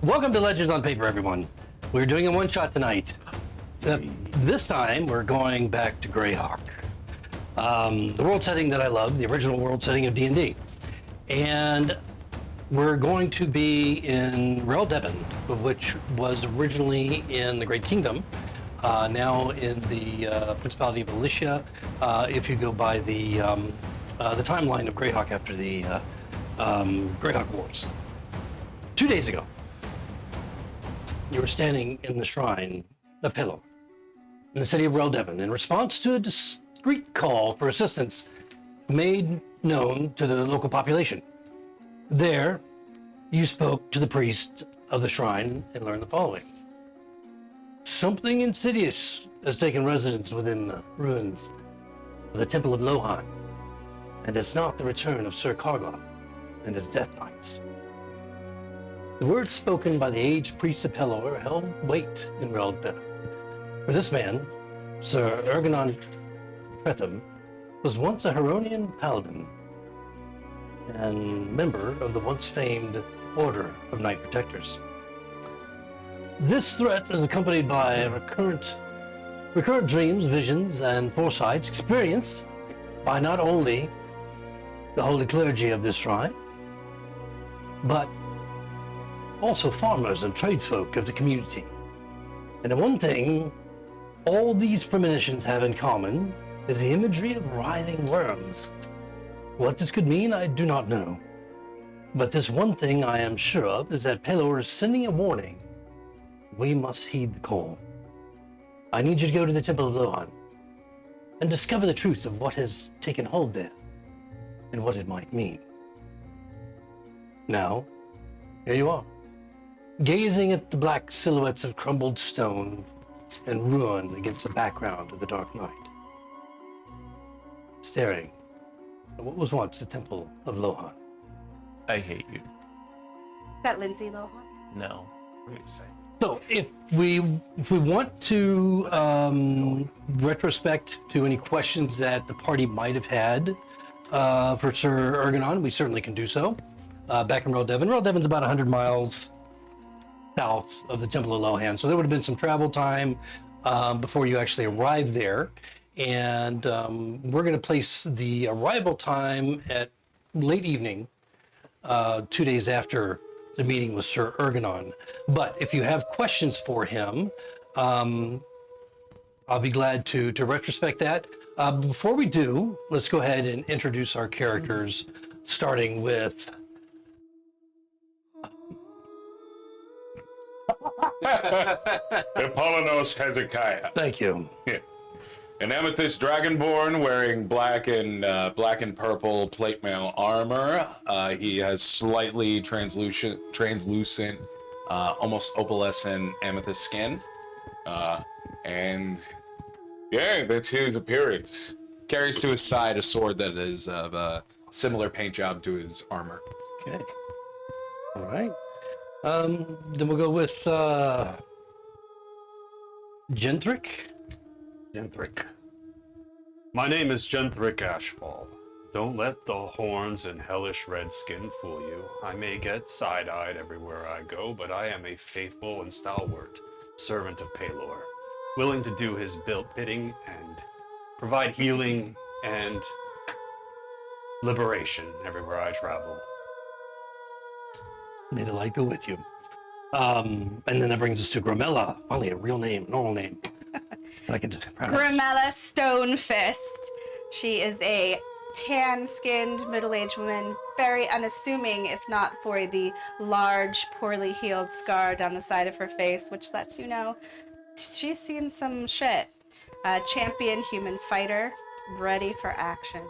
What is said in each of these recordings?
Welcome to Legends on Paper, everyone. We're doing a one-shot tonight. Except this time, we're going back to Greyhawk. The world setting that I love, the original world setting of D&D. And we're going to be in Devon, which was originally in the Great Kingdom, now in the Principality of Alicia, if you go by the timeline of Greyhawk after the Greyhawk Wars. 2 days ago, you were standing in the shrine of Pillow in the city of Devon in response to a discreet call for assistance made known to the local population. There, you spoke to the priest of the shrine and learned the following. Something insidious has taken residence within the ruins of the Temple of Lohan, and it's not the return of Sir Kargoth and his death knights. The words spoken by the aged priest of Pelor held weight in Devon. For this man, Sir Ergonon Fretham, was once a Heronian paladin and member of the once famed Order of Knight Protectors. This threat is accompanied by recurrent dreams, visions, and foresights experienced by not only the holy clergy of this shrine, but also farmers and tradesfolk of the community. And the one thing all these premonitions have in common is the imagery of writhing worms. What this could mean, I do not know. But this one thing I am sure of is that Pelor is sending a warning. We must heed the call. I need you to go to the Temple of Lohan and discover the truth of what has taken hold there and what it might mean. Now, here you are, gazing at the black silhouettes of crumbled stone and ruin against the background of the dark night, staring at what was once the Temple of Lohan. I hate you. Is that Lindsay Lohan? No. What are you saying? So if we want to retrospect to any questions that the party might have had for Sir Ergonon, we certainly can do so. Back in Devon. Devon's about 100 miles south of the Temple of Lohan, so there would have been some travel time before you actually arrived there. And we're going to place the arrival time at late evening, 2 days after the meeting with Sir Ergonon. But if you have questions for him, I'll be glad to retrospect that. Before we do, let's go ahead and introduce our characters, starting with Apollonos Hezekiah. Thank you. Yeah. An amethyst dragonborn wearing black and purple plate mail armor. He has slightly translucent, almost opalescent amethyst skin. And yeah, that's his appearance. Carries to his side a sword that is of a similar paint job to his armor. Okay. All right. Then we'll go with Gentrick. My name is Genthric Ashfall. Don't let the horns and hellish red skin fool you. I may get side-eyed everywhere I go, but I am a faithful and stalwart servant of Pelor, willing to do his bidding and provide healing and liberation everywhere I travel. May the light go with you. And then that brings us to Gramella. Finally, a real name, normal name. I can just Gramella Stonefist. She is a tan-skinned, middle-aged woman, very unassuming, if not for the large, poorly healed scar down the side of her face, which lets you know she's seen some shit. A champion human fighter, ready for action.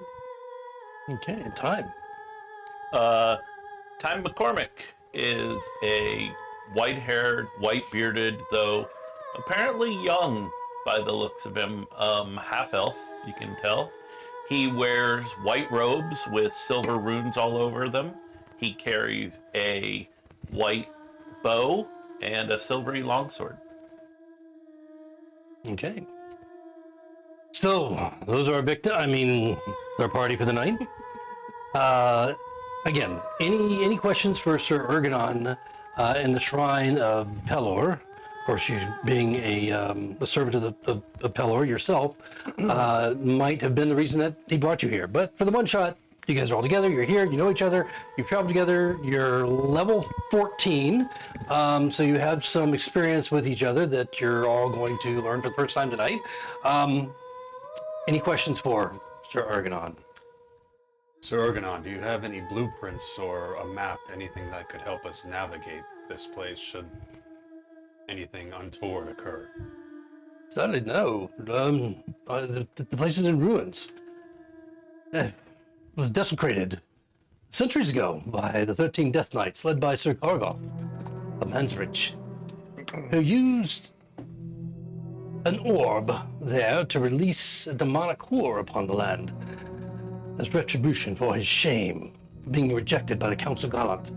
Okay, time. Time McCormick is a white-haired, white-bearded, though apparently young by the looks of him, half-elf, you can tell. He wears white robes with silver runes all over them. He carries a white bow and a silvery longsword. Okay. So, those are our party for the night. Again, any questions for Sir Ergonon in the shrine of Pelor. Of course, you being a servant of Pelor yourself, might have been the reason that he brought you here. But for the one shot, you guys are all together, you're here, you know each other, you've traveled together, you're level 14, so you have some experience with each other that you're all going to learn for the first time tonight. Any questions for Sir Argonon? Sir Organon, do you have any blueprints or a map, anything that could help us navigate this place should anything untoward occur? Sadly, no. The place is in ruins. It was desecrated centuries ago by the 13 Death Knights, led by Sir Gargoth of Mansbridge, who used an orb there to release a demonic horror upon the land as retribution for his shame, being rejected by the Council Gallant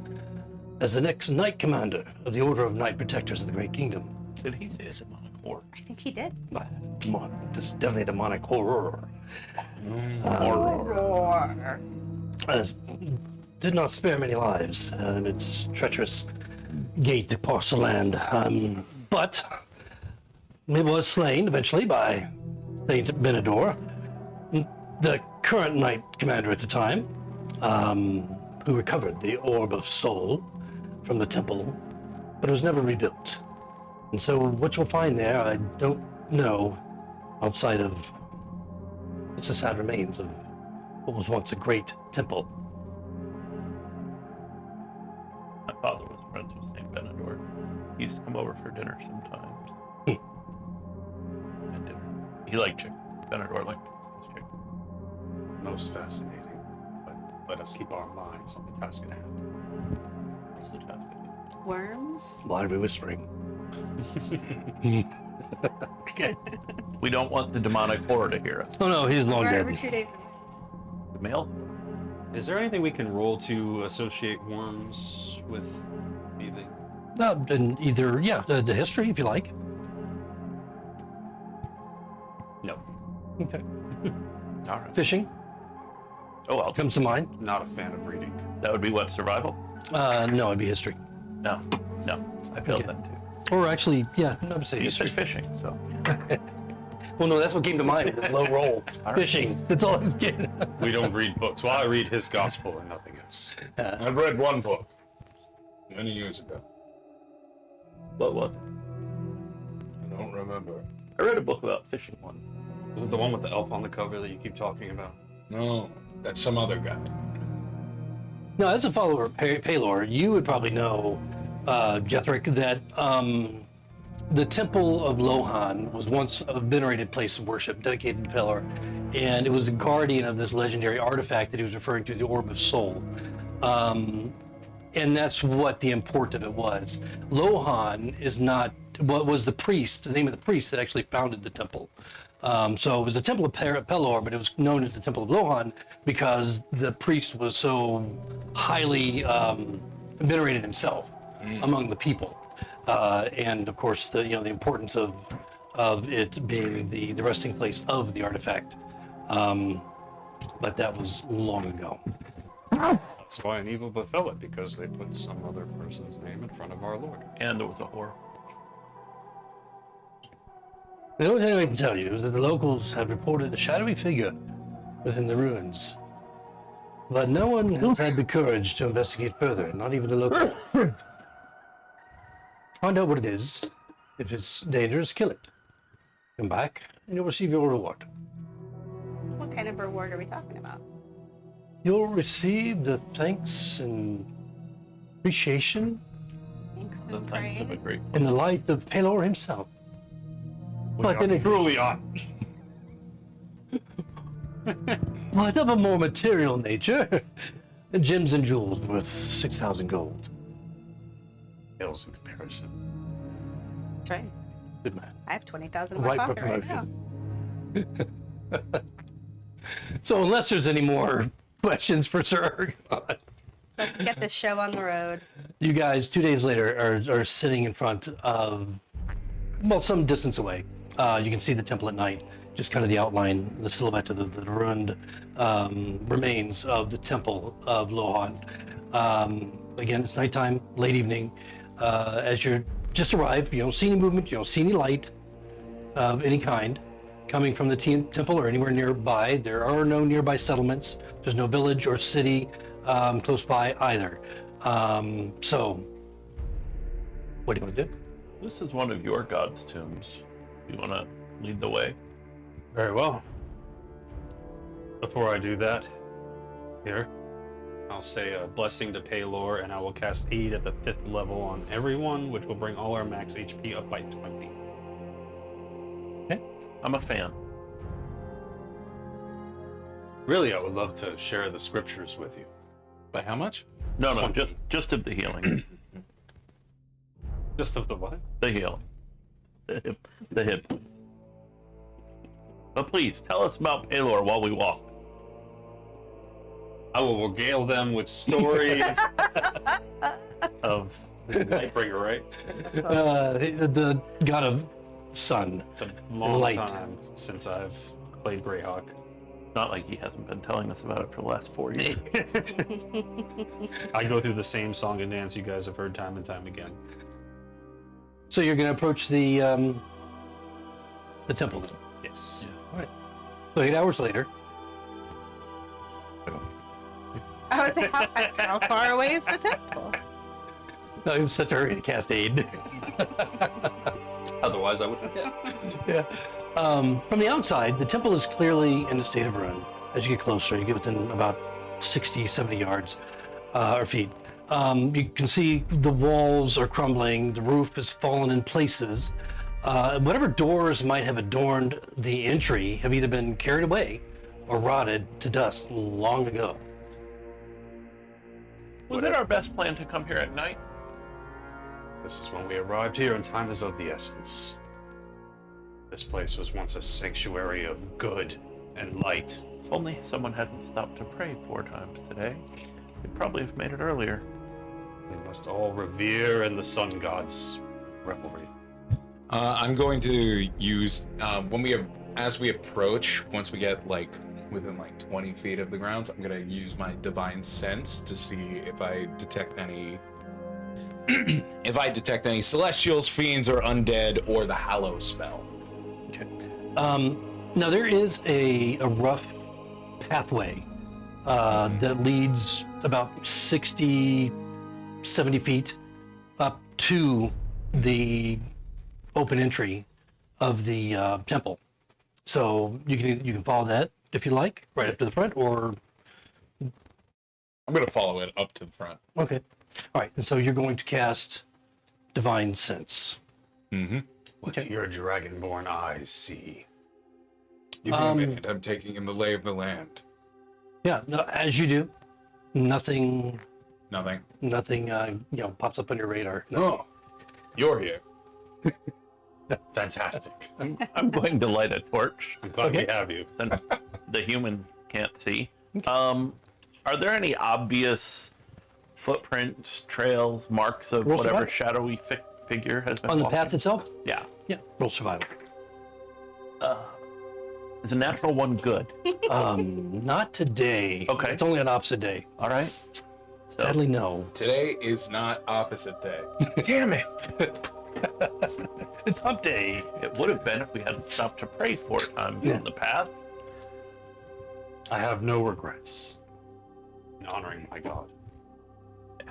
as the next Knight Commander of the Order of Knight Protectors of the Great Kingdom. Did he say a demonic horror? I think he did. Just definitely demonic horror. Roar. Did not spare many lives in its treacherous gate across the land. But it was slain eventually by Saint Benedor, the current Knight Commander at the time, who recovered the Orb of Soul from the temple, but it was never rebuilt. And so what you'll find there, I don't know, outside of it's the sad remains of what was once a great temple. My father was friends with Saint Benedor. He used to come over for dinner sometimes. At dinner. He liked chicken. Benedor liked his chicken. Most fascinating, but let us keep our minds on the task at hand. What's the task at hand? Worms? Why are we whispering? We don't want the demonic horror to hear us. Oh no, he's long We're dead. over 2 days. The male? Is there anything we can roll to associate worms with anything? And either, the history, if you like. No. Okay. All right. Fishing Oh, well, comes to mind. Not a fan of reading. that would be what, survival? No, it'd be history. No. I failed Okay. that too. Or actually, no, I'm saying You history. said fishing, so. Well, no, that's what came to mind with the low roll. right. Fishing. That's all I was getting. We don't read books. Well, I read his gospel and nothing else. I've read one book many years ago. What was it? I don't remember. I read a book about fishing once. Is it the one with the elf on the cover that you keep talking about? No, that's some other guy. No, as a follower of Pelor, you would probably know, Jethric, that the Temple of Lohan was once a venerated place of worship dedicated to Pelor, and it was a guardian of this legendary artifact that he was referring to, the Orb of Soul. And that's what the import of it was. Lohan is not what was the priest, the name of the priest that actually founded the temple. So it was the Temple of Pelor, but it was known as the Temple of Lohan because the priest was so highly venerated himself among the people. And of course, the importance of it being the resting place of the artifact. But that was long ago. That's why an evil befell it, because they put some other person's name in front of our Lord. And there was a whore. The only thing I can tell you is that the locals have reported a shadowy figure within the ruins. But no one has had the courage to investigate further, not even the locals. Find out what it is. If it's dangerous, kill it. Come back, and you'll receive your reward. What kind of reward are we talking about? You'll receive the thanks and appreciation Thanks The and thanks of a praise. great in the light of Pelor himself. But in a Truly honored. but of a more material nature, gems and jewels worth 6,000 gold. Pales in comparison. That's right. Good man. I have 20,000 in my Right for pocket right now. promotion. So unless there's any more questions for Sir Argon, Let's get this show on the road. you guys 2 days later are sitting in front of, well, some distance away. You can see the temple at night, just kind of the outline, the silhouette of the ruined remains of the temple of Lohan. Again, it's nighttime, late evening. As you just arrived, you don't see any movement, you don't see any light of any kind coming from the temple or anywhere nearby. There are no nearby settlements. There's no village or city close by either. So, what do you want to do? This is one of your god's tombs. You want to lead the way? Very well. Before I do that, here, I'll say a blessing to Paylor, and I will cast aid at the 5th level on everyone, which will bring all our max HP up by 20. Okay. I'm a fan. Really, I would love to share the scriptures with you. By how much? No, 20. just of the healing. Just of the what? The healing. The hit points. But please, tell us about Paylor while we walk. I will regale them with stories of the Nightbringer, right? The god of sun. It's a long Light. time since I've played Greyhawk. Not like he hasn't been telling us about it for the last 4 years. I go through the same song and dance you guys have heard time and time again. So you're going to approach the temple then? Yes. All right. So 8 hours later. I was like, how far away is the temple? No, he was such a hurry to cast aid. Otherwise, I would forget. Yeah. From the outside, the temple is clearly in a state of ruin. As you get closer, you get within about 60, 70 yards or feet. You can see the walls are crumbling, the roof has fallen in places. Whatever doors might have adorned the entry have either been carried away or rotted to dust long ago. Was it our best plan to come here at night? This is when we arrived here, and time is of the essence. This place was once a sanctuary of good and light. If only someone hadn't stopped to pray 4 times today, we'd probably have made it earlier. We must all revere in the sun god's revelry. I'm going to use as we approach. Once we get within 20 feet of the grounds, I'm gonna use my divine sense to see if I detect any celestials, fiends, or undead, or the hallow spell. Okay. Now there is a rough pathway that leads about 60, 70 feet up to the open entry of the temple. So you can follow that if you like, right up to the front, or I'm gonna follow it up to the front. okay. All right, and so you're going to cast Divine Sense. Mm-hmm. What do your dragonborn eyes see? Give me a minute. I'm taking in the lay of the land. Yeah, no, as you do, nothing Nothing. pops up on your radar. No. Oh, you're here. Fantastic. I'm going to light a torch I'm glad Okay. we have you. since the human can't see. Are there any obvious footprints, trails, marks of Roll whatever survival. shadowy figure has been On the walking? path itself? Yeah. Yeah, roll survival. Is a natural one good? Not today. Okay. It's only an opposite day. All right. So, Sadly, no. Today is not opposite day. Damn it! It's hump day. it would have been if we hadn't stopped to pray 4 times Yeah. on the path. I have no regrets in honoring my god.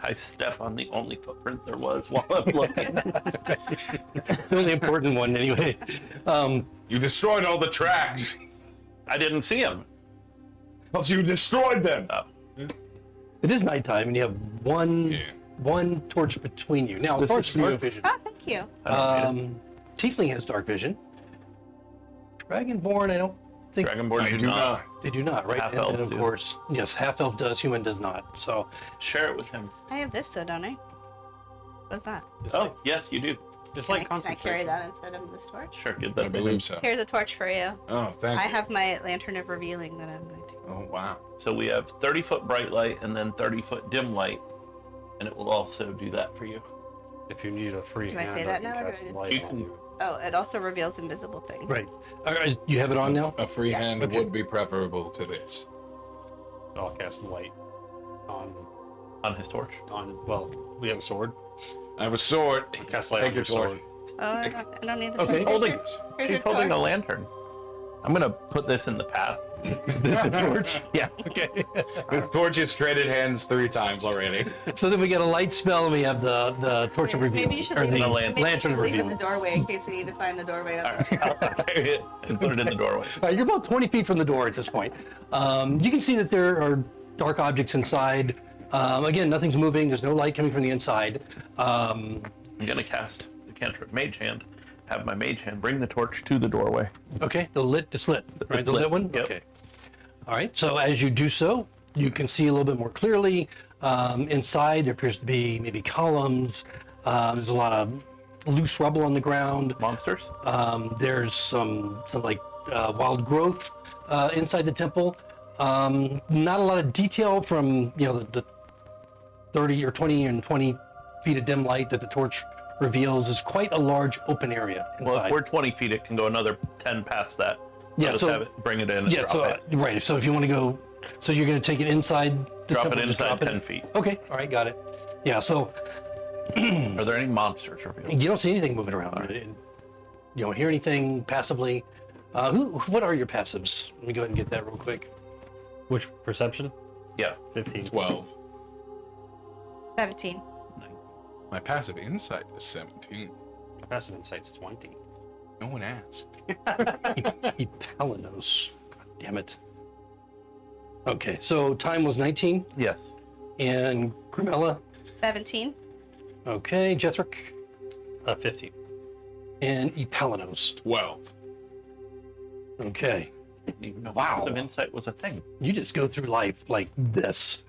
I step on the only footprint there was while I'm looking. The only important one, anyway. You destroyed all the tracks. I didn't see him. Plus, you destroyed them. It is nighttime, and you have one torch between you. Now, as far as dark vision, Oh, thank you. Tiefling has dark vision. Dragonborn, I don't think Dragonborn do not. they do not, right? Half and elves of do. course, yes, half elf does, human does not. So, Share it with him. I have this though, don't I? What's that? Just Oh, like, yes, you do. just Can like I carry concentration. that instead of this torch? Sure, give I that to him. believe so. Here's a torch for you. Oh, thank I you. have my lantern of revealing that I'm going to. Oh, wow. So we have 30-foot bright light and then 30-foot dim light, and it will also do that for you. If you need a free Do I hand, say I that can now, or cast do I- light You on can- you. Oh, it also reveals invisible things. right. All right, you have it on now? A free Yes. hand Okay. would be preferable to this. I'll cast light on On his torch. We have a sword. I have a sword. Cast light Take on your your sword. torch. Oh, I don't need the Okay. Holding. Here's She's your holding a torch. lantern. I'm gonna put this in the path. Torch. Yeah. Okay. The torch has traded hands 3 times already. So then we get a light spell, and we have the torch of reveal. Maybe you should or leave, the it, lantern. maybe you lantern should of leave it in reveal. the doorway in case we need to find the doorway. All right. I'll carry it and put it in the doorway. All right, you're about 20 feet from the door at this point. You can see that there are dark objects inside. Again, nothing's moving. There's no light coming from the inside. I'm gonna cast the cantrip Mage Hand. Have my Mage Hand bring the torch to the doorway. Okay, it's lit, right? The lit, lit one? yep. Okay. All right, so as you do so, you can see a little bit more clearly. Inside, there appears to be maybe columns. There's a lot of loose rubble on the ground. Monsters. There's some like wild growth inside the temple. Not a lot of detail from the 30 or 20 and 20 feet of dim light that the torch reveals is quite a large open area inside. Well, if we're 20 feet, it can go another 10 past that. Yeah, just so- have it, bring it in and Yeah, drop so it. right. So if you want to go, so you're going to take it inside the Drop it temple, just inside drop 10 feet. Okay, all right, got it. Yeah, so Are there any monsters revealed? you don't see anything moving around. You don't hear anything passively. What are your passives? Let me go ahead and get that real quick. Which perception? Yeah. 15. 12. 17. My passive insight is 17. Passive insight's 20. No one asked. Palanos. Damn it. Okay, so time was 19, Yes. and Grimella. 17. Okay, Jethric, 15. and Epalanos. 12. Okay, Didn't even know Wow. passive insight was a thing. you just go through life like this.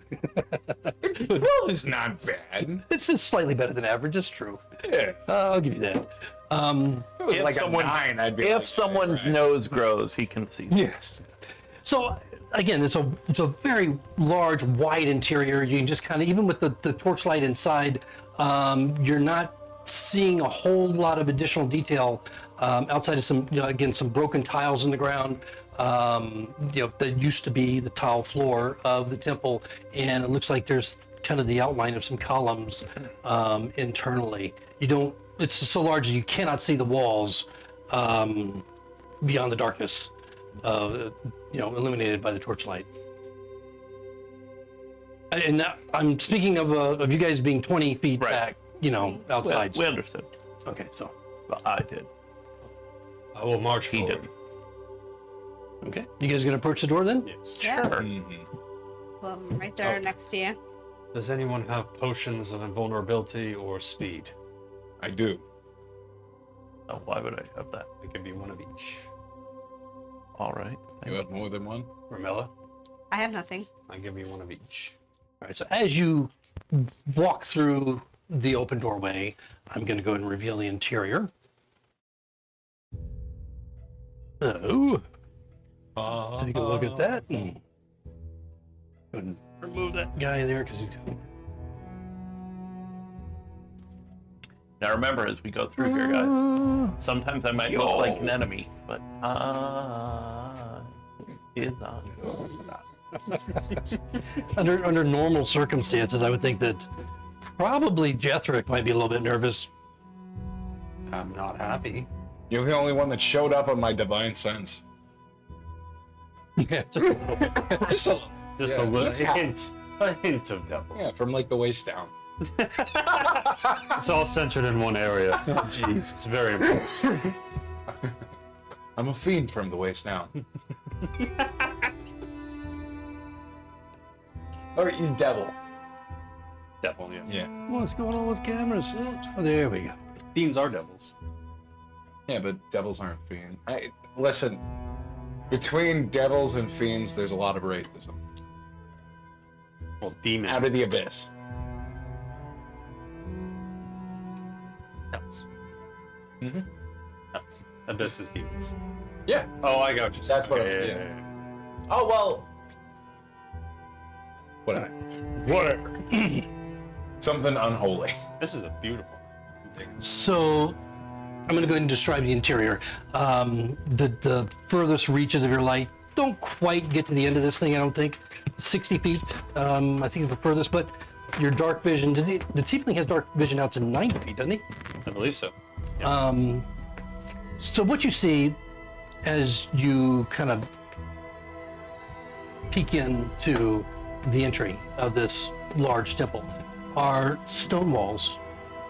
12 is not bad. This is slightly better than average. It's true. Yeah. I'll give you that. If it was If like someone- a 9, I'd be If like, someone's right. nose grows, he can see. Yes. So again, it's a very large, wide interior. You can just kind of, even with the torchlight inside, you're not seeing a whole lot of additional detail outside of some, again, some broken tiles in the ground. That used to be the tile floor of the temple, and it looks like there's kind of the outline of some columns internally. It's so large that you cannot see the walls beyond the darkness, illuminated by the torchlight. And that, I'm speaking of you guys being 20 feet Right. back, outside. We understood. Okay, so But I did. I will march He forward. didn't. okay, you guys gonna approach the door then? Yes. Yeah. Sure. Well, I'm right there next to you. Does anyone have potions of invulnerability or speed? I do. Oh, why would I have that? I give you one of each. All right. You have more than one? Ramella, I have nothing. I give you one of each. All right, so as you walk through the open doorway, I'm going to go ahead and reveal the interior. So, take a look at that. Go ahead and remove that guy there because he's. Now remember, as we go through here, guys, sometimes I might look like an enemy, but I is on. Under normal circumstances, I would think that probably Jethric might be a little bit nervous. I'm not happy. You're the only one that showed up on my divine sense. Yeah, Just a little bit. Just a, Just Yeah, a little he's happy. hint. A hint of devil. yeah, from like the waist down. It's all centered in one area. Jeez. It's very important. I'm a fiend from the waist down. Or you devil. Devil, yeah. Yeah. What's going on with cameras? Oh, there we go. Fiends are devils. Yeah, but devils aren't fiends. Listen, between devils and fiends, there's a lot of racism. Well, demons. Out of the abyss. Hells. Mm-hmm. Hells. Abyss is demons. Yeah. Oh, I got you. That's what Okay, I- yeah. Oh, well. Whatever. Whatever. Something unholy. This is a beautiful. So, I'm going to go ahead and describe the interior. The furthest reaches of your light don't quite get to the end of this thing, I don't think. 60 feet, I think is the furthest, but your dark vision, the tiefling has dark vision out to 90 feet, doesn't he? I believe so. So what you see as you kind of peek into the entry of this large temple are stone walls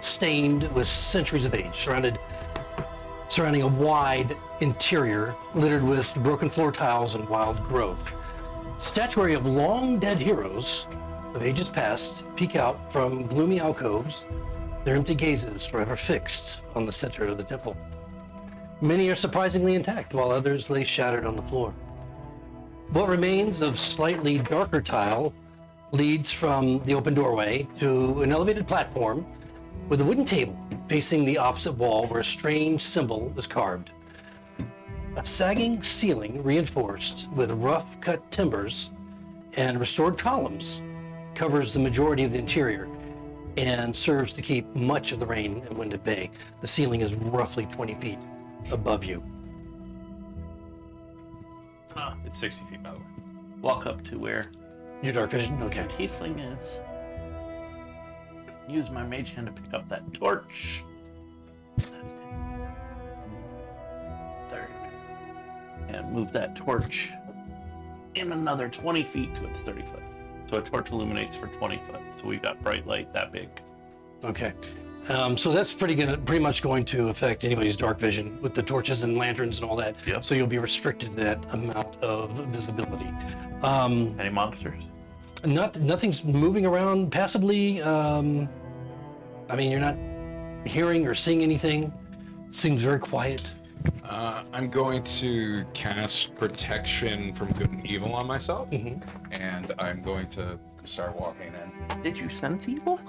stained with centuries of age, surrounding a wide interior littered with broken floor tiles and wild growth. Statuary of long dead heroes of ages past peek out from gloomy alcoves, their empty gazes forever fixed on the center of the temple. Many are surprisingly intact, while others lay shattered on the floor. What remains of slightly darker tile leads from the open doorway to an elevated platform with a wooden table facing the opposite wall where a strange symbol is carved. A sagging ceiling reinforced with rough-cut timbers and restored columns covers the majority of the interior and serves to keep much of the rain and wind at bay. The ceiling is roughly 20 feet above you. It's 60 feet, by the way. Walk up to where Your dark vision? Okay. tiefling is. Use my mage hand to pick up that torch. That's 30. And move that torch in another 20 feet to its 30 foot. So a torch illuminates for 20 foot. So we got bright light that big. Okay. So that's pretty much going to affect anybody's dark vision with the torches and lanterns and all that. Yep. So you'll be restricted to that amount of visibility. Any monsters? Nothing's moving around passively. I mean, you're not hearing or seeing anything. Seems very quiet. I'm going to cast protection from good and evil on myself, and I'm going to start walking in. Did you sense evil?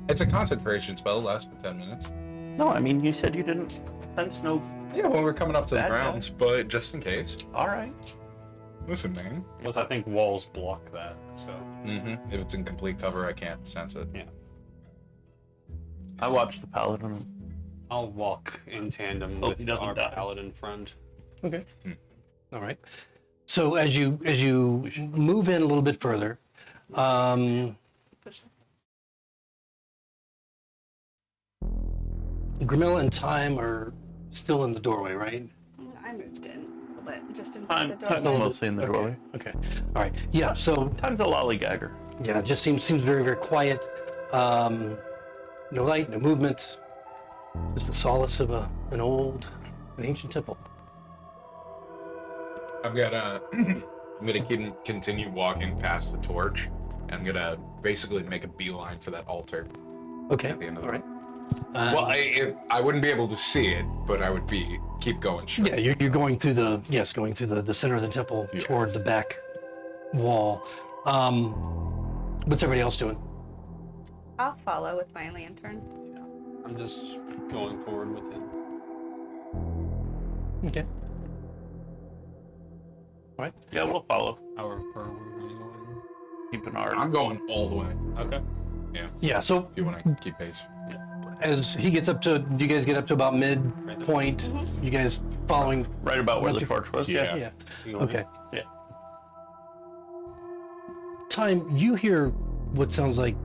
It's a concentration spell, lasts for 10 minutes. No, I mean, you said you didn't sense no. Yeah, well, we're coming up to the Bad grounds, but just in case. All right. Listen, man. Plus, I think walls block that, so. If it's in complete cover, I can't sense it. Yeah. I watched the paladin. I'll walk in tandem Hope he with doesn't our die. paladin friend. Okay. All right. So as you move in a little bit further, Grimilla and Time are still in the doorway, right? I moved in a little bit, just inside I'm the doorway. mostly in the doorway. Okay. All right. Yeah. So Time's a lollygagger. yeah, it just seems very, very quiet. No light, no movement. Just the solace of an ancient temple. I'm gonna continue walking past the torch, and I'm gonna basically make a beeline for that altar. Okay. At the end of the All right. Well, I wouldn't be able to see it, but I would keep going straight. Yeah, you're going through the center of the temple toward the back wall. What's everybody else doing? I'll follow with my lantern. I'm just going forward with him. Okay. All right. Yeah, we'll follow. However, where are we going? Keep an eye. I'm going all the way. Okay. Yeah. Yeah. So If you want to keep pace. as he gets up to, you guys get up to about midpoint. You guys following? Right about where the torch was. Yeah. Yeah. You going Okay. Yeah. Time, you hear what sounds like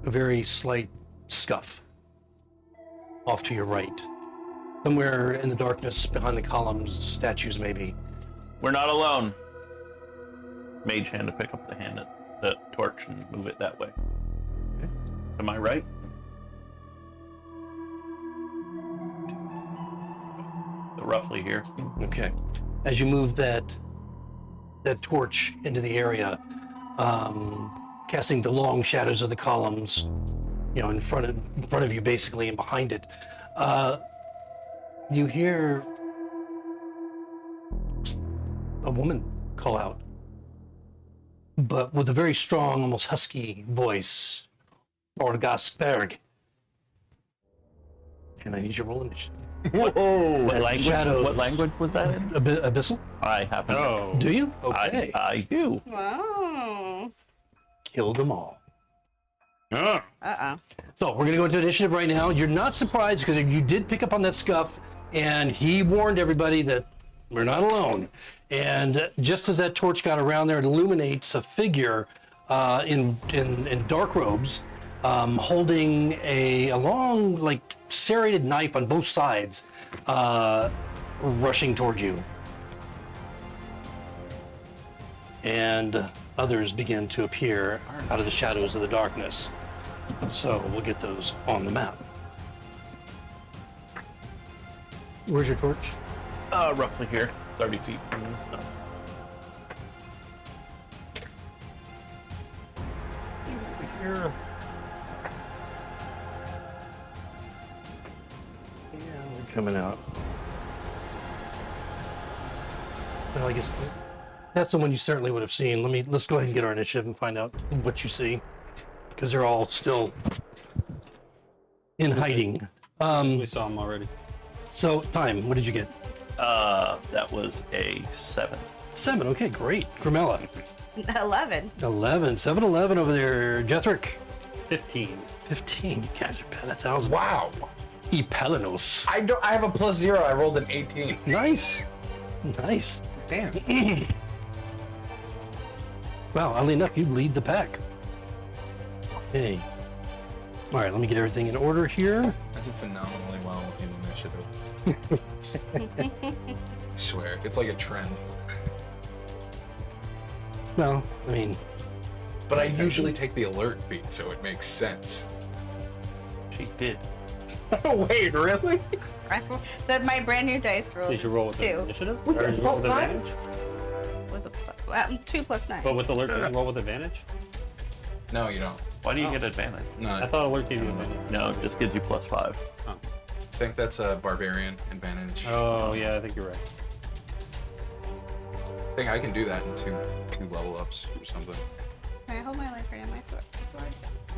a very slight scuff off to your right. Somewhere in the darkness behind the columns, statues maybe. We're not alone. Mage hand to pick up the torch and move it that way. Am I right? So roughly here. Okay. As you move that torch into the area, casting the long shadows of the columns, in front of you basically and behind it, you hear a woman call out, but with a very strong, almost husky voice. Orgasberg. And I need your roll initiative. What language? shadow- What language was that in? Abyssal? I happen. Oh. Do you? Okay. I do. Wow. Kill them all. Ah. Uh-oh. So we're gonna go into initiative right now. You're not surprised because you did pick up on that scuff, and he warned everybody that we're not alone. And just as that torch got around there, it illuminates a figure in dark robes, holding a long, like, serrated knife on both sides, rushing toward you. And others begin to appear out of the shadows of the darkness. So we'll get those on the map. Where's your torch? Roughly here, 30 feet from you. No. Here. Yeah, we're coming out. Well, I guess that's the one you certainly would have seen. Let's go ahead and get our initiative and find out what you see, because they're all still in hiding. We saw him already. So, time. What did you get? That was a 7. 7. Okay, great. Grimella. 11. 11. 7-11 over there. Jethric. 15. 15. You guys are past 1,000. Wow. Epelenos. I have a +0. I rolled an 18. Nice. Nice. Damn. Wow, oddly enough, you lead the pack. Okay. All right, let me get everything in order here. I did phenomenally well in initiative. I swear, it's like a trend. Well, I mean, But I usually take the alert feat, so it makes sense. She did. Wait, really? My brand new dice roll. Did you roll with 2. initiative? Or did you roll with advantage? With 2 plus 9. But with alert, did you roll with advantage? No, you don't. Why do you get advantage? No, I thought alert gave you advantage. No, it just gives you +5. Oh. I think that's a barbarian advantage. Oh, yeah, I think you're right. I think I can do that in two level ups or something. Can I hold my life right on my sword?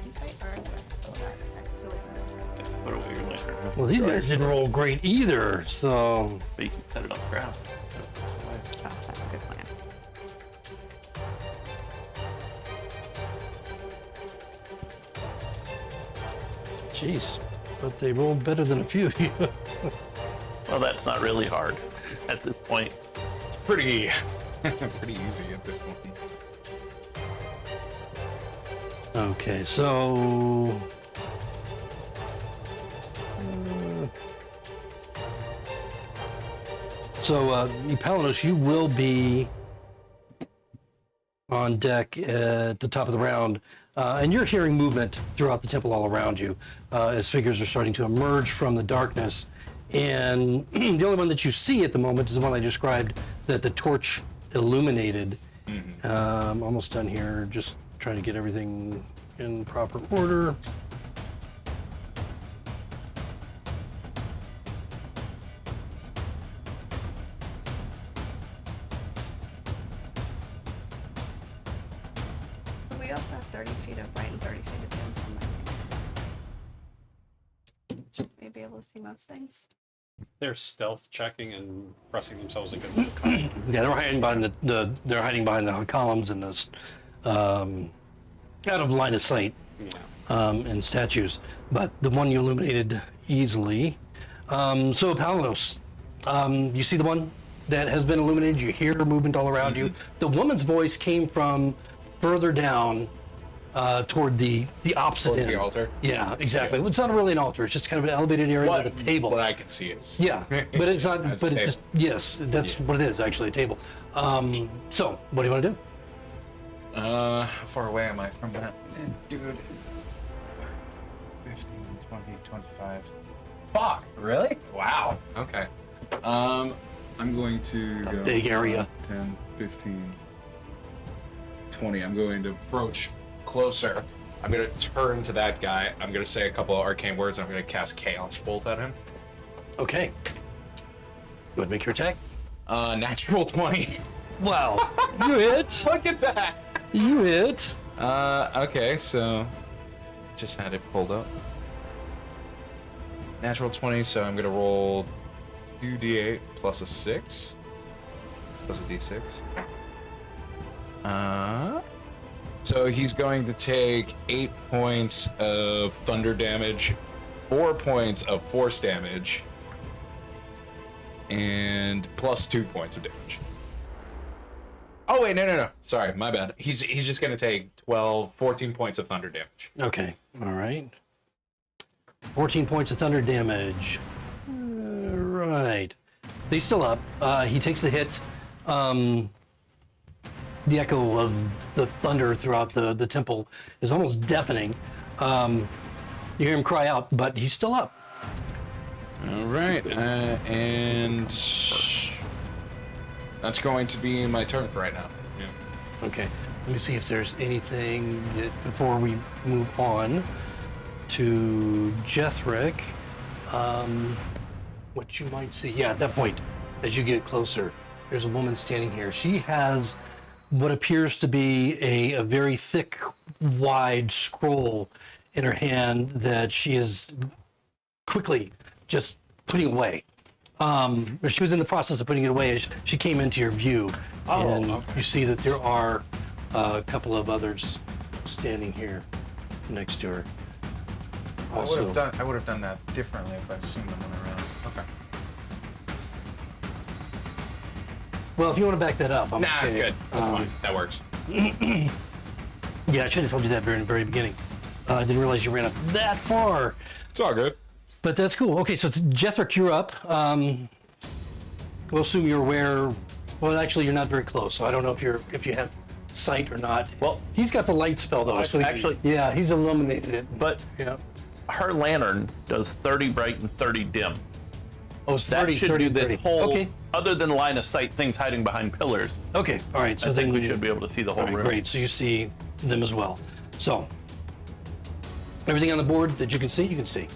Insight, or do I hold that? Put away your liquor. well, these guys didn't roll great either, so... But you can set it on the ground. Oh, that's a good plan. Jeez. But they rolled better than a few of you. Well, that's not really hard at this point. Pretty easy at this point. Okay, so... Epelenos, you will be on deck at the top of the round, and you're hearing movement throughout the temple all around you as figures are starting to emerge from the darkness. And the only one that you see at the moment is the one I described that the torch illuminated. Almost done here, just trying to get everything in proper order. But we also have 30 feet of light and 30 feet of dim from my Should we be able to see most things? They're stealth checking and pressing themselves against the column. Yeah, they're hiding behind they're hiding behind the columns and those out of line of sight and statues. But the one you illuminated easily. So Palinose, you see the one that has been illuminated. You hear movement all around you. The woman's voice came from further down toward the opposite Towards end. the altar? Yeah, exactly. It's not really an altar. It's just kind of an elevated area with a table. What I can see is. Yeah, but it's not. That's but a it's table. just, yes, that's what it is. Actually, a table. So, what do you want to do? How far away am I from that? Dude. 15, 20, 25. Fuck, really? Wow. Okay. I'm going to go big area. 10, 15, 20. I'm going to approach closer. I'm going to turn to that guy. I'm going to say a couple of arcane words, and I'm going to cast Chaos Bolt at him. Okay. Go ahead and make your attack. Natural 20. Wow, you hit. Look at that. You hit. Okay, so just had it pulled up. Natural 20, so I'm gonna roll 2d8 plus a 6. Plus a d6. So he's going to take 8 points of thunder damage, 4 points of force damage, and plus 2 points of damage. Oh wait, no. Sorry, my bad. He's just gonna take 14 points of thunder damage. Okay, all right. 14 points of thunder damage. Right. He's still up. He takes the hit. The echo of the thunder throughout the temple is almost deafening. You hear him cry out, but he's still up. All right, and that's going to be my turn for right now. Yeah. Okay. Let me see if there's anything before we move on to Jethrick. What you might see. Yeah, at that point, as you get closer, there's a woman standing here. She has what appears to be a very thick, wide scroll in her hand that she is quickly just putting away. She was in the process of putting it away as she came into your view. And okay. you see that there are a couple of others standing here next to her. I would have done that differently if I'd seen them when I ran. Okay. Well, if you want to back that up, I'm Nah, okay. it's good. That's fine. That works. Yeah, I should have told you that in the very beginning. I didn't realize you ran up that far. It's all good. But that's cool. Okay, so it's Jethrick, you're up. We'll assume you're aware. Well, actually, you're not very close, so I don't know if you have sight or not. Well, he's got the light spell though. So actually, yeah, he's illuminated it. but Yeah. her lantern does 30 bright and 30 dim. Oh, it's That 30, should 30, do this 30. whole, Okay. other than line of sight, things hiding behind pillars. Okay. All right. So I then think we should be able to see the whole all right, room. great. So you see them as well. So everything on the board that you can see.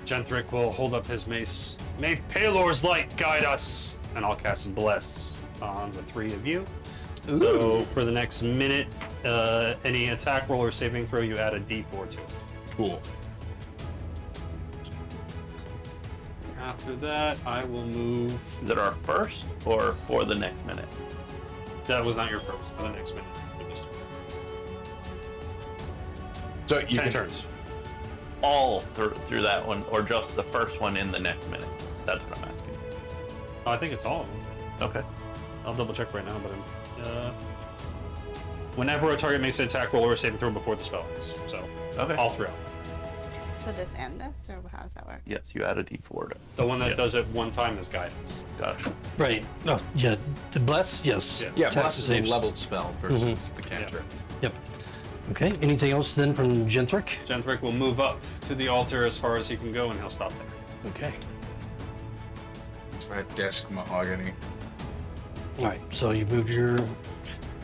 Genthrick will hold up his mace. May Palor's light guide us, and I'll cast and bless on the three of you. So for the next minute, any attack roll or saving throw, you add a D4 to it. Cool. After that, I will move. Is it our first or for the next minute? That was not your first. For the next minute. So you 10 can turns. All through that one, or just the first one in the next minute? That's what I'm asking. I think it's all of them. Okay. I'll double check right now, but whenever a target makes an attack roll or a saving throw before the spell ends. So Okay. all throughout. So this and this, or how does that work? Yes, you add a D4 to. The one that Yeah. does it one time is guidance. Gotcha. Right. Oh, yeah. The bless. Yes. Yeah. Yeah, Attack bless is a saves. leveled spell versus the cantrip. Yep. Okay. Anything else then from Genthrick? Genthrick will move up to the altar as far as he can go, and he'll stop there. Okay. Red desk mahogany. All right, so you moved your.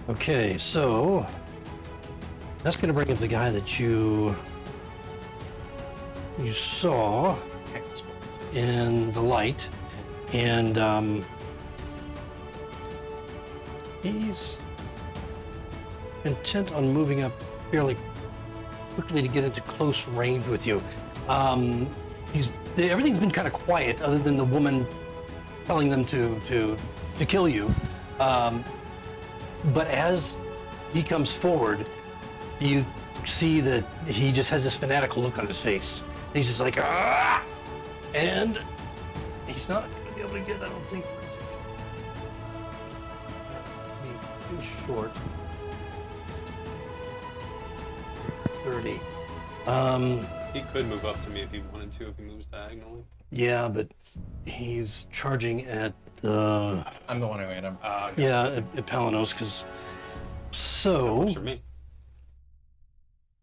Okay, so that's going to bring up the guy that you saw in the light, and he's intent on moving up fairly quickly to get into close range with you. Everything's been kind of quiet, other than the woman telling them to kill you. But as he comes forward, you see that he just has this fanatical look on his face. And he's just like, ah! And he's not going to be able to get, I don't think. He's too short. 30. He could move up to me if he wanted to, if he moves diagonally. Yeah, but he's charging at I'm the one who hit him. at Palanos, because Works for me.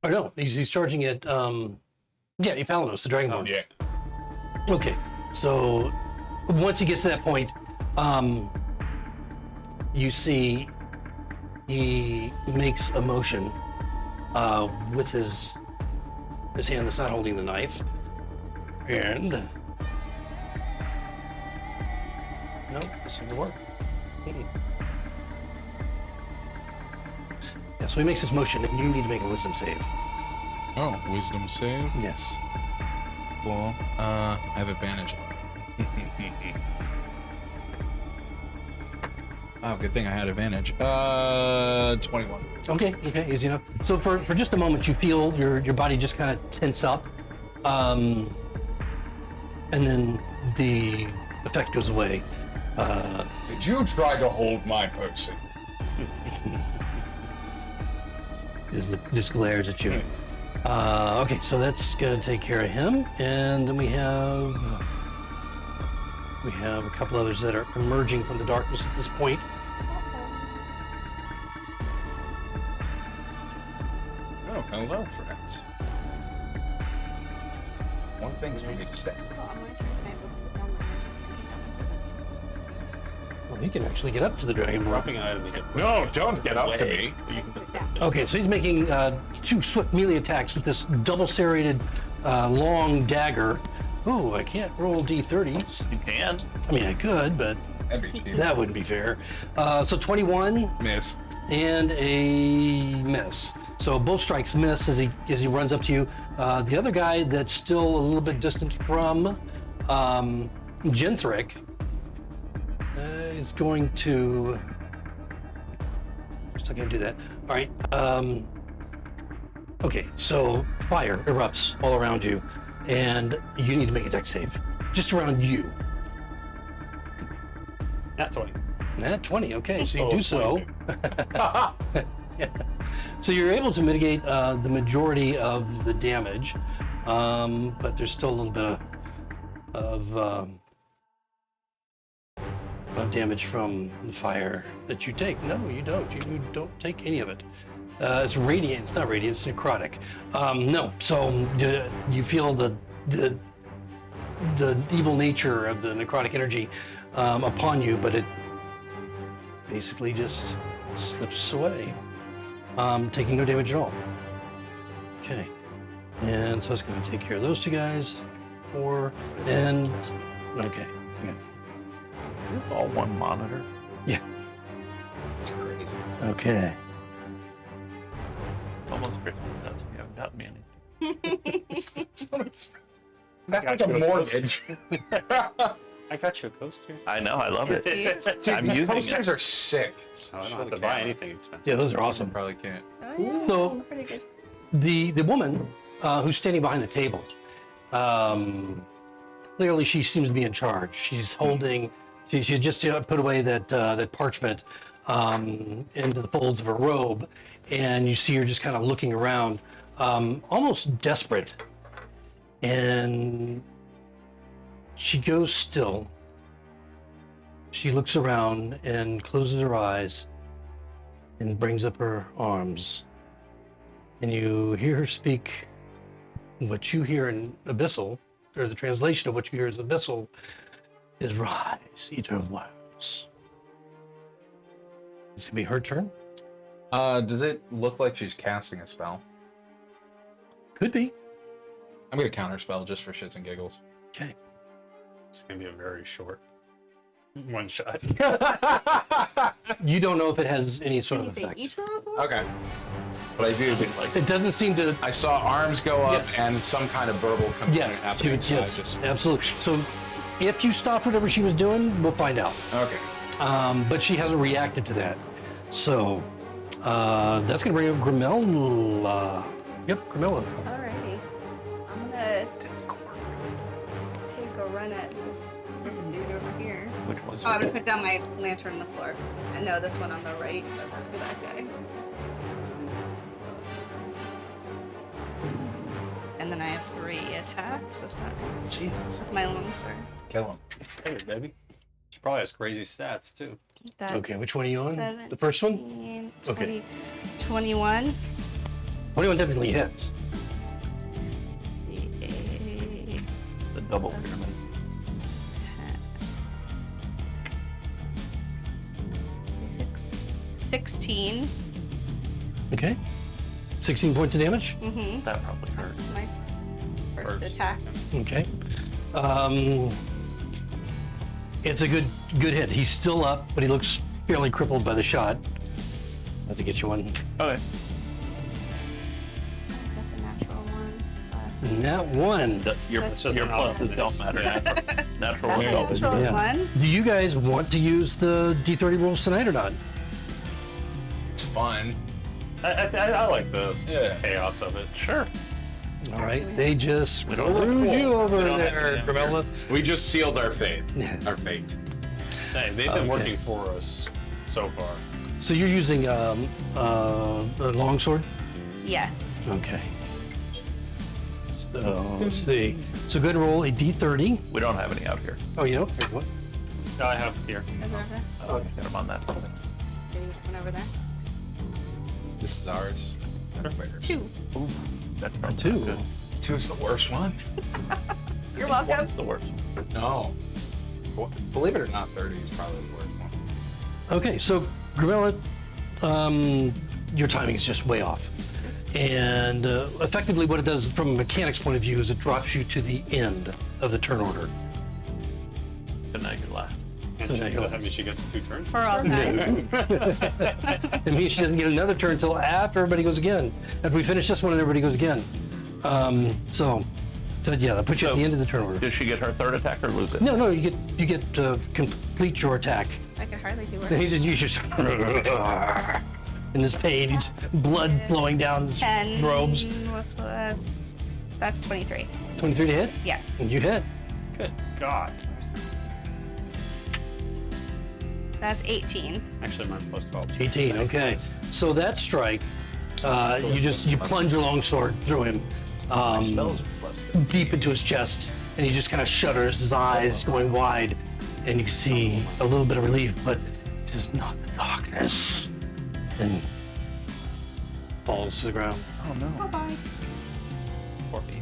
or no, he's charging at Palanos, the Dragonborn. Yeah. Okay, so once he gets to that point, you see he makes a motion with his hand that's not holding the knife, and no, this didn't work. Yeah, so he makes this motion, and you need to make a wisdom save. Oh, wisdom save. Yes. Cool. I have advantage. Oh, good thing I had advantage. 21. Okay, easy enough. So for just a moment, you feel your body just kind of tense up, and then the effect goes away. Did you try to hold my person? Just glares at you. Okay, so that's gonna take care of him, and then we have a couple others that are emerging from the darkness at this point. Oh, hello, friends. One thing's for me to say. Well, he can actually get up to the dragon. Dropping items. No, don't get up to me. Okay, so he's making 2 swift melee attacks with this double serrated long dagger. Oh, I can't roll d30s. You can. I mean, I could, but That'd be cheap. that wouldn't be fair. So 21 Miss. and a miss. So both strikes miss as he runs up to you. The other guy that's still a little bit distant from Genthric is going to. Still can't do that. All right. Okay. So fire erupts all around you, and you need to make a dex save, just around you. Nat 20. Nat 20. Okay, so you Oh, do so. 22. So you're able to mitigate the majority of the damage, but there's still a little bit of damage from the fire that you take. No, you don't. You don't take any of it. It's radiant. It's not radiant. It's necrotic. No. So you feel the evil nature of the necrotic energy upon you, but it basically just slips away, taking no damage at all. Okay. And so it's going to take care of those 2 guys. Okay. Is this all one monitor? Yeah. It's crazy. Okay. It's almost Christmas. That's we haven't gotten me anything. That's like a mortgage. I got you a coaster. I know. I love it. Dude, I'm using Posters it. are sick. So I don't have to buy anything expensive. Yeah, those are awesome. Probably can't. oh, yeah, So- pretty good. The woman who's standing behind the table, clearly she seems to be in charge. She's holding. She just put away that parchment into the folds of her robe, and you see her just kind of looking around, almost desperate. And she goes still. She looks around and closes her eyes and brings up her arms. And you hear her speak what you hear in Abyssal, or the translation of what you hear as Abyssal, is rise, eater of worms. It's gonna be her turn. Does it look like she's casting a spell? Could be. I'm gonna counterspell just for shits and giggles. Okay. It's gonna be a very short one shot. You don't know if it has any sort of Anything effect. each of them? Okay. But I do. Like, It doesn't seem to. I saw arms go up Yes. and some kind of verbal component Yes, she happening. would, So I yes, just absolutely. So, if you stopped whatever she was doing, we'll find out. okay. But she hasn't reacted to that. So, that's gonna bring up Grimella. Yep, Grimella. Alrighty. I'm gonna take a run at this dude over here. which one's Oh, I'm gonna put down my lantern on the floor. I know this one on the right, but not for that guy. And then I have 3 attacks. That's not Jesus. my longsword. Kill him. Hey, baby. She probably has crazy stats too. That's Okay, which one are you on? 17, The first one? 20, Okay. 21. 21 definitely hits. the double pyramid? 16. Okay. 16 points of damage. Mm-hmm. That probably hurt. My first attack. Okay. It's a good hit. He's still up, but he looks fairly crippled by the shot. I have to get you one. Okay. That's a natural one. Plus. That one. Your That's pluses don't matter. Natural That's a results. natural one. Do you guys want to use the D30 rolls tonight or not? It's fun. I like the Yeah. chaos of it. Sure. All right. They just We don't have screwed to- you over we don't have there, to- Grimella. We just sealed our fate. Yeah. Our fate. Hey, they've been working for us so far. So you're using a longsword? Yes. Okay. So let's see. So go ahead and roll a d30. We don't have any out here. Oh, you know? Here's one. I have here. Is it over there? Oh, get them on that. Getting one over there. This is ours. That's theirs. 2. That's not Two. good. 2 is the worst one. You're welcome. What's the worst? No. Believe it or not, 30 is probably the worst one. Okay, so Grimella, your timing is just way off. And effectively what it does from a mechanics point of view is it drops you to the end of the turn order. So now you're last. And So now you're does that left. mean she gets 2 turns? For all time. It means she doesn't get another turn until after everybody goes again. After we finish this one, everybody goes again. So yeah, that puts you at the end of the turn order. Did she get her third attack or lose it? No, you get complete your attack. I can hardly do And work. he just uses in this pain, he's blood flowing down his 10 robes. plus. That's 23. 23 to hit, Yeah. and you hit. Good God. That's 18. Actually, mine's plus 12. 18. Okay, so that strike, you plunge your longsword through him, Spells are plus 3. deep into his chest, and he just kind of shudders, his eyes going wide, and you can see a little bit of relief, but just not the darkness, and falls to the ground. Oh no. Bye-bye. Poor baby.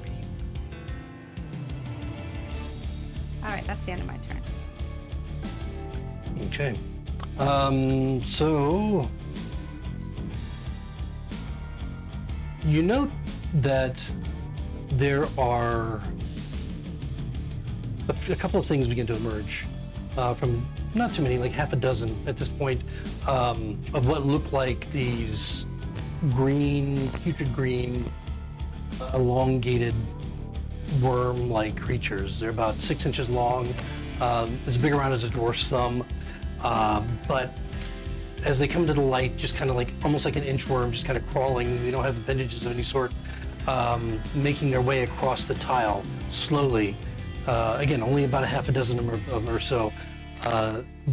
All right, that's the end of my turn. Okay. So you note that there are a couple of things begin to emerge from not too many, like half a dozen at this point, of what look like these green, putrid green, elongated worm-like creatures. They're about 6 inches long, as big around as a dwarf's thumb, but as they come to the light, just kind of like almost like an inchworm, just kind of crawling. They don't have appendages of any sort, making their way across the tile slowly. Again, only about a half a dozen of them or so.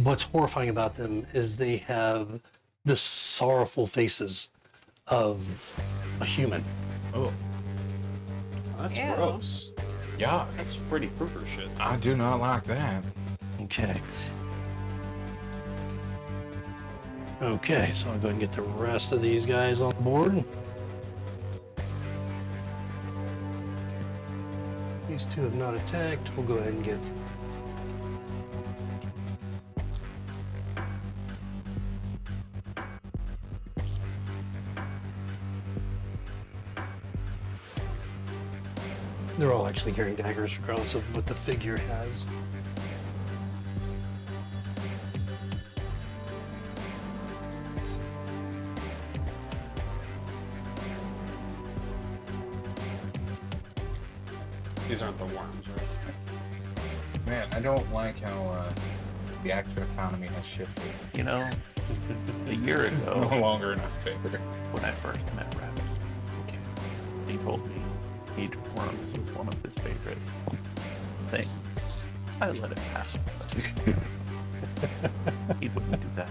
What's horrifying about them is they have the sorrowful faces of a human. Oh, That's Ew. gross. yeah. That's Freddy Krueger shit. I do not like that. Okay. Okay, so I'll go ahead and get the rest of these guys on board. These two have not attacked. We'll go ahead and get... They're all actually carrying daggers regardless of what the figure has. These aren't the worms, right? Man, I don't like how the actor economy has shifted. You know, a year ago, No longer in our favor. when I first met Rabbit, he told me eating worms was one of his favorite things. I let it pass. He wouldn't do that.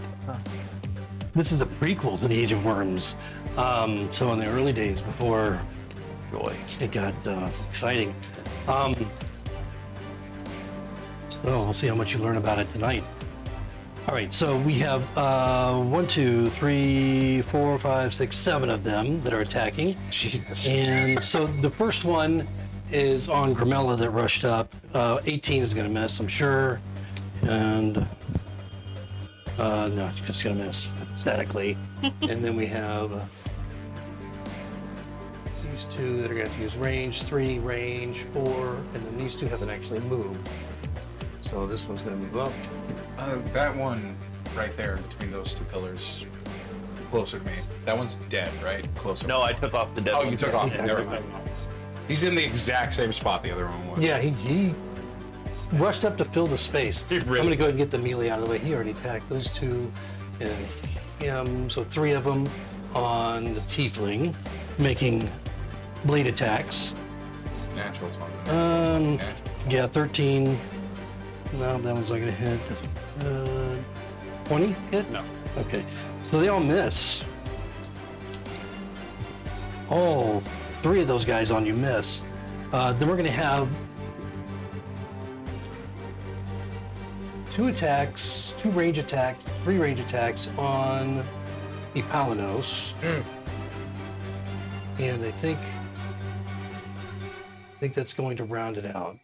This is a prequel to the Age of Worms. So in the early days before Joy. it got exciting. So we'll see how much you learn about it tonight. All right, so we have 1, 2, 3, 4, 5, 6, 7 of them that are attacking. Jesus. And so the first one is on Grimella that rushed up. 18 is going to miss, I'm sure. And no, it's just going to miss pathetically. And then we have these two that are going to have to use range, 3 range, 4, and then these two haven't actually moved. So this one's going to move up. That one right there between those two pillars, closer to me. That one's dead, right? Closer. No, I took off the dead Oh, one. you took off. Yeah, Never I mind. He's in the exact same spot the other one was. Yeah, he rushed up to fill the space. He I'm really- going to go ahead and get the melee out of the way. He already attacked those two and him. So 3 of them on the tiefling, making blade attacks. Natural 20. Um, Natural. yeah, 13 No, that one's not gonna hit. 20 hit? No. Okay, so they all miss. All 3 of those guys on you miss. Then we're gonna have 2 attacks, 2 range attacks, 3 range attacks on the Palanos. And I think that's going to round it out.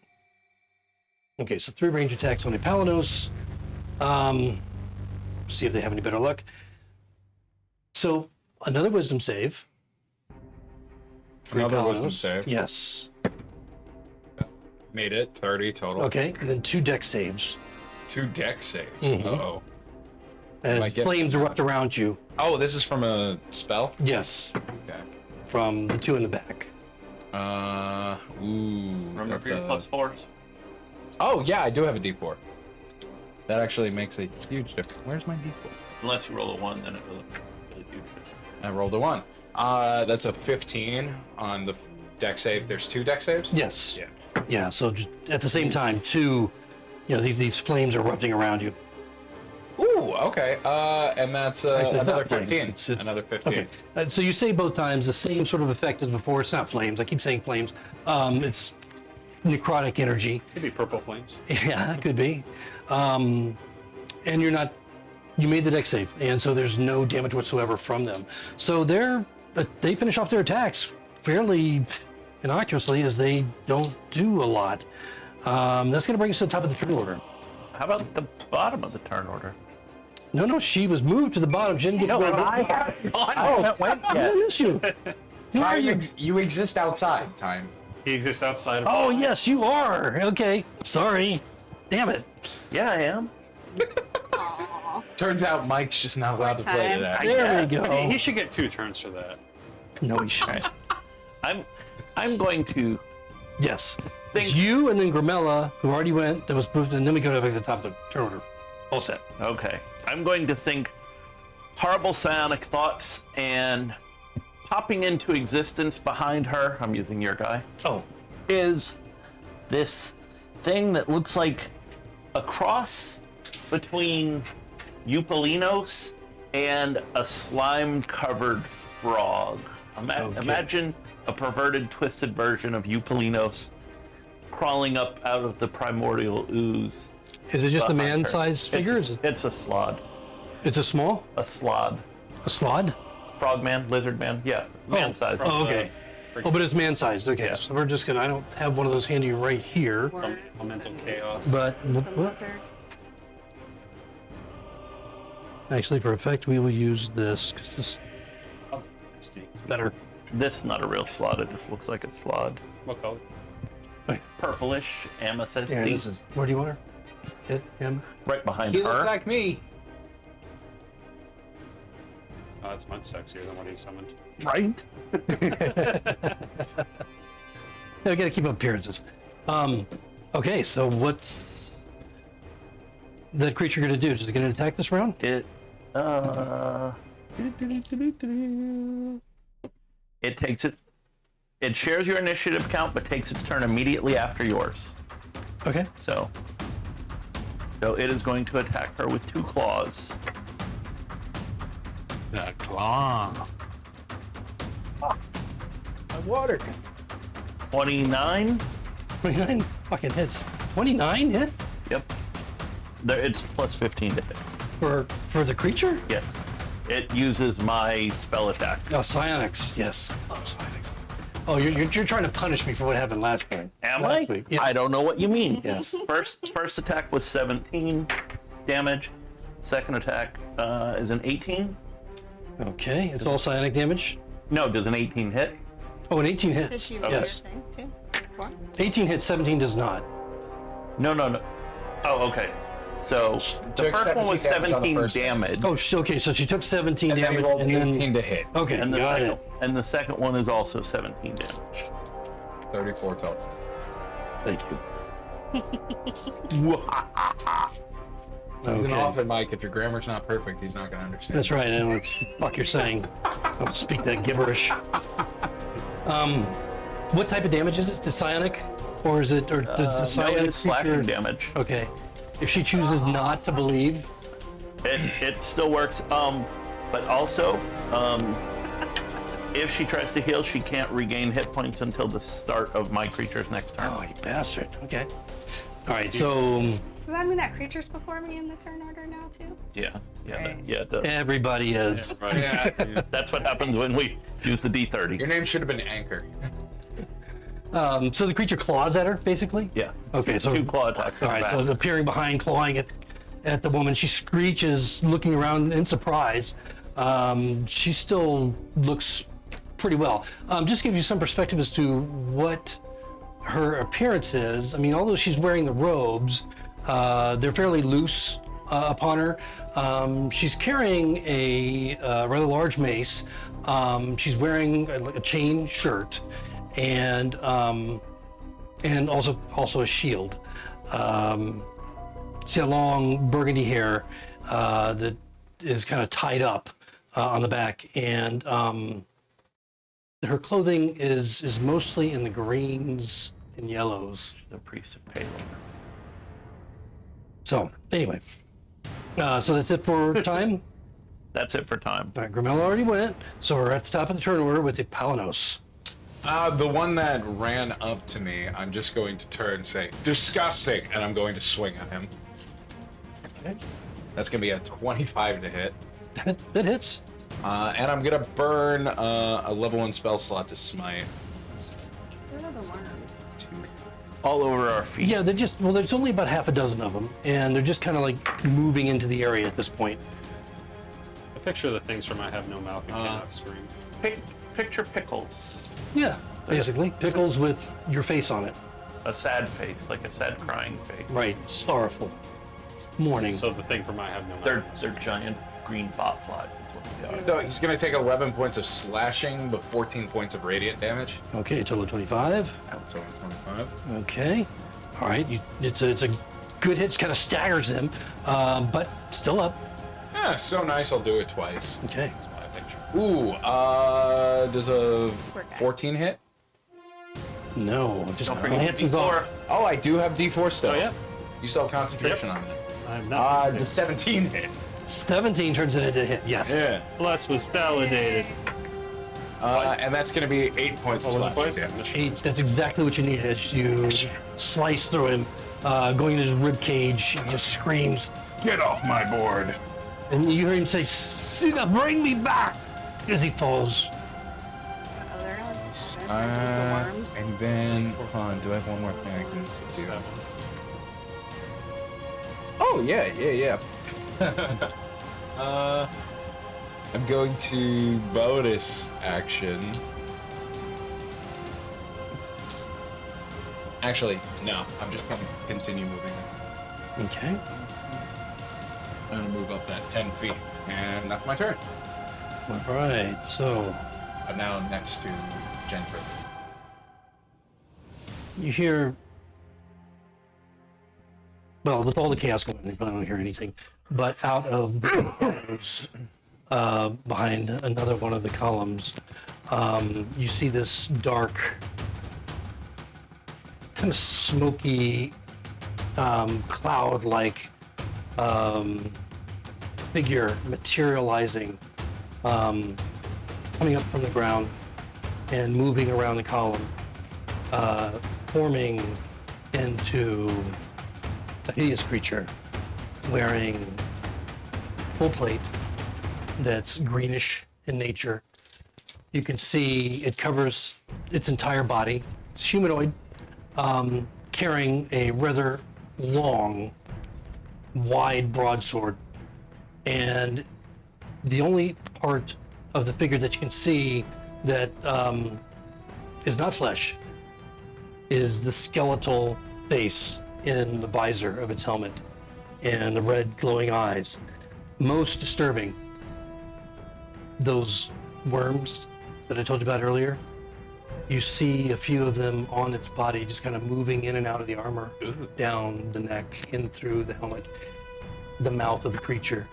Okay, so 3 range attacks on the Palanos. See if they have any better luck. So another wisdom save. for Another Palanos. wisdom save. Yes. Made it 30 total. Okay, and then 2 deck saves. 2 deck saves. Mhm. Uh-oh. As I get- flames erupt around you. Oh, this is from a spell? Yes, Okay. from the 2 in the back. Remember that's your a- +4s? Oh, yeah, I do have a D4. That actually makes a huge difference. Where's my D4? Unless you roll a 1, then it will really do. I rolled a 1. That's a 15 on the deck save. There's 2 deck saves? Yes. Yeah. Yeah, so at the same time, 2, these flames are erupting around you. Ooh, okay. And that's Actually, another not flames. 15. It's- Another 15. Okay, so you say both times the same sort of effect as before. It's not flames. I keep saying flames. It's necrotic energy. Could be purple flames. Yeah, it could be. And you made the deck save, and so there's no damage whatsoever from them. So they finish off their attacks fairly innocuously, as they don't do a lot. That's going to bring us to the top of the turn order. How about the bottom of the turn order? No, she was moved to the bottom. She didn't get to I haven't went I miss you. Who are you? You exist outside, Time. He exists outside of. Oh, yes, you are. Okay, sorry. Damn it. Yeah, I am. Turns out Mike's just not allowed to play Time. today. There we Okay, he go. should get 2 turns for that. No, he shouldn't. I'm going to Yes. Think- It's you and then Gramella, who already went, that was moved, and then we go back to the top of the turn order. All set. Okay. I'm going to think horrible psionic thoughts and popping into existence behind her, I'm using your guy, Oh, is this thing that looks like a cross between Eupolinos and a slime-covered frog. Okay. Imagine a perverted, twisted version of Eupolinos crawling up out of the primordial ooze. is it just a behind her. man-sized figure? It's a slod. It's a small? A slod. A slod? Frogman, lizard man, yeah, man size. Oh, okay. Oh, but it's man-sized. Okay, Yeah. so we're just gonna, I don't have one of those handy right here, Elemental chaos. but The lizard. actually for effect we will use this, because this is better. This not a real slod, it just looks like a slod. What color? Purplish, amethyst, Yeah, this is, where do you want her? Hit him? right behind He her. looks like me. Oh, that's much sexier than what he summoned. Right? Yeah, we gotta keep up appearances. Okay, so what's that creature gonna do? Is it gonna attack this round? It it takes it. It shares your initiative count, but takes its turn immediately after yours. Okay. So it is going to attack her with 2 claws. The claw. My water. 29. 29 fucking hits. 29 hit Yep. There, it's plus 15 to hit. for the creature? Yes. It uses my spell attack. Oh, psionics. Yes. Oh, psionics. Oh, you're trying to punish me for what happened last game. Am Last I? week. Yeah. I don't know what you mean. Yes. First attack was 17 damage. Second attack is an 18. Okay, it's all psionic damage. No, does an 18 hit? Oh, an 18 Did hits. she roll Yes. your thing too? What? 18 hits, 17 does not. No. Oh, okay. So the took first one was 17 damage on the 17 first. damage. Oh, okay, so she took 17 And then he damage rolled and 18 then... to hit. Okay, and got it. the second one is also 17 damage. 34 total. Thank you. He's an Okay. author, Mike. If your grammar's not perfect, he's not going to understand. That's right, I don't know what the fuck you're saying. I don't speak that gibberish. What type of damage is it? Is it psionic? Or does the No, psionic it's slashing creature... damage. Okay. if she chooses not to believe. It still works. But also, if she tries to heal, she can't regain hit points until the start of my creature's next turn. Oh, you bastard. Okay. All right, so Does that mean that creature's before me in the turn order now too? Yeah, Right. it does. everybody is. Right. Yeah. That's what happens when we use the D30s. Your name should have been Anchor. So the creature claws at her, basically? Yeah. Okay, so 2 claw attacks. all right, so appearing behind, clawing at the woman. She screeches, looking around in surprise. She still looks pretty well. Just to give you some perspective as to what her appearance is. I mean, although she's wearing the robes, they're fairly loose upon her. She's carrying a rather large mace. She's wearing a chain shirt, and also a shield. She has long burgundy hair that is kind of tied up on the back, and her clothing is mostly in the greens and yellows. The priest of Palor. So anyway, so that's it for time. That's it for time. All right, Grimella already went, so we're at the top of the turn order with the Palanos. The one that ran up to me, I'm just going to turn and say, disgusting, and I'm going to swing at him. Okay. That's going to be a 25 to hit. That hits. And I'm going to burn a level 1 spell slot to smite. Where are the worms? All over our feet. Yeah, they're just, well, there's only about half a dozen of them, and they're just kind of like moving into the area at this point. I picture the things from I Have No Mouth and Cannot Scream. Picture pickles. Yeah, basically. Pickles with your face on it. A sad face, like a sad crying face. Right, sorrowful. Mourning. So the thing from I Have No Mouth. They're giant green bot flies. Is what they are. So he's going to take 11 points of slashing, but 14 points of radiant damage. Okay, a total of 25. Total 25. Okay. All right, it's a good hit, kind of staggers him, but still up. Yeah, so nice, I'll do it twice. Okay. That's what I picture. Ooh, does a Poor guy. 14 hit? No, just Don't forget glances off. D4. Oh, I do have D4 still. Oh, yeah. You still have concentration on it. I'm not. Does 17 hit? 17 turns it into a hit, yes. Yeah. Bless was validated. And that's going to be 8 points of What was it, slashing boys? damage. Eight, that's exactly what you need as you slice through him, going to his rib cage. He just screams, Get off my board. and you hear him say, "Sina, bring me back!" as he falls. Oh, they're on the worms. And then, hold on, do I have one more thing I can do? 7. Oh, yeah. I'm going to bonus action. Actually, no, I'm just going to continue moving. Okay. I'm going to move up that 10 feet, and that's my turn. All right, so I'm now next to Jennifer. you hear, well, with all the chaos going on, you probably don't hear anything, but out of the shadows, behind another one of the columns, you see this dark, kind of smoky, cloud-like figure materializing, coming up from the ground and moving around the column, forming into a hideous creature wearing full plate that's greenish in nature. You can see it covers its entire body. It's humanoid, carrying a rather long, wide broadsword. And the only part of the figure that you can see that is not flesh is the skeletal face in the visor of its helmet and the red glowing eyes. Most disturbing, those worms that I told you about earlier, you see a few of them on its body just kind of moving in and out of the armor, down the neck, in through the helmet, the mouth of the creature.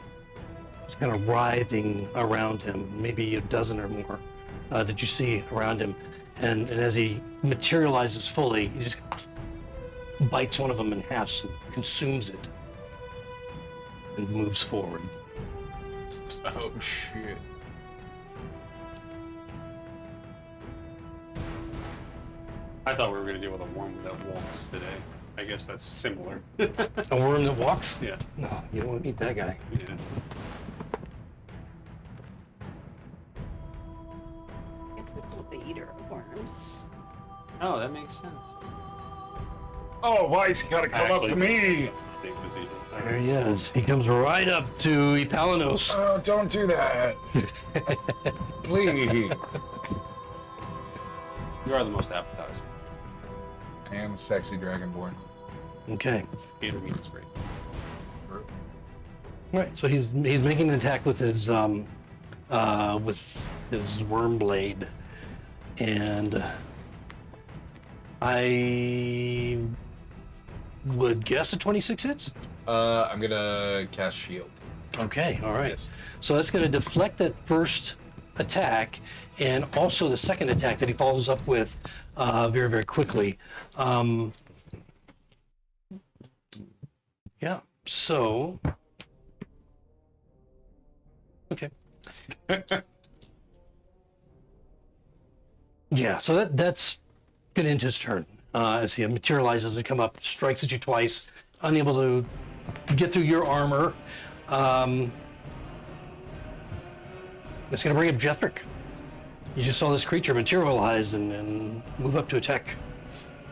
It's kind of writhing around him, maybe a dozen or more that you see around him. And as he materializes fully, he just bites one of them in half and consumes it. and moves forward. Oh shit. I thought we were going to deal with a worm that walks today. I guess that's similar. A worm that walks? Yeah. No, you don't want to meet that guy. Yeah. It's the eater of worms. Oh, that makes sense. Oh, why's he gotta come up to me? There he is. He comes right up to Epalanos. Oh, don't do that. Please. You are the most appetizing. I am a sexy dragonborn. Okay. Gator meat is great. All right. So he's making an attack with his worm blade, and I would guess a 26 hits. I'm gonna cast shield. Okay. All right. Yes. So that's going to deflect that first attack, and also the second attack that he follows up with very, very quickly. Yeah. So. Okay. Yeah. So that's going to end his turn as he materializes and come up, strikes at you twice, unable to get through your armor. It's going to bring up Jethric. You just saw this creature materialize and move up to attack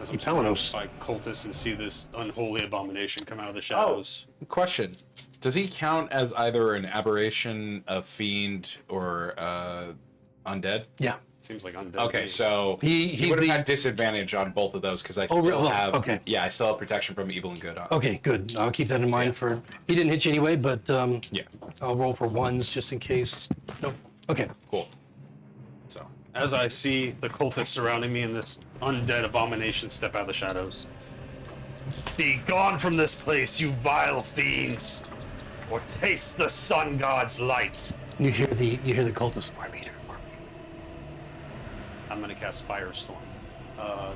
Epalanos. By cultists and see this unholy abomination come out of the shadows. Question: does he count as either an aberration, a fiend, or undead? Yeah. Seems like undead. Okay, so He- he would have the- had disadvantage on both of those because I Oh, still well, have. okay. Yeah, I still have protection from evil and good. Okay, good. I'll keep that in mind for. He didn't hit you anyway, but Yeah. I'll roll for ones just in case. Nope. Okay. Cool. So As I see the cultists surrounding me and this undead abomination step out of the shadows. Be gone from this place, you vile fiends, or taste the sun god's light. You hear the cultist. Worm eater. I'm gonna cast Firestorm.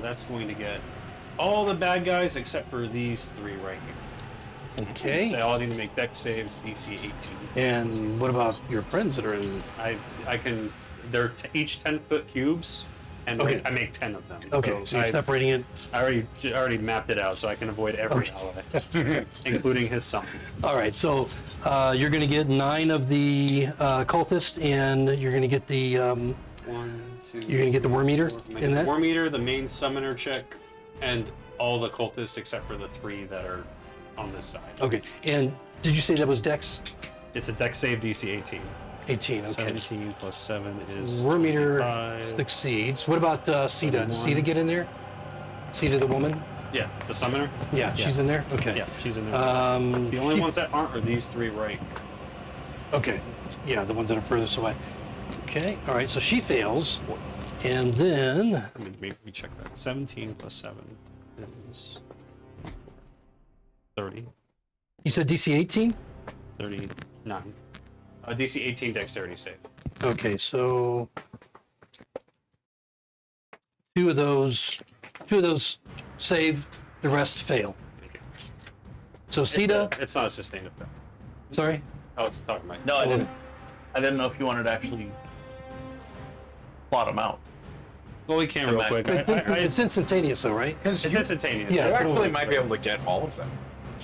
That's going to get all the bad guys except for these three right here. They Okay. all need to make dex saves, DC 18. And what about your friends that are in? I can. They're each 10-foot cubes, and Okay. I make 10 of them. Okay, so you're separating it. I already mapped it out, so I can avoid every ally, including his son. All right, so you're going to get 9 of the cultists, and you're going to get the 1, 2. you're going to get the worm eater in The that. Worm Eater, the main summoner chick, and all the cultists except for the 3 that are on this side. Okay, and did you say that was Dex? It's a dex save, DC 18. 18. Okay. 17 plus 7 is Worm eater 25. succeeds. What about Sita? Does Sita get in there? Sita, the woman? Yeah, the summoner. Yeah, she's in there. Okay. Yeah, she's in there. Um, The only ones that aren't are these 3 right. Okay. Yeah, the ones that are furthest away. Okay. All right. So she fails, and then Let me check that. 17 plus 7 is 30. you said DC 18. 39. DC 18 dexterity save. Okay, so two of those save, the rest fail. So Sita, It's not a sustained effect. sorry. Oh, it's talking about. No, I didn't. I didn't know if you wanted to actually plot them out. Well, we can real quick. It's instantaneous, though, right? It's instantaneous. Yeah. you actually might be able to get all of them.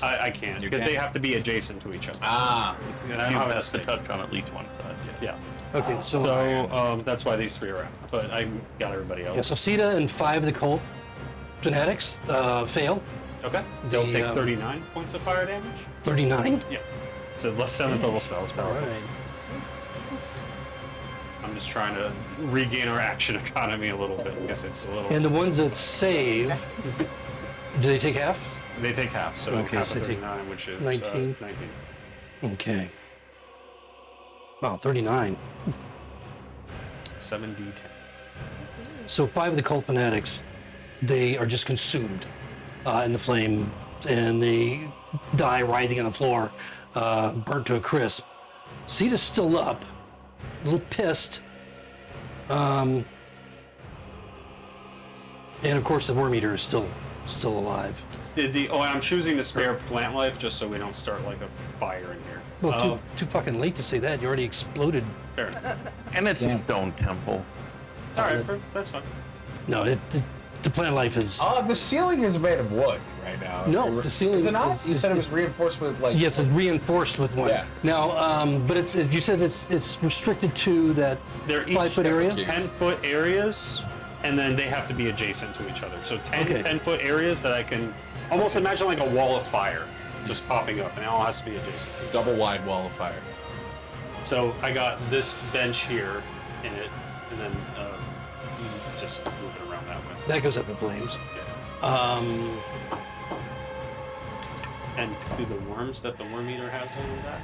I can't You because they can? have to be adjacent to each other. Ah. And I You don't have have to that touch on at least one side. Yeah. Okay, so So that's why these 3 are out. But I got everybody else. yeah, so Sita and 5 of the cult fanatics fail. Okay. They'll The, take 39 points of fire damage. 39. Yeah. It's a 7th level spell. It's All powerful. right. I'm just trying to regain our action economy a little bit because it's a little. And the ones that save, do they take half? They take half, so Okay, half so of they take 39, which is 19. 19. Okay. Wow, 39. 7d10. So 5 of the cult fanatics, they are just consumed in the flame, and they die writhing on the floor, burnt to a crisp. Sita's still up, a little pissed. And of course the worm eater is still alive. I'm choosing to spare plant life just so we don't start like a fire in here. Well, too fucking late to say that. You already exploded. Fair. And it's a stone temple. All right, that's fine. No, the plant life is. The ceiling is made of wood right now. No, the ceiling is it not? is- You said it was reinforced with like. Yes, it's reinforced with one. Yeah. Now, but it's you said it's restricted to that They're each 5-foot area. 10-foot areas, and then they have to be adjacent to each other. So 10 Okay. 10-foot areas that I can almost imagine like a wall of fire just popping up, and it all has to be adjacent. Double wide wall of fire. So I got this bench here in it, and then just move it around that way. That goes up in flames. And do the worms that the worm eater has on that?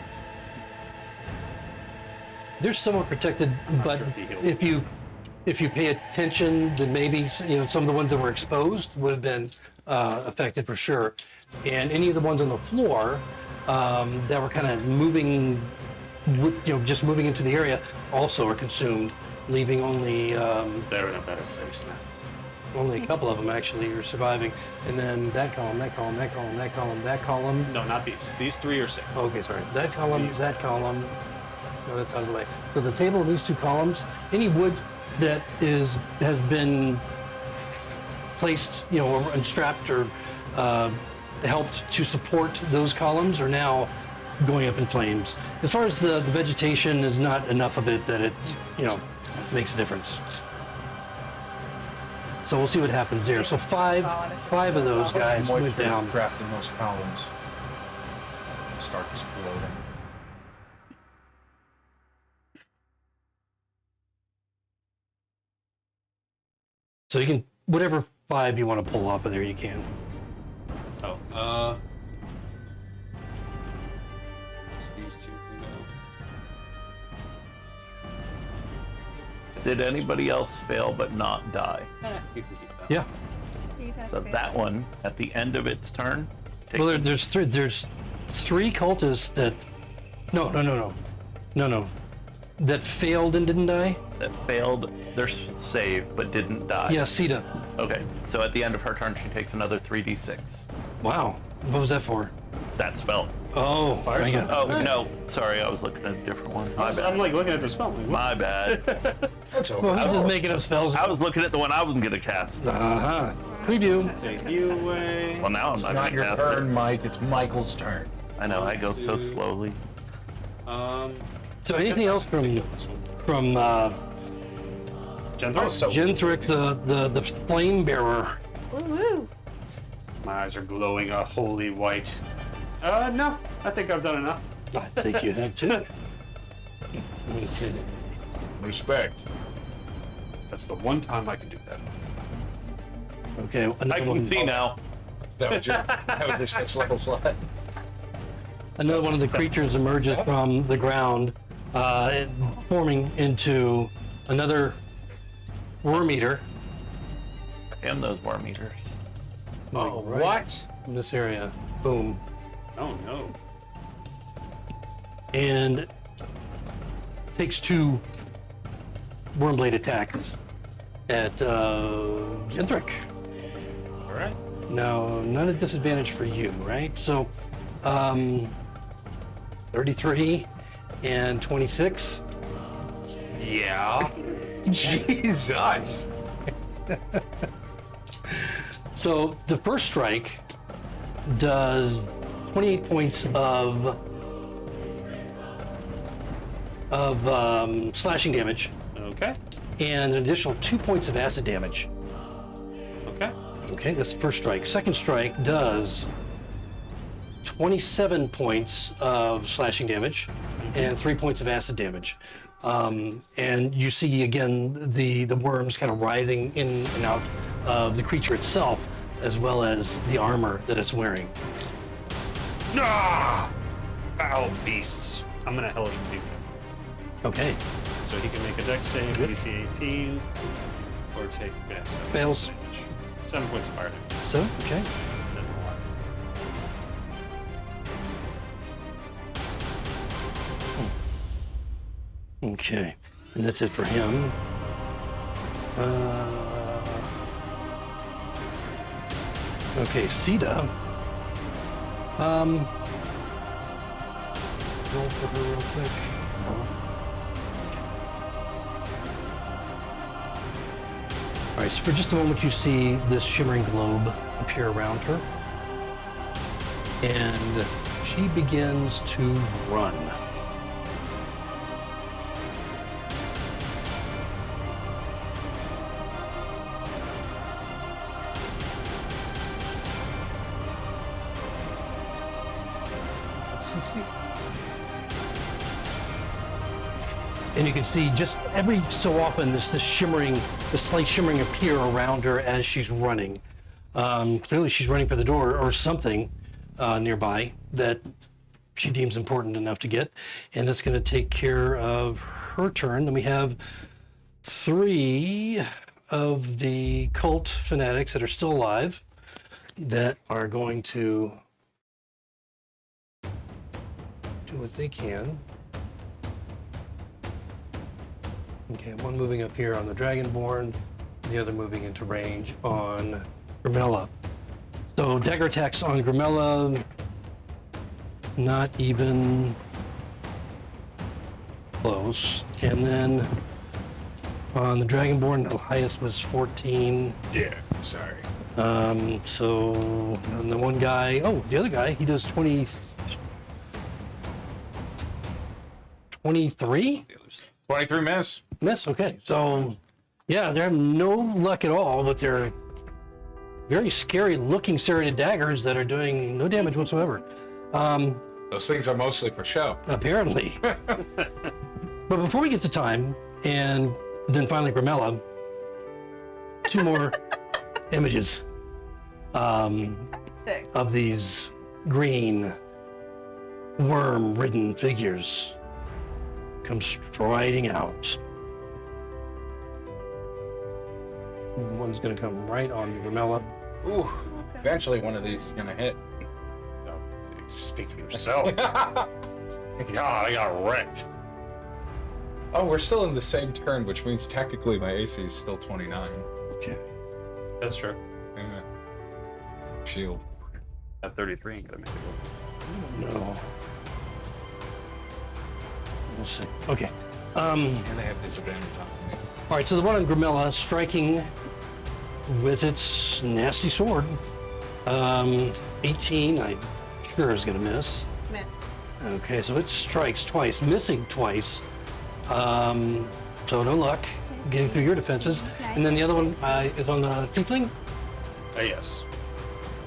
They're somewhat protected, but sure if he healed. if you pay attention, then maybe some of the ones that were exposed would have been affected for sure, and any of the ones on the floor that were kind of moving, just moving into the area, also are consumed, leaving only They're in a better place now. only a couple of them actually are surviving, and then that column, that column, that column, that column, that column. No, not these. These 3 are safe. Okay, sorry. That column, that column. No, that's out of the way. So the table in these two columns, any wood that has been placed, or strapped or helped to support those columns are now going up in flames. As far as the vegetation, is not enough of it that it, makes a difference. So we'll see what happens there. So five of those guys went down. Crafting those columns. Start exploding. So you can, whatever 5 you want to pull off of there, you can. Oh, it's these 2 Did anybody else fail but not die? You can keep that. Yeah. So that one, at the end of its turn, takes Well, there's three cultists that. No. That failed and didn't die? that failed their save but didn't die. Yeah, Sita. Okay, so at the end of her turn, she takes another 3d6. Wow. What was that for? That spell. Oh, I got it. Oh, no, sorry, I was looking at a different one. My I'm bad. like looking at the spell. Like, what? My bad. That's okay. Well, I'm just making up spells. I was looking at the one I wasn't gonna cast. Uh-huh. Preview. Take you away. Well, now I'm not Not gonna your cast turn, it. Mike. It's Michael's turn. I know, I go so slowly. So anything else from Gentle? Genthric, the flame bearer? Woo-woo. My eyes are glowing a holy white. No, I think I've done enough. I think you have too. Okay. Respect. That's the one time I can do that. Okay. I Another can one, see now. That was your 6th level slot. another one of the creatures emerges from the ground, forming into another worm eater. And those worm eaters. Oh, Right what? in this area. Boom. Oh no. And takes 2 worm blade attacks at Genthric. All right. Now, not a disadvantage for you, right? So, 33 and 26. Yeah. Jesus. So the first strike does 28 points of slashing damage Okay. and an additional 2 points of acid damage. Okay. Okay, that's the first strike. Second strike does 27 points of slashing damage and 3 points of acid damage. And you see again the worms kind of writhing in and out of the creature itself, as well as the armor that it's wearing. Ah! Foul beasts. I'm gonna hellish rebuke him. Okay, So he can make a dex save, DC 18, or take 7 Fails. damage. 7 points of fire damage. so, okay. And then roll out. Okay, and that's it for him. Okay, Sita. roll for her real quick. All right, so for just a moment you see this shimmering globe appear around her. And she begins to run. And you can see just every so often this slight shimmering appear around her as she's running. Clearly she's running for the door or something nearby that she deems important enough to get. And that's going to take care of her turn. Then we have 3 of the cult fanatics that are still alive that are going to do what they can. Okay, one moving up here on the Dragonborn, the other moving into range on Grimella. So dagger attacks on Grimella, not even close. And then on the Dragonborn, the highest was 14. Yeah, sorry. So and the one guy, the other guy, he does 23? 23 miss. Miss, okay. So, yeah, they have no luck at all, but they're very scary looking serrated daggers that are doing no damage whatsoever. Those things are mostly for show. Apparently. But before we get to time, and then finally Grimella, 2 more images of these green worm-ridden figures come striding out. One's gonna come right on Grimella. Ooh, eventually one of these is gonna hit. No, speak for yourself. God, I got wrecked. Oh, we're still in the same turn, which means technically my AC is still 29. Okay. That's true. Yeah. Shield. At 33 ain't gonna make it work. No. We'll see. Okay. And they have disadvantage on me. All right, so the one on Grimella striking with its nasty sword. 18, I'm sure is going to miss. Miss. Okay, so it strikes twice, missing twice. So no luck getting through your defenses. Okay. And then the other one is on the tiefling. Yes.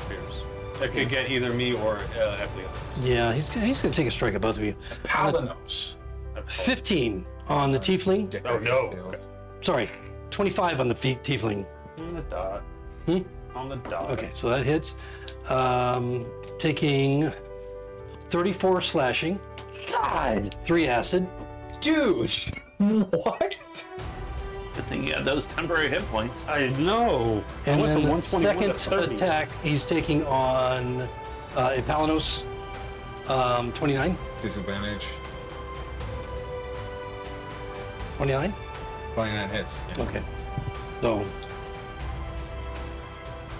Appears. That could get either me or Epley. Yeah, he's going to take a strike at both of you. Palanos. 15 on the tiefling. Oh no. Sorry, 25 on the tiefling. On the dot. On the dot. Okay, so that hits. Taking 34 slashing. God! 3 acid. Dude! What? Good thing you had those temporary hit points. I know. And I went then from the 121 to second 30. attack, he's taking on Epalanos, 29. Disadvantage. 29? 29 hits. Yeah. Okay. So.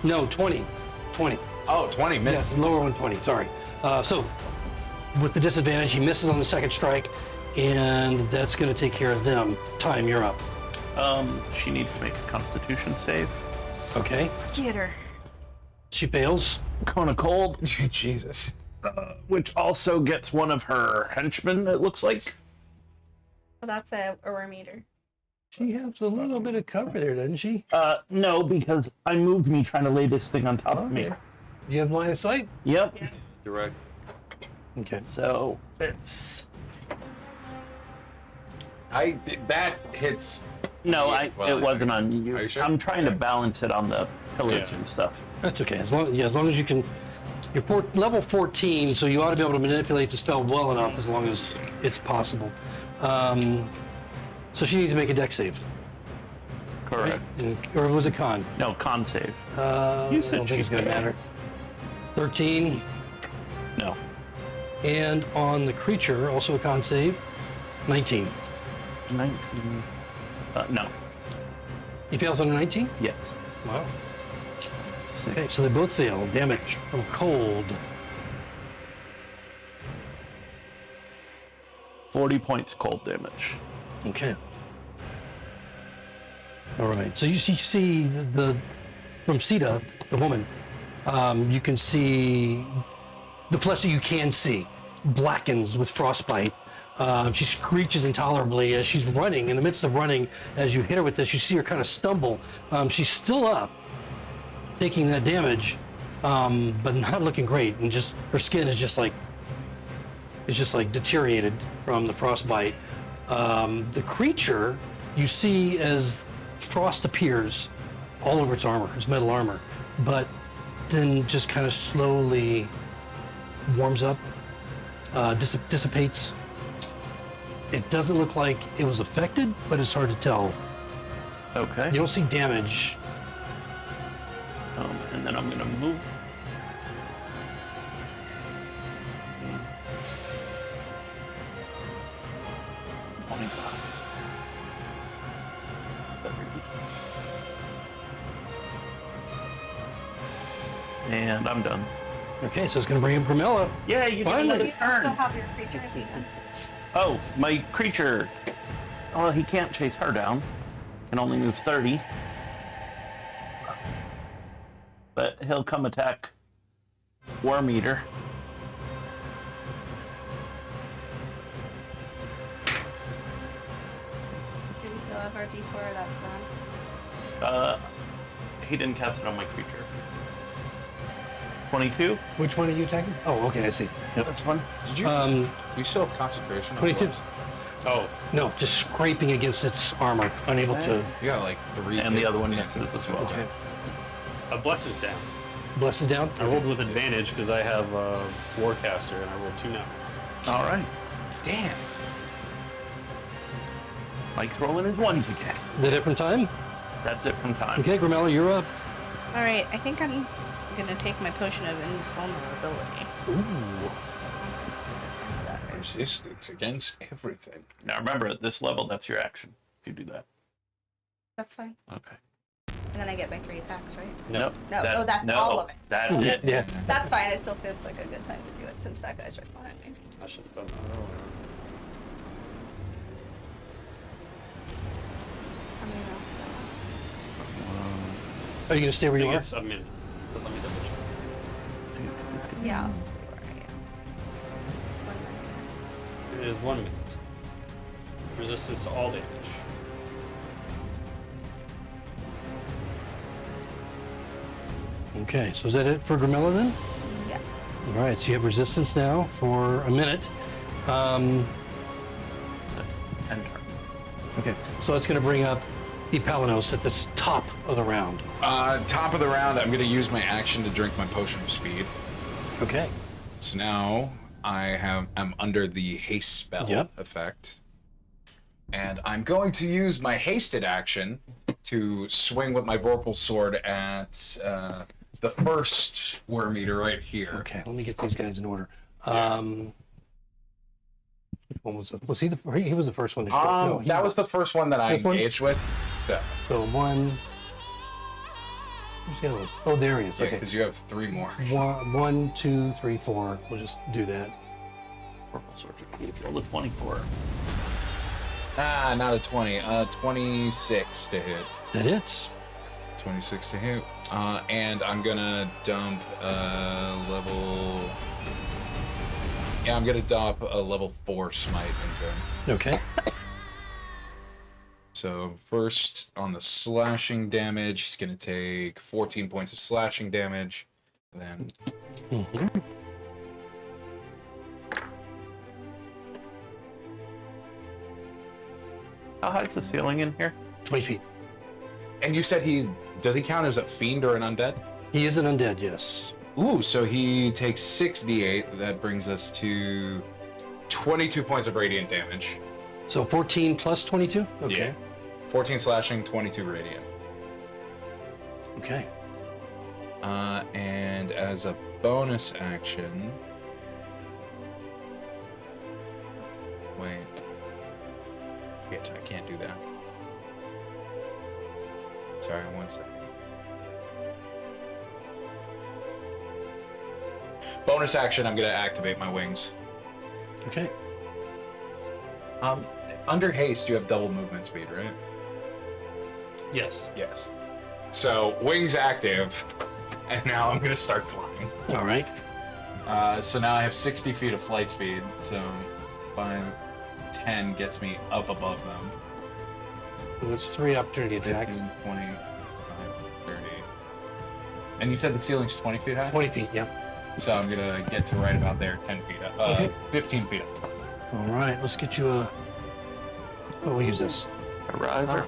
No, 20. 20. Oh, 20 miss. Yes, lower one, 20, sorry. So, with the disadvantage, he misses on the second strike, and that's going to take care of them. Time, you're up. She needs to make a Constitution save. Okay. Get her. She fails. Cone of Cold, Jesus. which also gets one of her henchmen, it looks like. Well, that's a worm eater. She has a little bit of cover there, doesn't she? No, because I moved me trying to lay this thing on top of me. You have line of sight? Yep. Direct. Okay. So it's That hits. no, Well, it wasn't on you. Are you sure? I'm trying to balance it on the pillars Yeah. and stuff. That's okay. As long as you can. You're level 14, so you ought to be able to manipulate the spell well enough as long as it's possible. So she needs to make a dex save. Correct. Or was it con? No, con save. I You don't said think it's going to matter. 13. No. And on the creature, also a con save, 19. 19. No. He fails on a 19? Yes. Wow. 6. Okay, so they both fail. Damage from cold. 40 points cold damage. Okay. All right. So you see the from Sita, the woman, you can see the flesh that you can see blackens with frostbite. She screeches intolerably as she's running. In the midst of running, as you hit her with this, you see her kind of stumble. She's still up, taking that damage, but not looking great. And just her skin is just like deteriorated from the frostbite. The creature you see as frost appears all over its armor, its metal armor, but then just kind of slowly warms up, dissipates. It doesn't look like it was affected, but it's hard to tell. Okay. You don't see damage. And then I'm gonna move. And I'm done. Okay, so it's going to bring up Grimella. Yeah, you did Finally. another You also turn. have your creature as even. Oh, my creature. Well, he can't chase her down. Can only move 30. But he'll come attack Worm Eater. Do we still have our D4 or that's gone? He didn't cast it on my creature. 22. Which one are you attacking? Oh, okay, I see. Yep. This one. Did you? you still have concentration? on 22. bless? Oh, No, just scraping against its armor, unable to. You got like 3. And the hits. other one misses as well. Okay. bless is down. Bless is down. I rolled with advantage because I have Warcaster and I rolled 2 now. All right. Damn. Mike's rolling his ones again. Did it from time? That's it from time. Okay, Grimella, you're up. All right, I think I'm gonna take my potion of invulnerability. Ooh. Resistance against everything. Now remember, at this level, that's your action. If you do that. That's fine. Okay. And then I get my 3 attacks, right? No. No, oh, that's all of it. That's it. Yeah. That's fine. It still seems like a good time to do it since that guy's right behind me. I should have done that earlier. I mean, Are you going to stay where I you think are? it's a minute. But let me double check. yeah, I'll stay where I am. It's 1 minute. It is 1 minute. Resistance to all damage. Okay, so is that it for Grimella then? Yes. All right, so you have resistance now for a minute. 10 turns. Okay, so it's going to bring up the Palanos at the top of the round. Top of the round, I'm going to use my action to drink my potion of speed. Okay. So now I'm under the haste spell Yep. effect. And I'm going to use my hasted action to swing with my Vorpal sword at the first worm eater right here. Okay, let me get these guys in order. Which one was he he was the first one to shoot? No, he That was the first one that I This one? engaged with. So, So one. Where's the other one? Oh, there he is. yeah, Okay. because you have 3 more. 1, 2, 3, 4. We'll just do that. Purple swords are cool. Roll a 24. Not a 20. 26 to hit. That hits. 26 to hit. And I'm gonna dump level. Yeah, I'm gonna dump a level 4 smite into him. Okay. So first on the slashing damage, he's gonna take 14 points of slashing damage. Then How high's the ceiling in here? 20 feet. and you said does he count as a fiend or an undead? He is an undead, yes. Ooh, so he takes 6d8. That brings us to 22 points of radiant damage. So 14 plus 22? Okay. Yeah. 14 slashing, 22 radiant. Okay. And as a bonus action... Wait. Shit, I can't do that. Sorry, 1 second. Bonus action, I'm gonna activate my wings. Okay. Under haste, you have double movement speed, right? Yes. Yes. So wings active, and now I'm gonna start flying. All right. So now I have 60 feet of flight speed. So 5, 10 gets me up above them. So it's 3 opportunity attack. 15, 20, 30. And you said the ceiling's 20 feet high? 20 feet, yeah. So I'm gonna get to right about there, 10 feet up. Okay. 15 feet up. All right, let's get you a. Oh, we'll use this. A riser.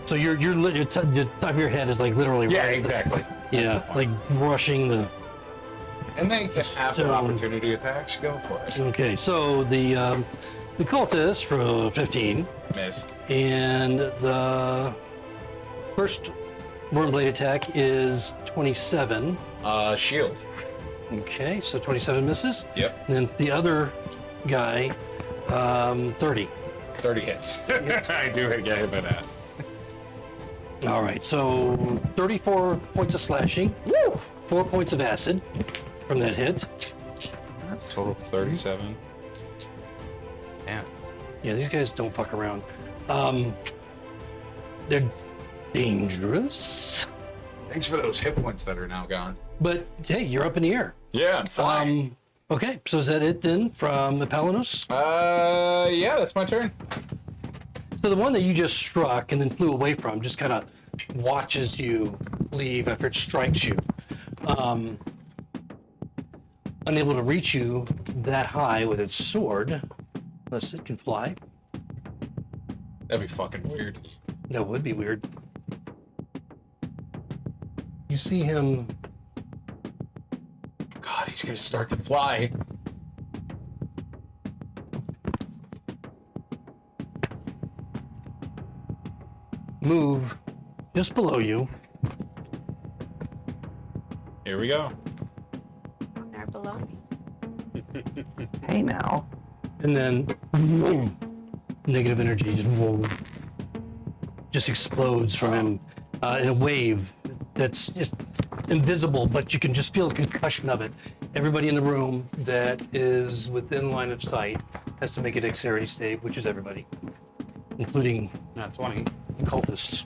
So your top of your head is like literally. Yeah, right. exactly. Yeah, like rushing the. And they can have their Stone. opportunity attacks. Go for it. Okay, so the cultist for 15, Miss. and the first Wormblade attack is 27. Shield. Okay, so 27 misses. Yep. And then the other guy, 30. 30 hits. I do get hit by that. All right, so 34 points of slashing. Woo! 4 points of acid from that hit. Total 37. Damn. Yeah, these guys don't fuck around. They're dangerous, Thanks for those hit points that are now gone. but hey, you're up in the air. Yeah, I'm flying. Okay, so is that it then from Epalanos? Yeah, that's my turn. So the one that you just struck and then flew away from just kind of watches you leave after it strikes you. Unable to reach you that high with its sword, unless it can fly. That'd be fucking weird. That would be weird. You see him. God, he's gonna start to fly. Move just below you. Here we go. There below me. Hey now. And then negative energy just explodes from him in a wave that's just invisible, but you can just feel the concussion of it. Everybody in the room that is within line of sight has to make a dexterity save, which is everybody, including Not 20. the cultists.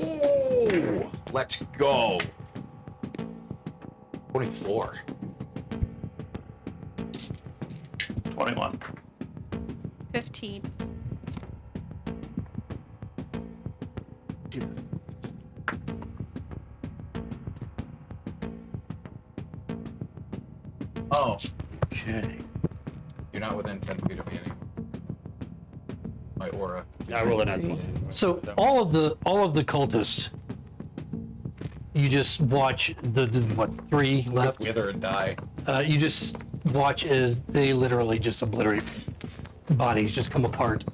Ooh, let's go. 24. 21. 15. Oh, Okay. you're not within 10 feet of me anymore. My aura. I rolled an at 20. So all of the cultists, you just watch the what, 3 left. Wither and die. You just watch as they literally just obliterate bodies, just come apart.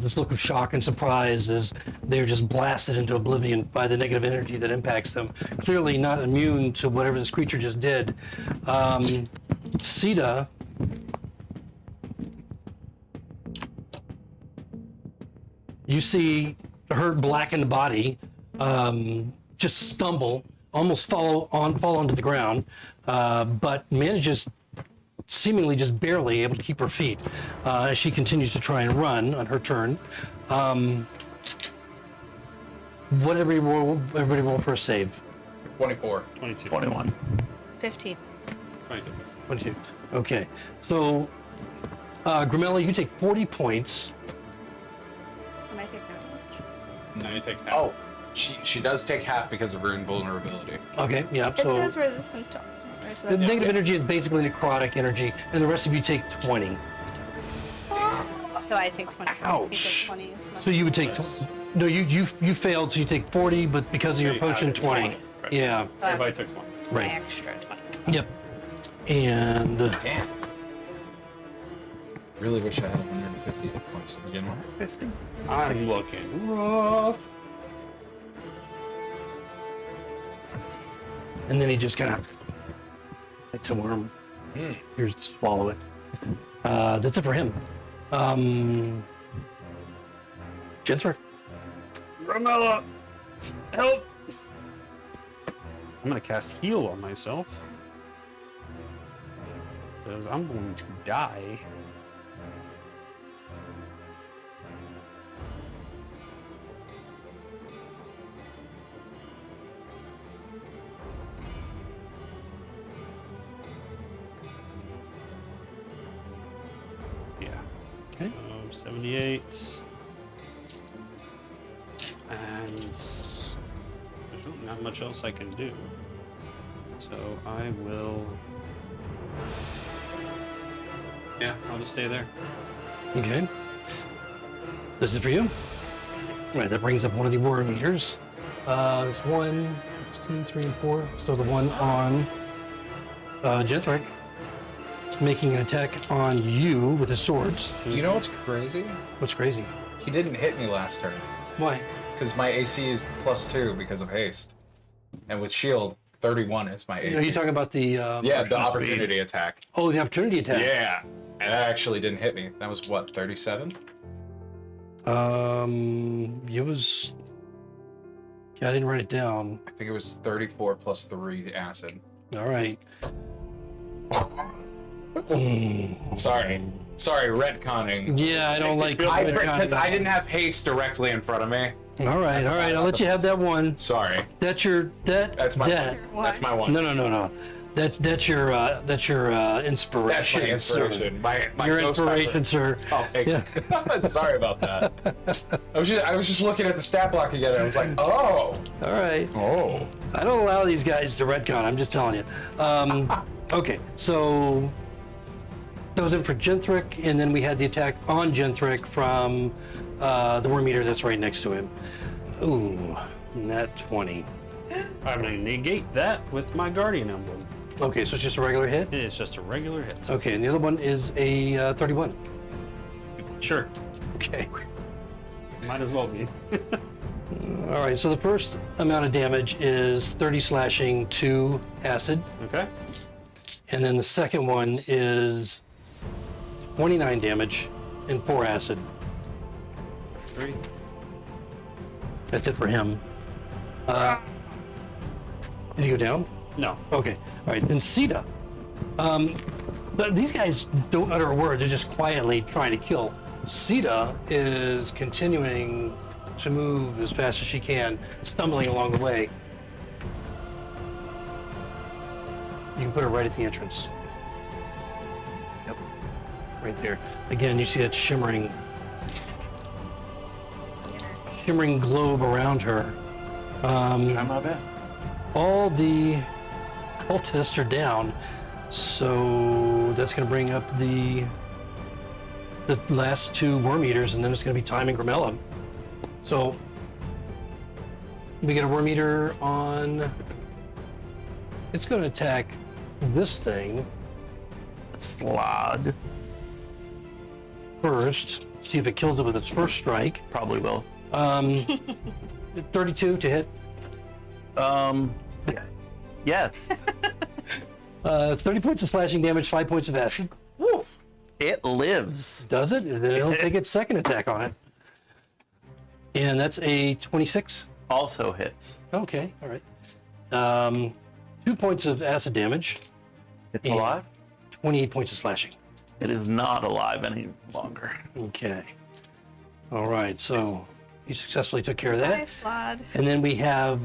This look of shock and surprise as they're just blasted into oblivion by the negative energy that impacts them. Clearly not immune to whatever this creature just did. Sita, you see her blackened body just stumble, almost fall onto the ground, but manages seemingly just barely able to keep her feet as she continues to try and run on her turn. Everybody roll for a save. 24. 22. 21. 15. 22. 22. Okay. So, Grimella, you take 40 points. Am I taking it? No, you take half. Oh, she does take half because of her invulnerability. Okay, yeah. It So has resistance to. Right, so the that's negative energy is basically necrotic energy, and the rest of you take 20. So I take 20. Ouch. He takes 20. Is my- So you would take. Yes. No, you failed, so you take 40, but because of your you potion, added 20. 20. Right. Yeah. Everybody took 20. my Right. extra 20. Yep. And Damn. Really wish I had 150 hit points to begin with. 50. I'm looking rough. then he just kind of like some worm. Here's to swallow it. That's it for him. Jenthrick. Ramella, help! I'm gonna cast heal on myself. Because I'm going to die. Yeah. Okay. 78. And there's not much else I can do. So I will. Yeah, I'll just stay there. Okay. This is it for you. Right, that brings up one of the war meters. It's 1, it's 2, 3, and 4. So the one on Jethric making an attack on you with his swords. You know what's crazy? What's crazy? He didn't hit me last turn Why? because my AC is +2 because of haste, and with shield, 31 is my AC. Are you talking about the? Yeah, the opportunity attack. Oh, the opportunity attack. Yeah, and that actually didn't hit me. That was what, 37? It was. Yeah, I didn't write it down. I think it was 34 plus 3 acid. All right. Sorry, retconning. Yeah, I don't like. Because I didn't have haste directly in front of me. All right. I'll let you have that one. Sorry. That's your That's my One. That's my one. No. That's your inspiration. That's my inspiration. My Your ghost inspiration, pepper. sir. I'll take Yeah. it. Sorry about that. I was just looking at the stat block again and I was like, oh. All right. Oh. I don't allow these guys to retcon. I'm just telling you. Okay, so that was in for Genthric, and then we had the attack on Genthric from the Worm Eater that's right next to him. Ooh, nat 20. I'm going to negate that with my Guardian Emblem. Okay, so it's just a regular hit? It is just a regular hit. Okay, and the other one is a 31. Sure. Okay. Might as well be. All right, so the first amount of damage is 30 slashing, 2 acid. Okay. And then the second one is 29 damage and 4 acid. 3. That's it for him. Did he go down? No. Okay. All right. Then Sita. But these guys don't utter a word. They're just quietly trying to kill. Sita is continuing to move as fast as she can, stumbling along the way. You can put her right at the entrance. Yep. Right there. Again, you see that shimmering globe around her. I'm not bad. All the cultists are down, so that's going to bring up the last 2 worm eaters, and then it's going to be Time and Grimella. So we get a worm eater on. It's going to attack this thing Slod. first. See if it kills it with its first strike. Probably will. 32 to hit. Yes. 30 points of slashing damage, 5 points of acid. Woof. It lives. Does it? Then it'll take its second attack on it. And that's a 26. Also hits. Okay, all right. 2 points of acid damage, It's And- alive? 28 points of slashing. It is not alive any longer. Okay. All right, so you successfully took care of that. Nice, lad. And then we have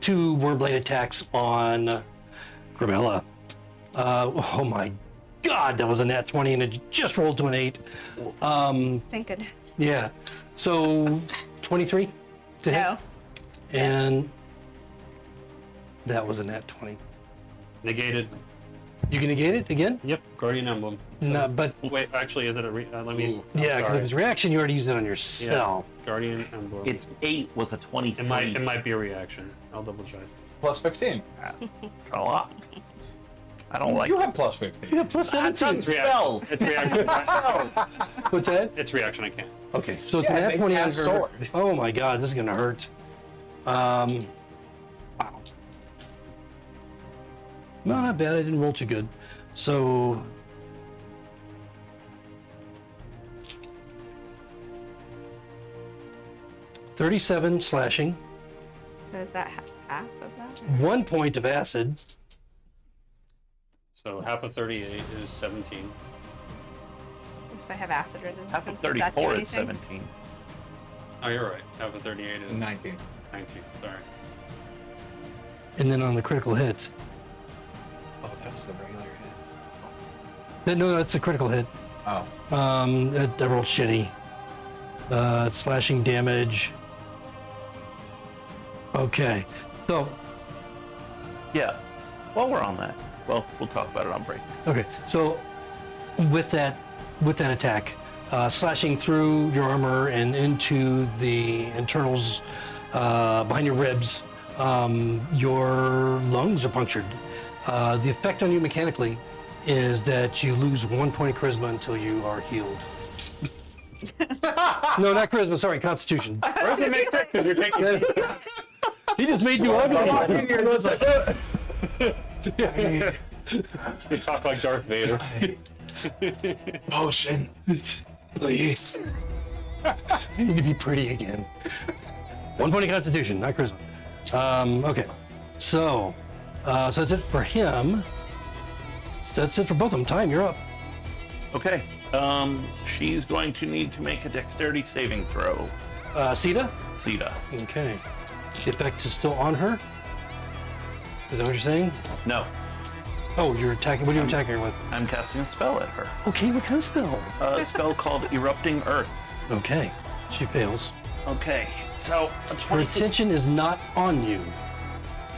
2 Wordblade attacks on Grimella. Oh my god, that was a nat 20 and it just rolled to an 8. Thank goodness. Yeah, so 23 to hit. No. And that was a nat 20. Negated. You can negate it again? Yep. Guardian Emblem. No, but Wait, actually, is it a let me. yeah, because sorry. if it's reaction, you already used it on yourself. Guardian Emblem. Its 8 was a 23. It might be a reaction. I'll double check. Plus 15. It's a lot. I don't like You have plus 15. Yeah, plus 17. spell. It's reaction. What's that? It's reaction. I can't. Okay, so it's Yeah, a nat they 20 on her. cast sword. Oh my god, this is gonna hurt. Wow. No, not bad. I didn't roll too good. So. $37 slashing, So is that half of that? 1 point of acid, So half of 38 is 17. If I have acid resistance, Half of does that do 34 is anything? 17. Oh, you're right. Half of 38 is 19. 19. Sorry. And then on the critical hit. Oh, that's the regular hit. No, that's a critical hit. Oh. That rolled shitty. Slashing damage. Okay. So, Yeah. While we're on that, well, we'll talk about it on break. okay. So, with that attack, slashing through your armor and into the internals behind your ribs, your lungs are punctured. The effect on you mechanically is that you lose 1 point of charisma until you are healed. No, not charisma. Sorry, Constitution. Charisma makes sense because you're taking. He just made you ugly. You talk like Darth Vader. Potion. Please. I need to be pretty again. 1 point of Constitution, not charisma. Okay, so that's it for him. So that's it for both of them. Time, you're up. Okay. She's going to need to make a dexterity saving throw. Sita? Sita. Okay. The effect is still on her? Is that what you're saying? No, Oh, you're attacking. What are you attacking her with? I'm casting a spell at her. Okay, what kind of spell? A spell called Erupting Earth. Okay, she fails. Okay, so a Her 26. attention is not on you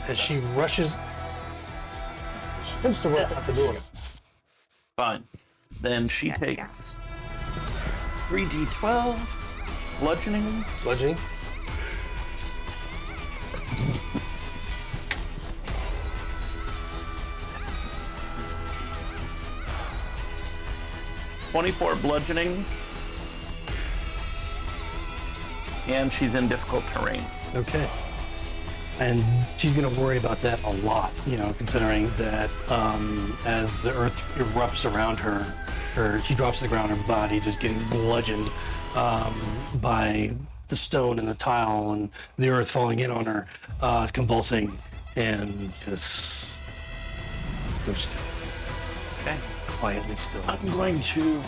as she rushes. Seems to work out the door. Fine. Then she Yeah, takes 3d12 bludgeoning. Bludgeoning. .24 bludgeoning, and she's in difficult terrain. Okay. And she's going to worry about that a lot, considering that as the earth erupts around her, she drops to the ground, her body just getting bludgeoned by the stone and the tile and the earth falling in on her, convulsing, and just go still, Okay. quietly still. I'm going to.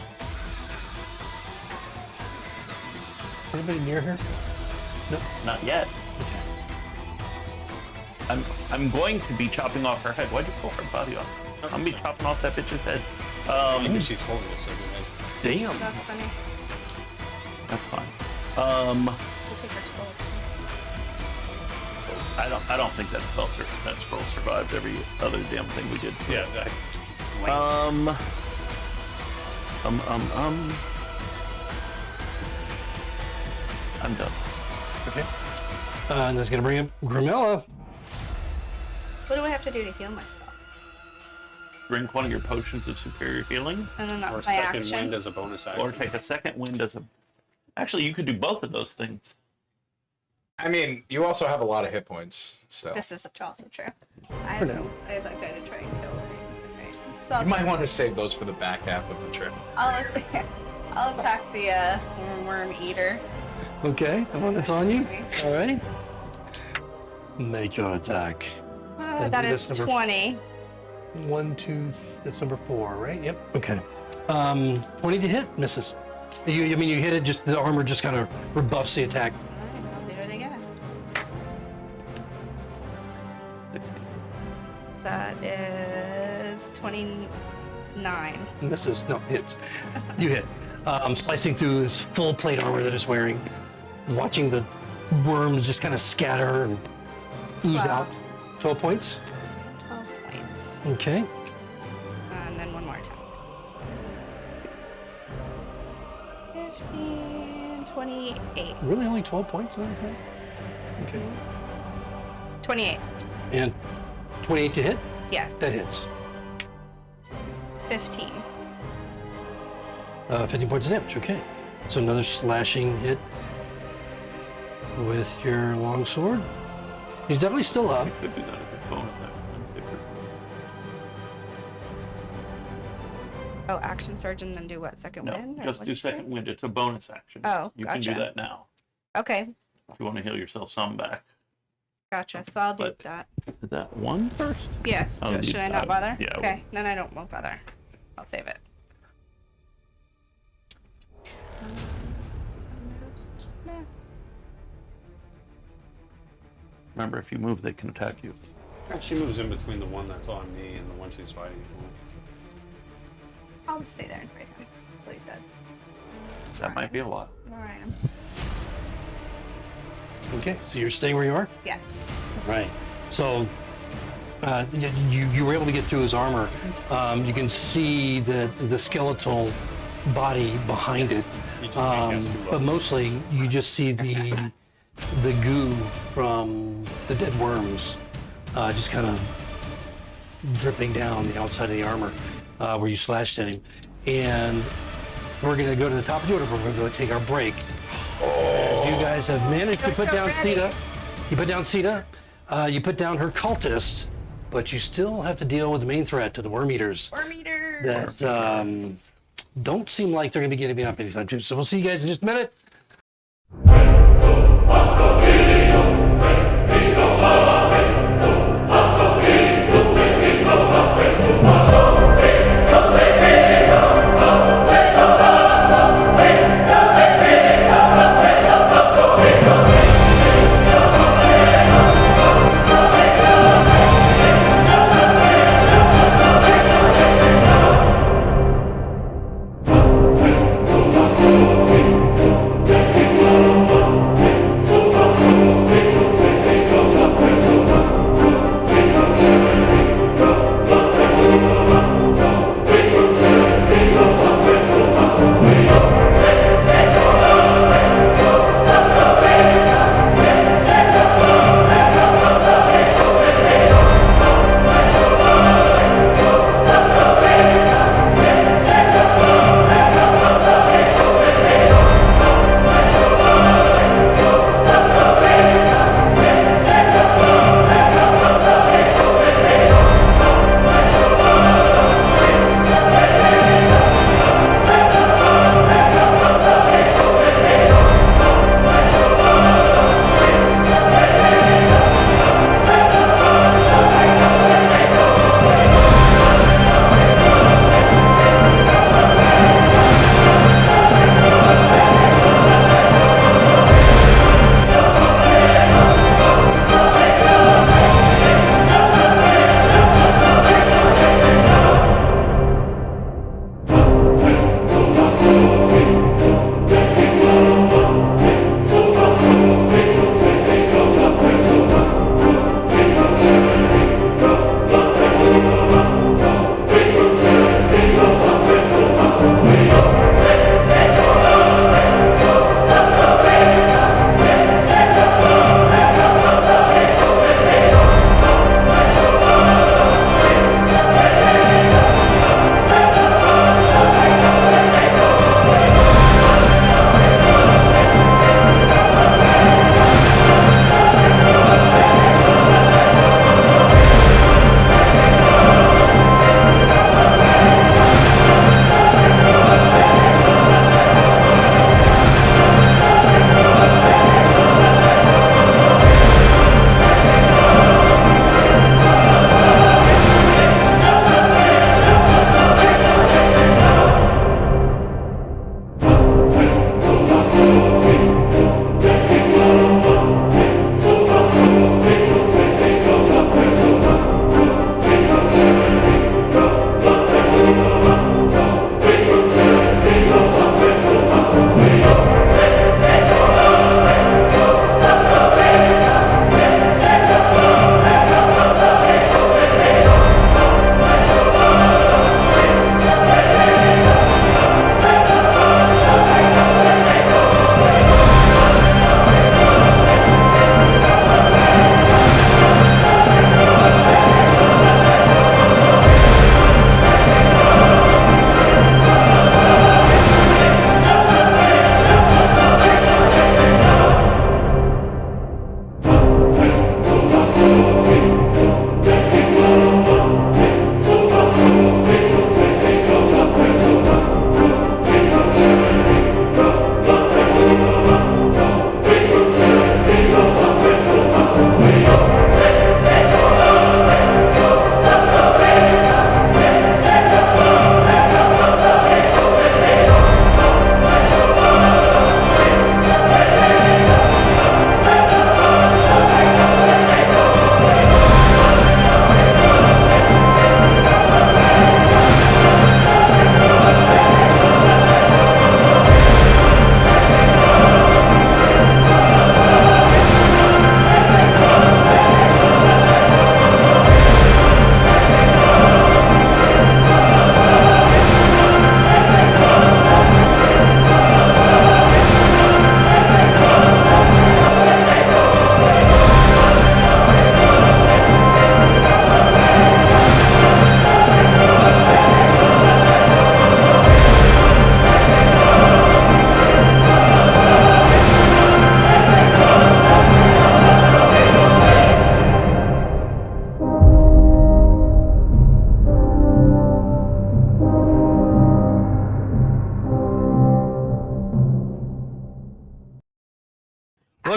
Is anybody near her? No. Not yet. I'm going to be chopping off her head. Why'd you pull her body off? I'm gonna be chopping off that bitch's head. Maybe she's holding it so good. Damn. That's funny. That's fine. We'll take her scrolls. I don't think that scroll survived every other damn thing we did. Yeah. I'm done. Okay. And that's going to bring up Grimella. What do I have to do to heal myself? Drink one of your potions of superior healing, And then that's Or my second action. wind as a bonus action. or take a second wind as a. Actually, you could do both of those things. I mean, you also have a lot of hit points, so This is also true. I For have now. I like to try and kill her. Right. So you might want to save those for the back half of the trip. I'll attack the worm eater. Okay, the one that's on you. All right. Make your attack. That That's is number 20. 1, 2, that's number 4, right? Yep. Okay. 20 to hit, misses. You hit it, just the armor just kind of rebuffs the attack. Alright, I'll do it again. That is 29. Misses. No, hits. You hit. Slicing through his full plate armor that he's wearing, watching the worms just kind of scatter and ooze 12. out. 12 points. 12 points. Okay. And then one more attack. 15, 28. Really, only 12 points? Okay. Okay. 28. And 28 to hit? Yes. That hits. 15. 15 points of damage. Okay. So another slashing hit with your longsword. He's definitely still up. Could do that as a bonus action. Oh, action surge and then do what? Second No, wind? Or just what do did you say? second wind. It's a bonus action. Oh, You can do gotcha. that now Okay. if you want to heal yourself some back. Gotcha. So I'll do But- that. Is that one first? Yes. I'll do Should I that. not bother? Yeah, I Okay. Then I won't bother. I'll save it. Remember, if you move, they can attack you. She moves in between the one that's on me and the one she's fighting. I'll just stay there and fight him. Till he's dead. That might be a lot. Where I am. Okay, so you're staying where you are? Yeah. Right. So you were able to get through his armor. You can see the skeletal body behind it. But mostly you just see the goo from the dead worms just kind of dripping down the outside of the armor where you slashed at him. And we're going to go to the top of the order. We're going to go take our break. As you guys have managed to put down Sita. You put down Sita. You put down her cultist. But you still have to deal with the main threat to the worm eaters. Worm eater. That don't seem like they're going to be getting up anytime soon. So we'll see you guys in just a minute.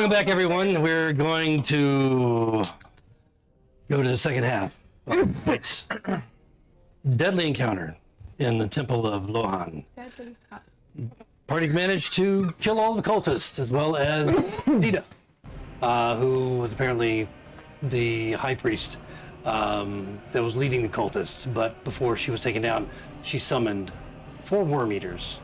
Welcome back, everyone. We're going to go to the second half. It's deadly encounter in the Temple of Lohan. Party managed to kill all the cultists, as well as Nita, who was apparently the high priest that was leading the cultists. But before she was taken down, she summoned 4 worm eaters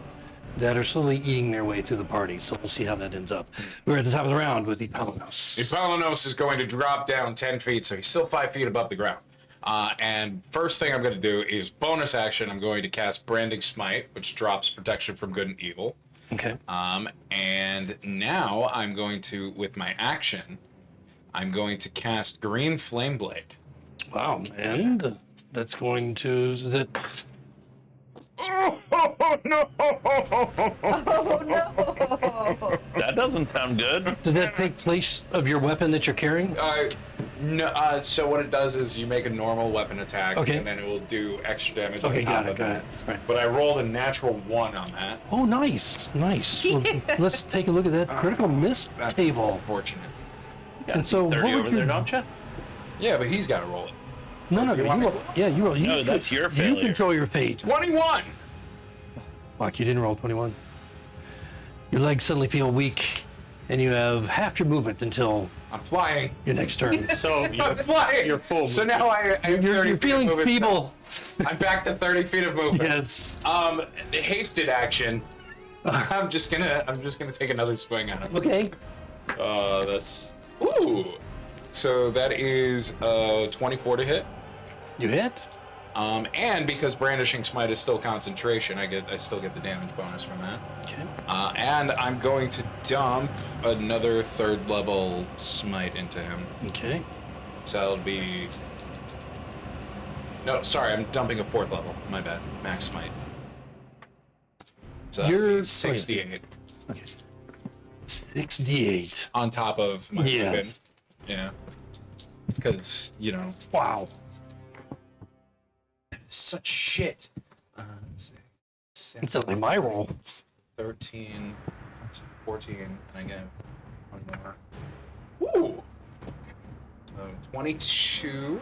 that are slowly eating their way through the party. So we'll see how that ends up. We're at the top of the round with Epalanos. Epalanos is going to drop down 10 feet, so he's still 5 feet above the ground. And first thing I'm going to do is bonus action. I'm going to cast Branding Smite, which drops protection from good and evil. Okay. And now I'm going to, with my action, I'm going to cast Green Flame Blade. Wow. And that's going to... Oh no! That doesn't sound good. Does that take place of your weapon that you're carrying? No. So what it does is you make a normal weapon attack, Okay. and then it will do extra damage. Okay, on top got it, of got that. it. Right. But I rolled a natural 1 on that. Oh, nice. Well, let's take a look at that critical miss That's table. unfortunate. And so, 30 what over would there, you... don't you? Yeah, but he's got to roll it. No, you roll. Yeah, you roll. No, that's your You failure. control your fate. 21. Fuck, you didn't roll 21. Your legs suddenly feel weak, and you have half your movement until I'm flying. your next turn. So I'm you're, flying. you're full. So now I have 30 You're feet of feeling movement. feeble. I'm back to 30 feet of movement. Yes. Hasted action. I'm just gonna take another swing at him. Okay. That's ooh. So that is 24 to hit. You hit. And because brandishing smite is still concentration, I still get the damage bonus from that. Okay. And I'm going to dump another 3rd level smite into him. Okay. So that'll be. No, sorry, I'm dumping a 4th level. My bad. Max smite. So You're- that'll be 68 Okay. 68. on top of my Yes. weapon. Yeah. Because, Wow. such shit. It's only my roll. 13, 14, and I get 1 more. Ooh! So 22.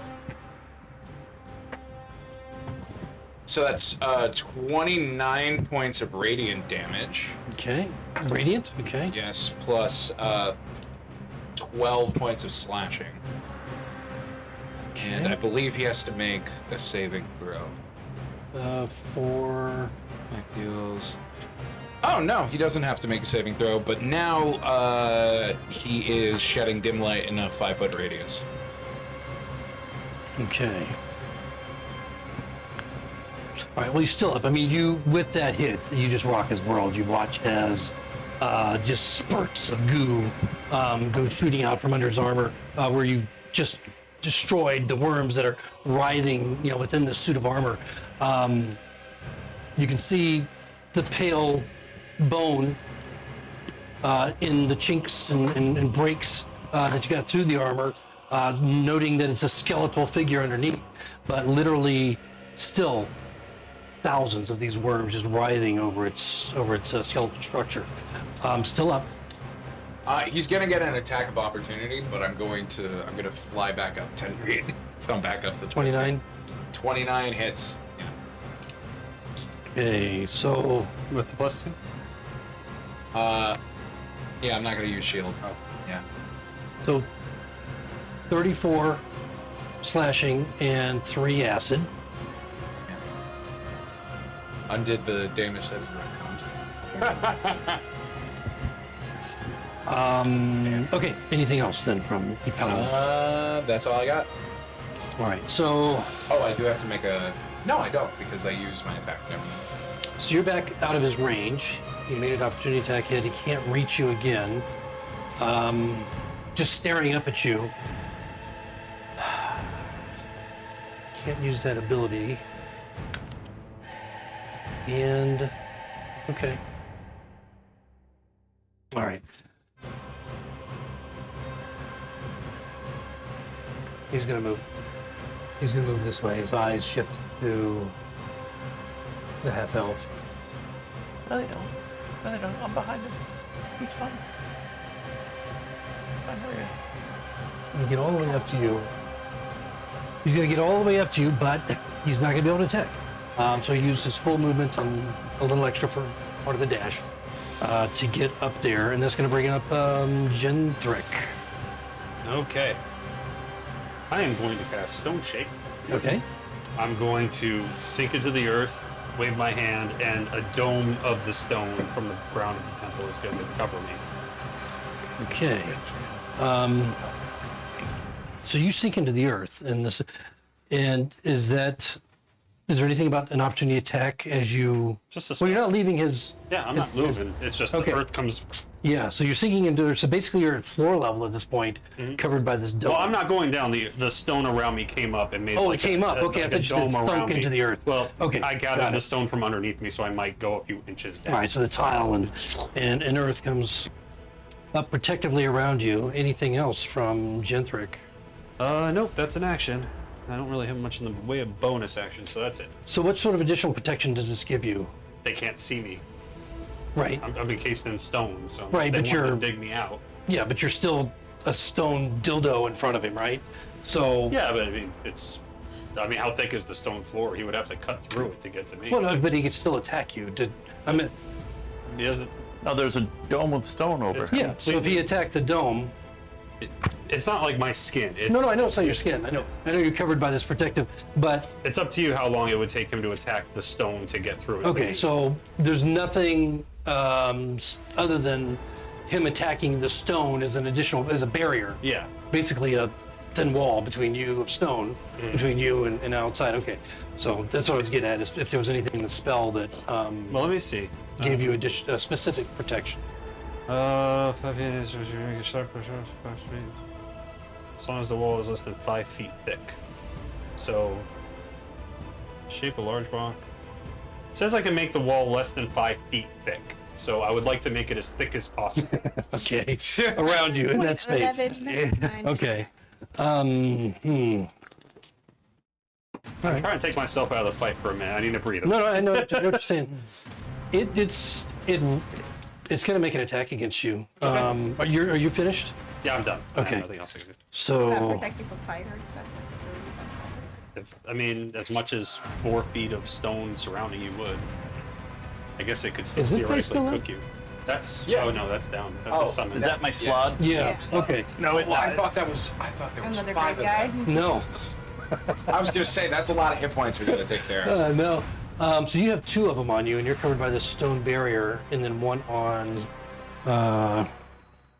So that's 29 points of radiant damage. Okay. Radiant. Okay. Yes, plus 12 points of slashing. And I believe he has to make a saving throw. For That deals. Oh no, he doesn't have to make a saving throw, but now he is shedding dim light in a 5-foot radius. okay. All right. Well, he's still up. I mean, you with that hit, you just rock his world. You watch as just spurts of goo go shooting out from under his armor, where you just destroyed the worms that are writhing, within the suit of armor. You can see the pale bone in the chinks and breaks that you got through the armor, noting that it's a skeletal figure underneath, but literally still thousands of these worms just writhing over its skeletal structure. Still up. He's gonna get an attack of opportunity, but I'm gonna fly back up 10 feet. So I'm back up to 29. 29 hits. Yeah. Okay, so With the +2? Yeah, I'm not gonna use shield. Oh, yeah. so 34 slashing and 3 acid. Undid the damage that comes. Okay, anything else then from Epalanos? That's all I got. All right, so Oh, I do have to make a. No, I don't because I used my attack. Never mind. So you're back out of his range. He made an opportunity attack hit. He can't reach you again. Just staring up at you. Can't use that ability. And okay. All right. He's gonna move. He's gonna move this way. His eyes shift to the half elf. No, they don't. No, they don't. I'm behind him. He's fine. going to get all the way up to you. He's going to get all the way up to you, but he's not going to be able to attack. So he used his full movement and a little extra for part of the dash to get up there, and that's going to bring up Genthrick. Okay. I am going to cast Stone Shape. Okay. I'm going to sink into the earth, wave my hand, and a dome of the stone from the ground of the temple is going to cover me. Okay. So you sink into the earth, and is there anything about an opportunity attack as you? Just a Well, you're not leaving his. Yeah, I'm not moving. It's just Okay. the earth comes. Yeah, so you're sinking into. So basically, you're at floor level at this point, covered by this dome. Well, I'm not going down. The stone around me came up and made. Oh, like it came up. a, Okay, I like thought a you said dome it sunk around into me. the earth. Well, Okay, I got gathered the it. stone from underneath me, so I might go a few inches down. All right, so the tile and earth comes up protectively around you. Anything else from Genthrick? Nope, that's an action. I don't really have much in the way of bonus action, so that's it. So what sort of additional protection does this give you? They can't see me. Right. I'm encased in stone, so Right, they but want you're- to dig me out. Yeah, but you're still a stone dildo in front of him, right? So. Yeah, but I mean, how thick is the stone floor? He would have to cut through it to get to me. Well, no, but he could still attack you. He doesn't. No, there's a dome of stone over It's- him. Yeah. So if he attacked the dome. It's not like my skin. No, I know it's not your skin. I know you're covered by this protective, but It's up to you how long it would take him to attack the stone to get through it. okay. So there's nothing other than him attacking the stone as a barrier. Yeah. Basically a thin wall between you of stone, between you and outside. Okay. So that's what I was getting at. Is if there was anything in the spell that Well, let me see. gave you specific protection. 5 feet is as long as the wall is less than 5 feet thick. So, shape a large rock. It says I can make the wall less than 5 feet thick. So I would like to make it as thick as possible. Okay. Around you in that space. 11, 9. Okay. I'm trying to take myself out of the fight for a minute. I need to breathe. No, I know what you're saying. It's going to make an attack against you. Are you finished? Yeah, I'm done. I Okay. have nothing else to do. Does that So protect you from fire and stuff? I mean, as much as 4 feet of stone surrounding you would. I guess it could still Is this place theoretically still cook you. That's Yeah. Oh no, that's down. That's Oh, the summon. Is that my slot? yeah. Okay. No, Oh, I thought there was Another 5 great of guy. them. No. Jesus. I was gonna say that's a lot of hit points we gotta take care of. No. So you have 2 of them on you, and you're covered by this stone barrier, and then 1 on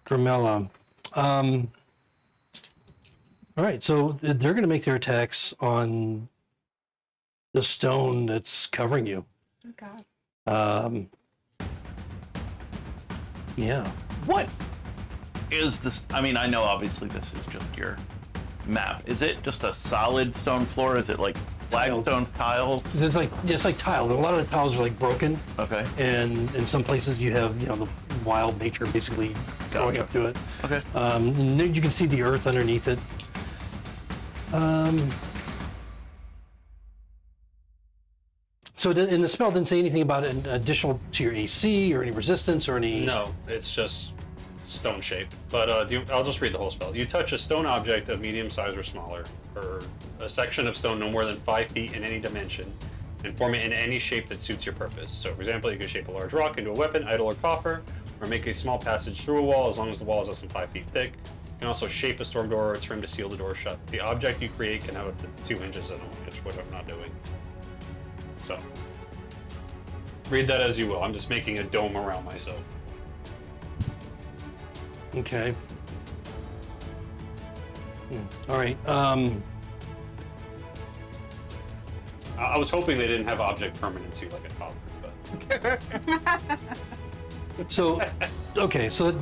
Grimella. All right, so they're going to make their attacks on the stone that's covering you. Oh, God. Yeah. What is this? I mean, I know obviously this is just your map. Is it just a solid stone floor? Is it like flagstone tiles? There's just like tile. A lot of the tiles are like broken, Okay. and in some places you have the wild nature basically going Gotcha. up to it. Okay. And then you can see the earth underneath it. So and the spell didn't say anything about an additional to your AC or any resistance or any. No, it's just stone shape. But I'll just read the whole spell. You touch a stone object of medium size or smaller, or a section of stone no more than 5 feet in any dimension, and form it in any shape that suits your purpose. So, for example, you can shape a large rock into a weapon, idol, or coffer, or make a small passage through a wall as long as the wall is less than 5 feet thick. You can also shape a storm door or a trim to seal the door shut. The object you create can have up to 2 hinges in a hinge, which I'm not doing. So, read that as you will. I'm just making a dome around myself. Okay. All right. I was hoping they didn't have object permanency like a top, but So, okay. So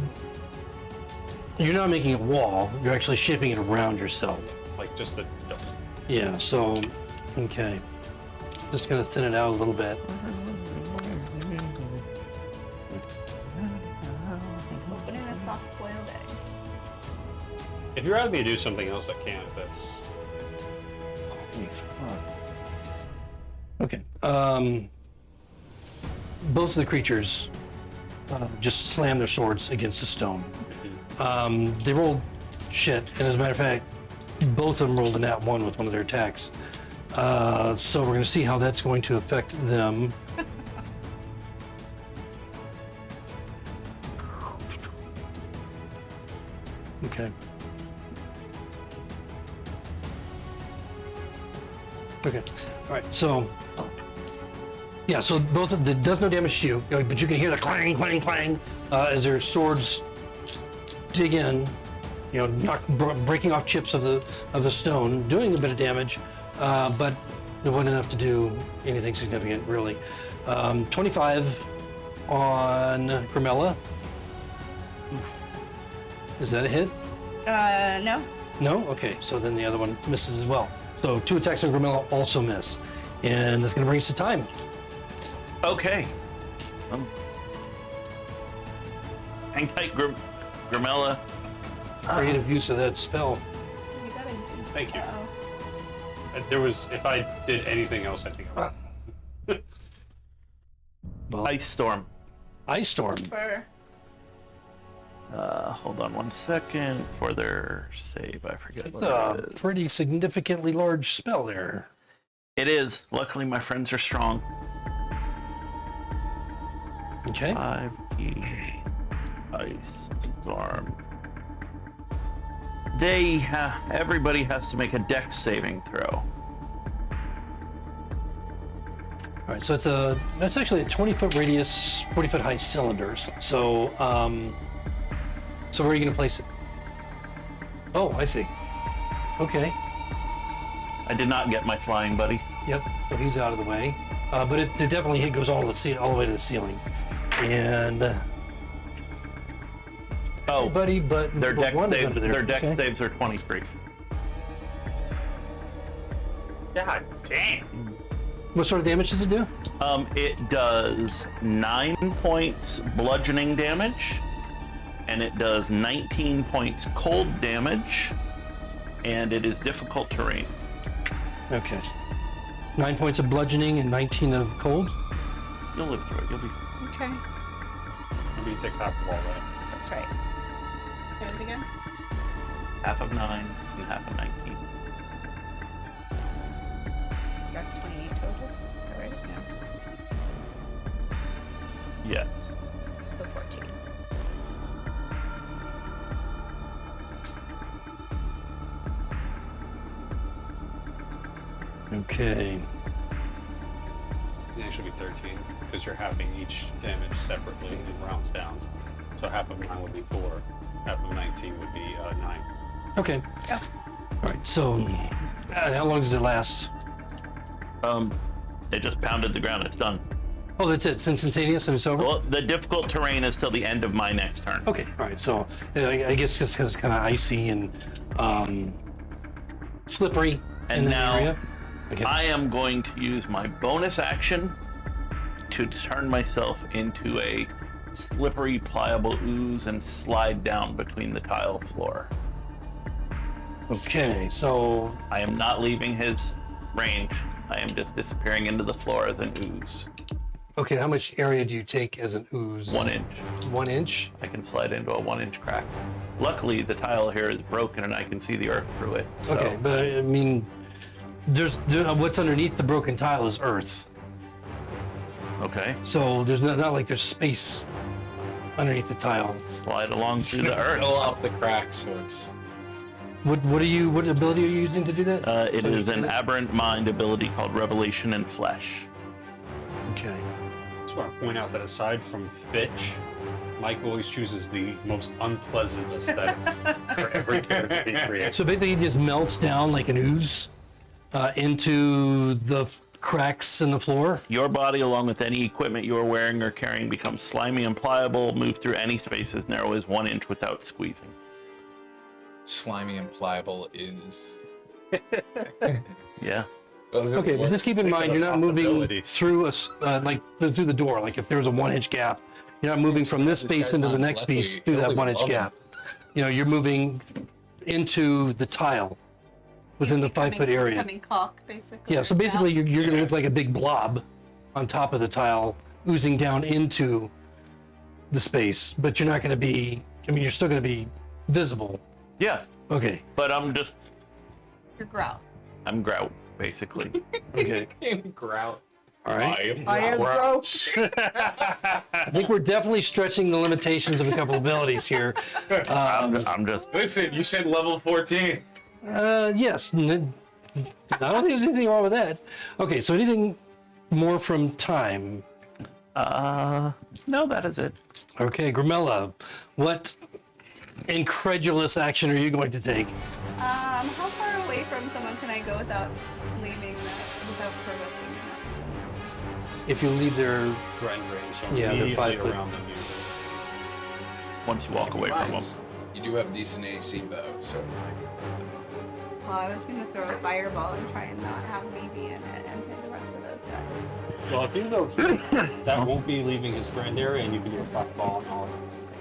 you're not making a wall. You're actually shaping it around yourself. like just a dome. Yeah. So, okay. Just gonna thin it out a little bit. Opening a soft-boiled eggs. If you're asking me to do something else, I can't. That's Okay. Both of the creatures just slam their swords against the stone. They rolled shit. And as a matter of fact, both of them rolled a nat 1 with one of their attacks. So we're going to see how that's going to affect them. Okay. Okay. All right. So, yeah. So both of the does no damage to you, but you can hear the clang, clang, clang as their swords dig in. Breaking off chips of the stone, doing a bit of damage, but it wasn't enough to do anything significant, really. 25 on Grimella. Is that a hit? No. No? Okay, so then the other one misses as well. So 2 attacks on Grimella also miss. And that's going to bring us to time. Okay. Hang tight, Grimella. Creative use of that spell. Thank you. Uh-oh. There was, if I did anything else, I think I would. Well, Ice Storm. Ice Storm. For Hold on 1 second for their save. I forget what it That's a is. pretty significantly large spell there. It is. Luckily, my friends are strong. Okay. 5e Ice Storm. Everybody has to make a dex saving throw. All right, so that's actually a 20-foot radius, 40-foot high cylinders. So, so where are you going to place it? Oh, I see. Okay. I did not get my flying buddy. Yep. So he's out of the way, but it definitely goes all the way to the ceiling, and Oh, buddy, but their but dex one is saves. under there. Their dex Okay. saves are 23. God damn. What sort of damage does it do? It does 9 points bludgeoning damage, and it does 19 points cold damage, and it is difficult terrain. Okay. 9 points of bludgeoning and 19 of cold. You'll live through it. You'll be. okay. Maybe you take half of all that. That's right. Do it again. Half of 9 and half of 19. That's 28 total. All right. Yeah. Yes. So 14. Okay. It actually be 13 because you're halving each damage separately in rounds down. So half of 9 would be 4. Half of 19 would be 9. Okay. Oh. All right. So, and how long does it last? It just pounded the ground. It's done. Oh, that's it. It's instantaneous and it's over. Well, the difficult terrain is till the end of my next turn. Okay. All right. So I guess just because it's kind of icy and slippery And in the now area. Okay. I am going to use my bonus action to turn myself into a slippery, pliable ooze and slide down between the tile floor. Okay. So I am not leaving his range. I am just disappearing into the floor as an ooze. okay. How much area do you take as an ooze? 1 inch. 1 inch. I can slide into a 1 inch crack. Luckily, the tile here is broken and I can see the earth through it. So Okay, but I mean, what's underneath the broken tile is earth. Okay. So there's not like there's space underneath the tile. Slide along through the earth. Fill up the cracks so it's. What ability are you using to do that? It is an aberrant mind ability called Revelation in Flesh. Okay. Just want to point out that aside from Fitch, Mike always chooses the most unpleasant aesthetic for every character he creates. So basically, it just melts down like an ooze into the cracks in the floor. Your body, along with any equipment you are wearing or carrying, becomes slimy and pliable, move through any space as narrow as 1 inch without squeezing. Slimy and pliable is. Yeah. Okay, but just keep in mind, you're not moving Possibilities. through through the door. Like if there was a 1 inch gap, you're not moving from this space guy's into the not next lucky. piece through that Nobody 1 inch will love gap. You're moving into the tile within the 5 foot area. Becoming caulk, basically. Yeah, so basically you're going to look like a big blob on top of the tile, oozing down into the space, but you're not going to be, you're still going to be visible. Yeah. Okay. But Your growl. I'm Grout, basically. Okay. Grout. All right. I am growl. I think we're definitely stretching the limitations of a couple abilities here. I'm just. Listen, you said level 14. Yes. I don't think there's anything wrong with that. Okay, so anything more from time? No, that is it. Okay, Grimella, what incredulous action are you going to take? How far away from someone can I go without leaving without provoking them? If you leave their Grand range, so Yeah, they're immediately 5 foot. around them usually. Once you walk away from them. You do have decent AC though, so Well, I was gonna throw a fireball and try and not have me be in it and hit the rest of those guys. Well, if you know that won't be leaving his grand area, and you can do a fireball and all.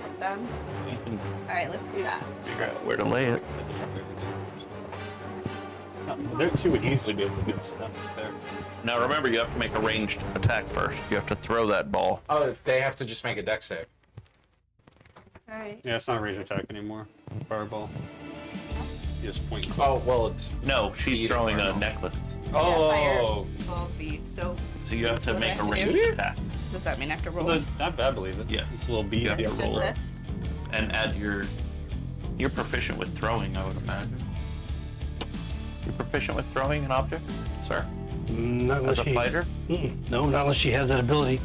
Hit them. You can All right, let's do that. figure out where to lay it. She would easily be able to get to them there. Now remember, you have to make a ranged attack first. You have to throw that ball. oh, they have to just make a dex save. All right. Yeah, it's not a range attack anymore. Fireball. You just point. Oh well, it's No, she's Feet throwing a fireball. necklace. Oh, Yeah, 12 feet. So So you have to What make I a have to ranged do? attack does that mean I have to roll? well, I believe it. Yeah. It's a little bead. Yeah. Yeah. Just roll it. this? and add your. You're proficient with throwing, I would imagine. You're proficient with throwing an object, sir, not unless as a she, fighter. No, not unless she has that ability.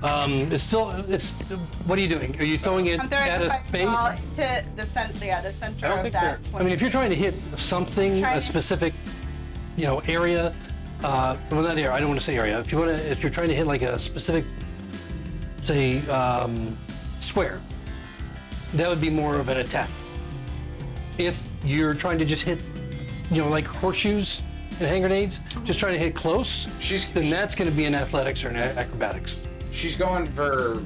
It's what are you doing? Are you throwing it I'm throwing at a a fireball space? to the center. Yeah, the center I don't of think that. I mean, if you're trying to hit something, Trying a to- specific, area, well, not area, I don't want to say area. If you're trying to hit like a specific, say, square, that would be more of an attack. If you're trying to just hit, like horseshoes and hand grenades, just trying to hit close, then that's going to be an athletics or an acrobatics. she's going for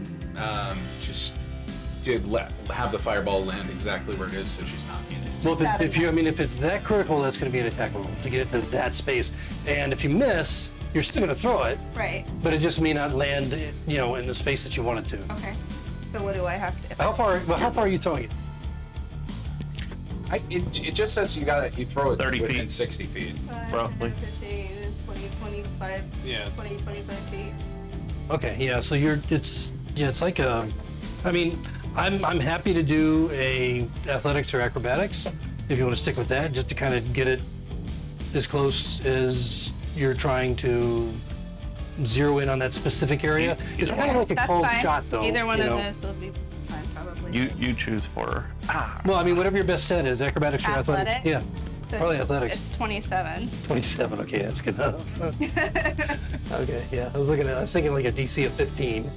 just to have the fireball land exactly where it is, so she's not in it. Well, if it's that critical, that's going to be an attack roll to get it to that space. And if you miss, you're still going to throw it, Right. but it just may not land, in the space that you want it to. Okay. So what do I have to? How far are you throwing it? It just says you throw it 30 within feet. 60 feet. 5, Roughly. 15, 20, 25, Yeah. 20, 25 feet. Okay, yeah. So it's like I'm happy to do a athletics or acrobatics if you want to stick with that, just to kind of get it as close as you're trying to zero in on that specific area. It's kind of like a That's cold fine. shot, though. Either one you of know. those will be fine, probably. You choose for. Well, I mean, whatever your best set is, acrobatics or athletics. Athletic? Yeah, So probably athletics. It's 27. 27. Okay, that's good enough. Okay, yeah. I was thinking like a DC of 15.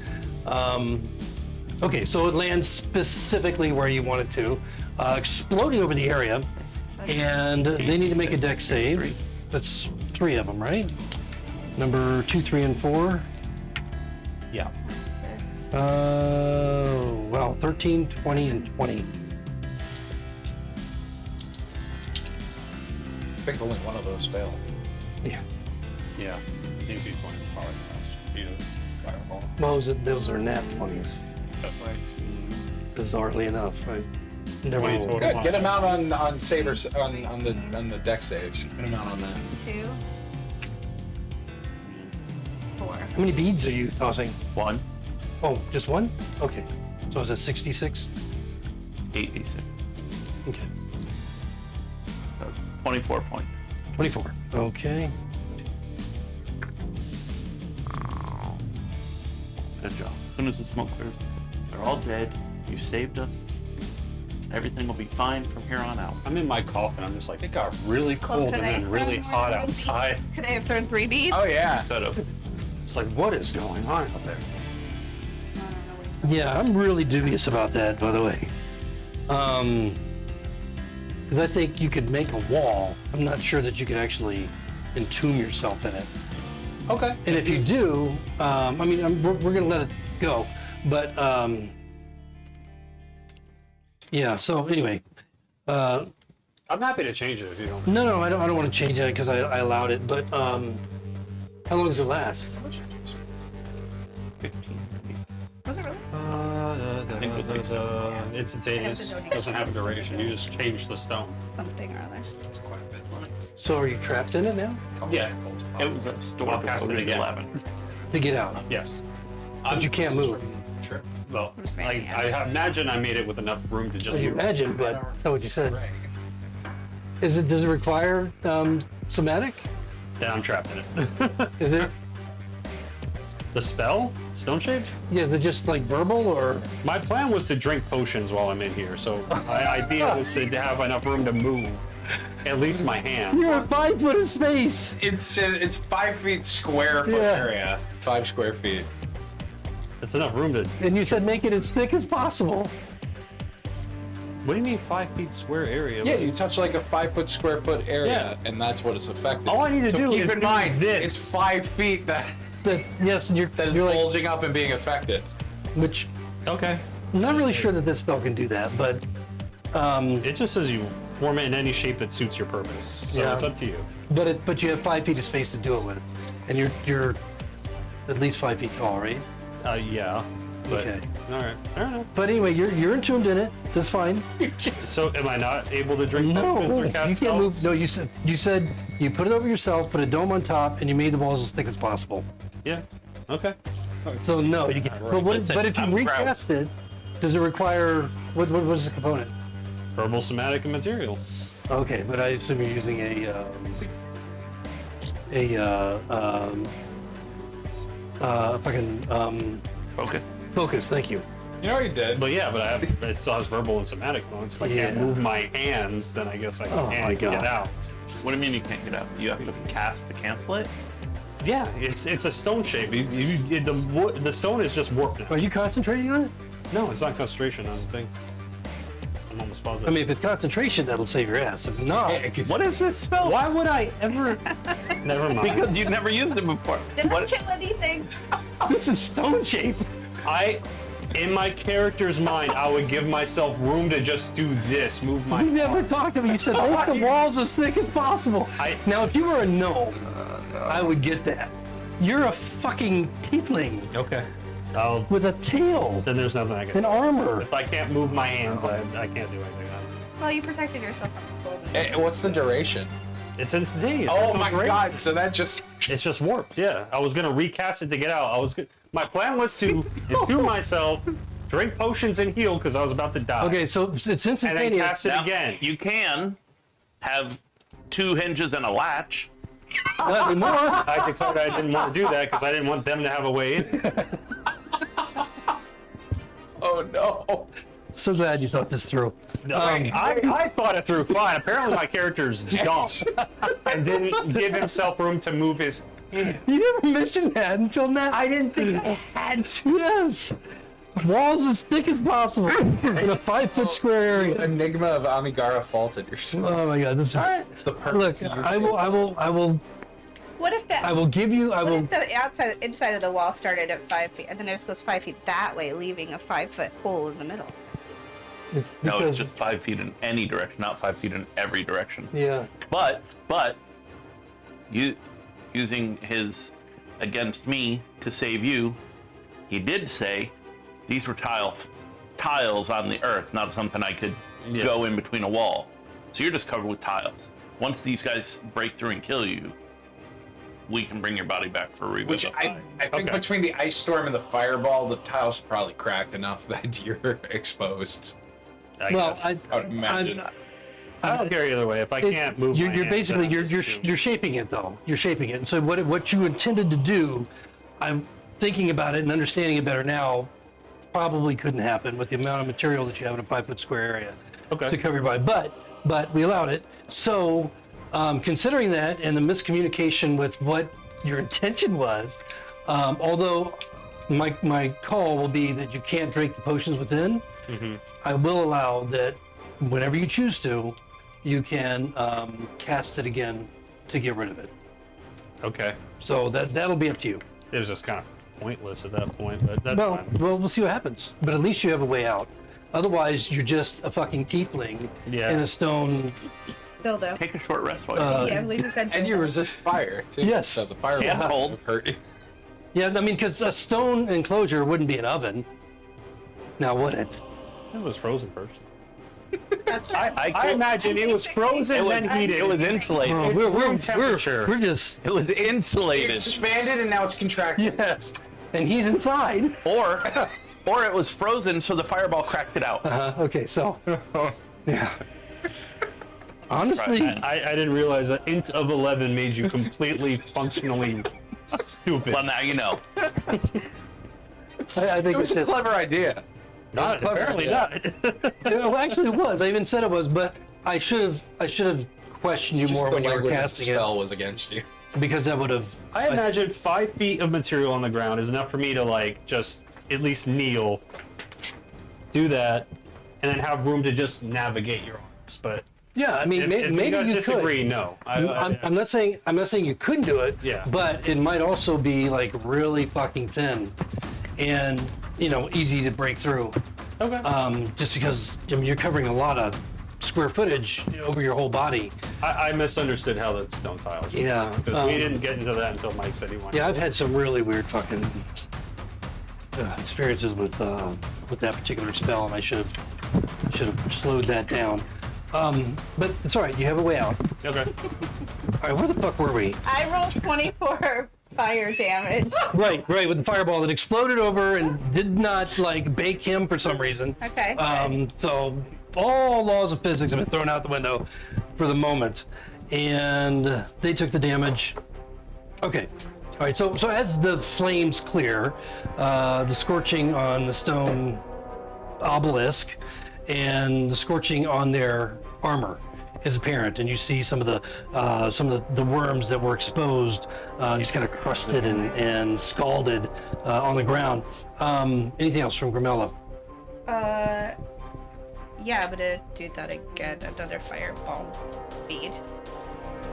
Okay, so it lands specifically where you want it to, exploding over the area, and they need to make a dex save. That's 3 of them, right? Number 2, 3, and 4. Yeah. 6. Well, 13, 20, and 20. I think only one of those failed. Yeah. Yeah. DC 20 is probably the best. Beat a fireball. Well, those are nat 20s, bizarrely enough. I never 20 rolled. total. Good. Get him out on savers on the deck saves. Get him out on that. 2. 4. How many beads are you tossing? 1, Oh, just one? Okay. So is that 66? 8d6. Okay. 24 points. 24. Okay. Good job. As soon as the smoke clears, they're all dead. You saved us. Everything will be fine from here on out. I'm in my coffin. I'm just like, it got really cold and then really hot outside. Could I have thrown 3 beads? Oh yeah. Instead of It's like, what is going on out there? I don't know what you're Yeah, I'm really dubious about that, by the way. Because I think you could make a wall. I'm not sure that you could actually entomb yourself in it. Okay. And if you do, we're going to let it go. But, yeah, so anyway. I'm happy to change it if you don't. No, I don't want to change it because I allowed it. But how long does it last? 15. Was it really? think it was like Instantaneous. Doesn't have a duration. You just change the stone. Something or other. So are you trapped in it now? Yeah. it was a store I'll cast it devoted to again. 11. To get out. Yes. But you can't move. Sure. Well, Just I making it. imagine I made it with enough room to just You move. imagine, but that's not what you said. Does it require somatic? Then I'm trapped in it. Is it? The spell? Stone Shape? Yeah, is it just like verbal or? My plan was to drink potions while I'm in here, so my idea was to have enough room to move. At least my hand. You're a 5 foot of space. It's 5 feet square foot Yeah. area. 5 square feet. It's enough room to. And you said make it as thick as possible. What do you mean 5 feet square area? Yeah, you touch like a 5 foot square foot area, Yeah. and that's what it's affected. All I need to so do keep is in do mind, this. it's 5 feet that Yes, and that is you're like, bulging up and being affected. which Okay. I'm not really sure that this spell can do that, but It just says you form it in any shape that suits your purpose. So Yeah. it's up to you. but you have 5 feet of space to do it with, and you're at least 5 feet tall, right? Yeah. But, Okay. All right. I don't know. But anyway, you're entombed in it. That's fine. So am I not able to drink No, potions or you cast can't move. spells? No, you said you put it over yourself, put a dome on top, and you made the walls as thick as possible. Yeah. Okay. So no, you can't. Listen, But if you I'm proud. recast it, does it require what is the component? Herbal, somatic, and material. Okay, but I assume you're using fucking Okay. focus. Thank you. You know what you did? But yeah, but it still has verbal and somatic modes. If I can't Yeah. move my hands, then I guess I Oh my can't God. get out. What do you mean you can't get out? You have to cast to cancel it? Yeah, it's a stone shape. The stone is just warped now. Are you concentrating on it? No, it's not concentration on the thing. I'm almost positive. I mean, if it's concentration, that'll save your ass. If not, What is this spell? why would I ever? Never mind. Because you've never used it before. Didn't What? kill anything. this is stone shape. In my character's mind, I would give myself room to just do this, move my. We never talked about. You said make the walls as thick as possible. Now, if you were a gnome, I would get that. You're a fucking tiefling Okay. with a tail Then there's nothing I can. and armor. If I can't move my hands, I can't do anything. Well, you protected yourself from the cold. What's the duration? It's instantaneous. Oh There's no my duration. god! So that just It's just warped. Yeah, I was gonna recast it to get out. My plan was to entomb myself, drink potions, and heal because I was about to die. Okay, so it's And then instantaneous. cast it Now, again. You can have 2 hinges and a latch. Not anymore. I declared I didn't want to do that because I didn't want them to have a way in. oh no! So glad you thought this through. I thought it through fine. Apparently my character's dumb and didn't give himself room to move his. You never mentioned that until now. I didn't think I had to. Yes. Walls as thick as possible in a 5 foot square area. Enigma of Amigara faulted yourself. Oh my god, this is. It's the Look, perfect. I will What if that? give you. I What will. if the inside of the wall started at 5 feet, and then it just goes 5 feet that way, leaving a 5 foot hole in the middle? No, because- it's just 5 feet in any direction, not 5 feet in every direction. Yeah. But you using his against me to save you, he did say these were tiles on the earth, not something I could go in between a wall. So you're just covered with tiles. Once these guys break through and kill you, we can bring your body back for a Which revivify. I think Okay. between the ice storm and the fireball, the tiles are probably cracked enough that you're exposed. I Well, guess. I would imagine. I don't care either way. If I can't move my You're hands, basically then I'm just you're shaping it though. You're shaping it. And so what you intended to do, I'm thinking about it and understanding it better now. Probably couldn't happen with the amount of material that you have in a 5 foot square area Okay. to cover your body. But we allowed it. So considering that and the miscommunication with what your intention was, although my call will be that you can't drink the potions within, I will allow that whenever you choose to, you can cast it again to get rid of it. Okay. So that'll be up to you. It was just kind of pointless at that point, but that's Well, fine. we'll see what happens. But at least you have a way out. Otherwise, you're just a fucking tiefling Yeah. in a stone. Dildo. Take a short rest while you Yeah, I believe you said And you dildo. resist fire too. Yes. So the fireball Yeah. cold hurt you. Yeah, I mean, because a stone enclosure wouldn't be an oven. Now, would it? It was frozen first. That's right. I imagine it was frozen, then heated. It was insulated. Oh, room temperature. We're just. It was insulated. It's expanded and now it's contracted. Yes. And he's inside. Or it was frozen, so the fireball cracked it out. Okay, so. Yeah. Honestly. I didn't realize an int of 11 made you completely functionally stupid. Well, now you know. I think It was it's a just. clever idea. Not, apparently not. Well, actually, it was. I even said it was, but I should have questioned you Just more the when you were language of the casting spell was against you. it, because that would have. I imagine 5 feet of material on the ground is enough for me to like just at least kneel, do that, and then have room to just navigate your arms. But Yeah, I mean, if maybe you guys you disagree, could. no. I'm not saying you couldn't do it. Yeah. But it might also be like really fucking thin, and easy to break through. Okay. Just because you're covering a lot of square footage over your whole body. I misunderstood how the stone tiles. work, Yeah, because we didn't get into that until Mike said he wanted. Yeah, I've had some really weird fucking experiences with that particular spell, and I should have slowed that down. But it's all right. You have a way out. Okay. All right, where the fuck were we? I rolled 24 fire damage. Right, with the fireball that exploded over and did not like bake him for some reason. Okay. So all laws of physics have been thrown out the window for the moment, and they took the damage. Okay. All right. So as the flames clear, the scorching on the stone obelisk and the scorching on their armor is apparent, and you see some of the worms that were exposed, just kind of crusted and scalded on the ground. Anything else from Grimella? Yeah, but to do that again, another fireball bead.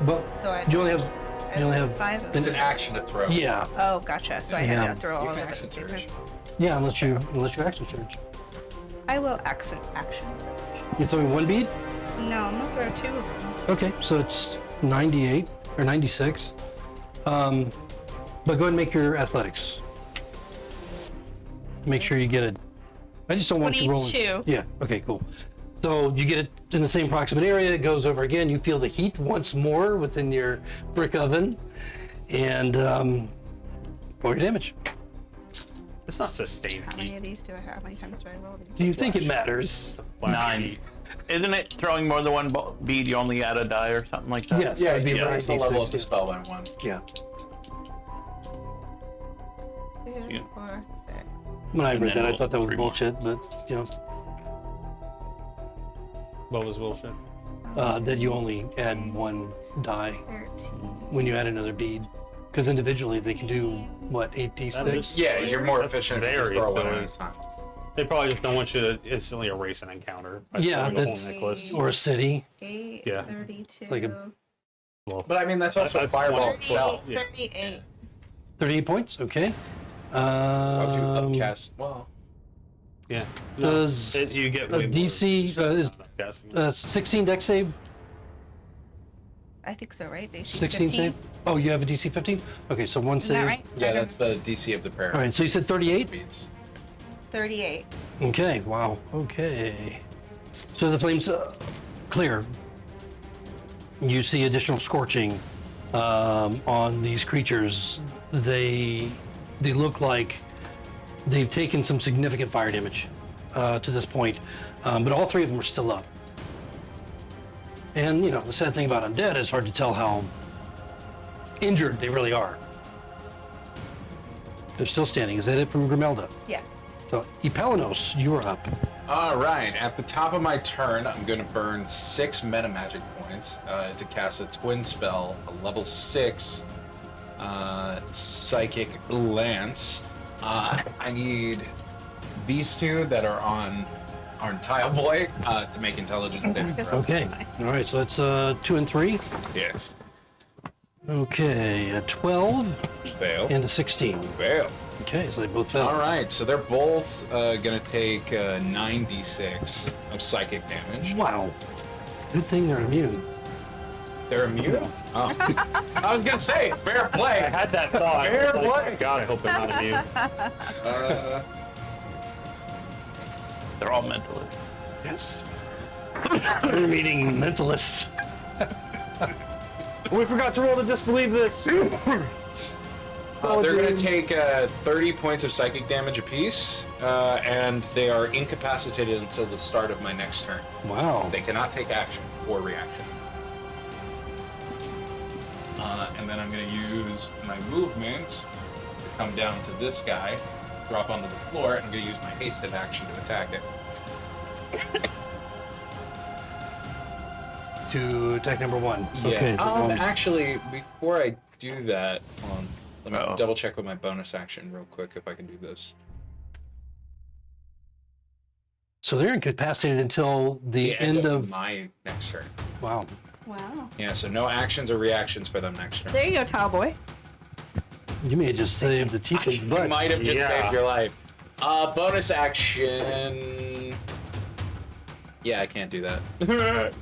But So you only have 5 of It's them. an action to throw. yeah, Oh, gotcha. So I Yeah. had to throw all You of can them at action the same surge. time. yeah. Unless you action surge. I will action. You're throwing one bead. No, I'm gonna throw 2 of them. Okay, so it's 98 or 96. But go ahead and make your athletics. Make sure you get it. I just don't want you rolling. 22. Yeah. Okay. Cool. So you get it in the same proximate area. It goes over again. You feel the heat once more within your brick oven, and roll your damage. It's not sustained How many heat. of these do I have? How many times do I roll these? Do you think it matters? 9. Isn't it throwing more than one bead? You only add a die or something like that? Yes. Yeah, it'd be you right. raise the level of the spell by 1. Yeah. 2, 4, 6. When I And read then that, I roll thought that was 3 more. bullshit, but What was bullshit? that you only add one die 13. when you add another bead, because individually they can do what, 8d6. That is- Yeah, you're more That's efficient if you very just throw one silly. at a time. They probably just don't want you to instantly erase an encounter. by Yeah, throwing the whole that's- necklace. or a city. 8, Yeah. 32. Like a- Well, But I mean, that's also That's fireball 20. itself. 38. 38 points. Okay. Why would you upcast? Well, yeah. Does You get a way more DC is casting. 16 dex save? I think so, right? DC 16 15? save? Oh, you have a DC 15? Okay, so one Isn't that save. right? yeah, that's the DC of the prayer. All right, so you said 38? Beats. 38. Okay, wow. Okay. So the flames clear. You see additional scorching on these creatures. They look like they've taken some significant fire damage to this point, but all 3 of them are still up. And the sad thing about undead is hard to tell how injured they really are. They're still standing. Is that it from Grimelda? Yeah. So Epalanos, you are up. All right, at the top of my turn, I'm going to burn 6 meta magic points to cast a twin spell, a level 6 psychic lance. I need these 2 that are on Tile Boy to make intelligence saving throws. Okay. All right. So that's 2 and 3. Yes. Okay. A 12 Fail. and a 16. Fail. Okay. So they both fell. All right, so they're both going to take 9d6 of psychic damage. Wow. Good thing they're immune. They're immune? Oh. I was going to say, fair I play. had that thought. Fair Like, play. God, I hope they're not immune. They're all mentalists. Yes. We're meeting mentalists. We forgot to roll to disbelieve this. They're going to take 30 points of psychic damage apiece, and they are incapacitated until the start of my next turn. Wow. They cannot take action or reaction. And then I'm going to use my movement to come down to this guy, drop onto the floor, and I'm going to use my hasted action to attack it. To attack number 1. Yeah. Okay. Actually, before I do that, hold on, let me Uh-oh. double check with my bonus action real quick if I can do this. So they're incapacitated until the end of. my next turn. Wow. Wow. Yeah, so no actions or reactions for them next turn. There you go, tall boy. You may have just saved the teacher's You butt. might have just Yeah. saved your life. Bonus action. Yeah, I can't do that.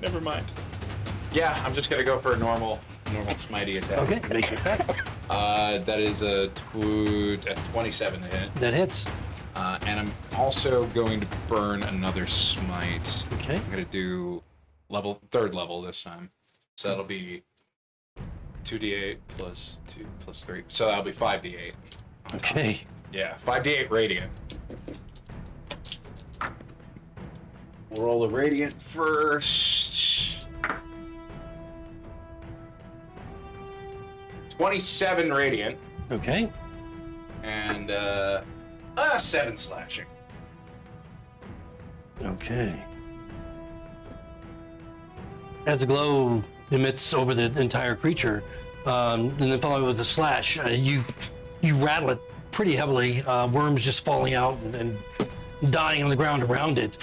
Never mind. Yeah, I'm just gonna go for a normal smitey attack. Okay. Make it back. That is a 27 to hit. That hits. And I'm also going to burn another smite. Okay. I'm gonna do third level this time. So that'll be 2d8 plus 2 plus 3. So that'll be 5d8. Okay. Yeah, 5d8 radiant. We'll roll the radiant first. 27 radiant Okay. and 7 slashing. Okay. As the glow emits over the entire creature, and then followed with a slash, you rattle it pretty heavily. Worms just falling out and dying on the ground around it.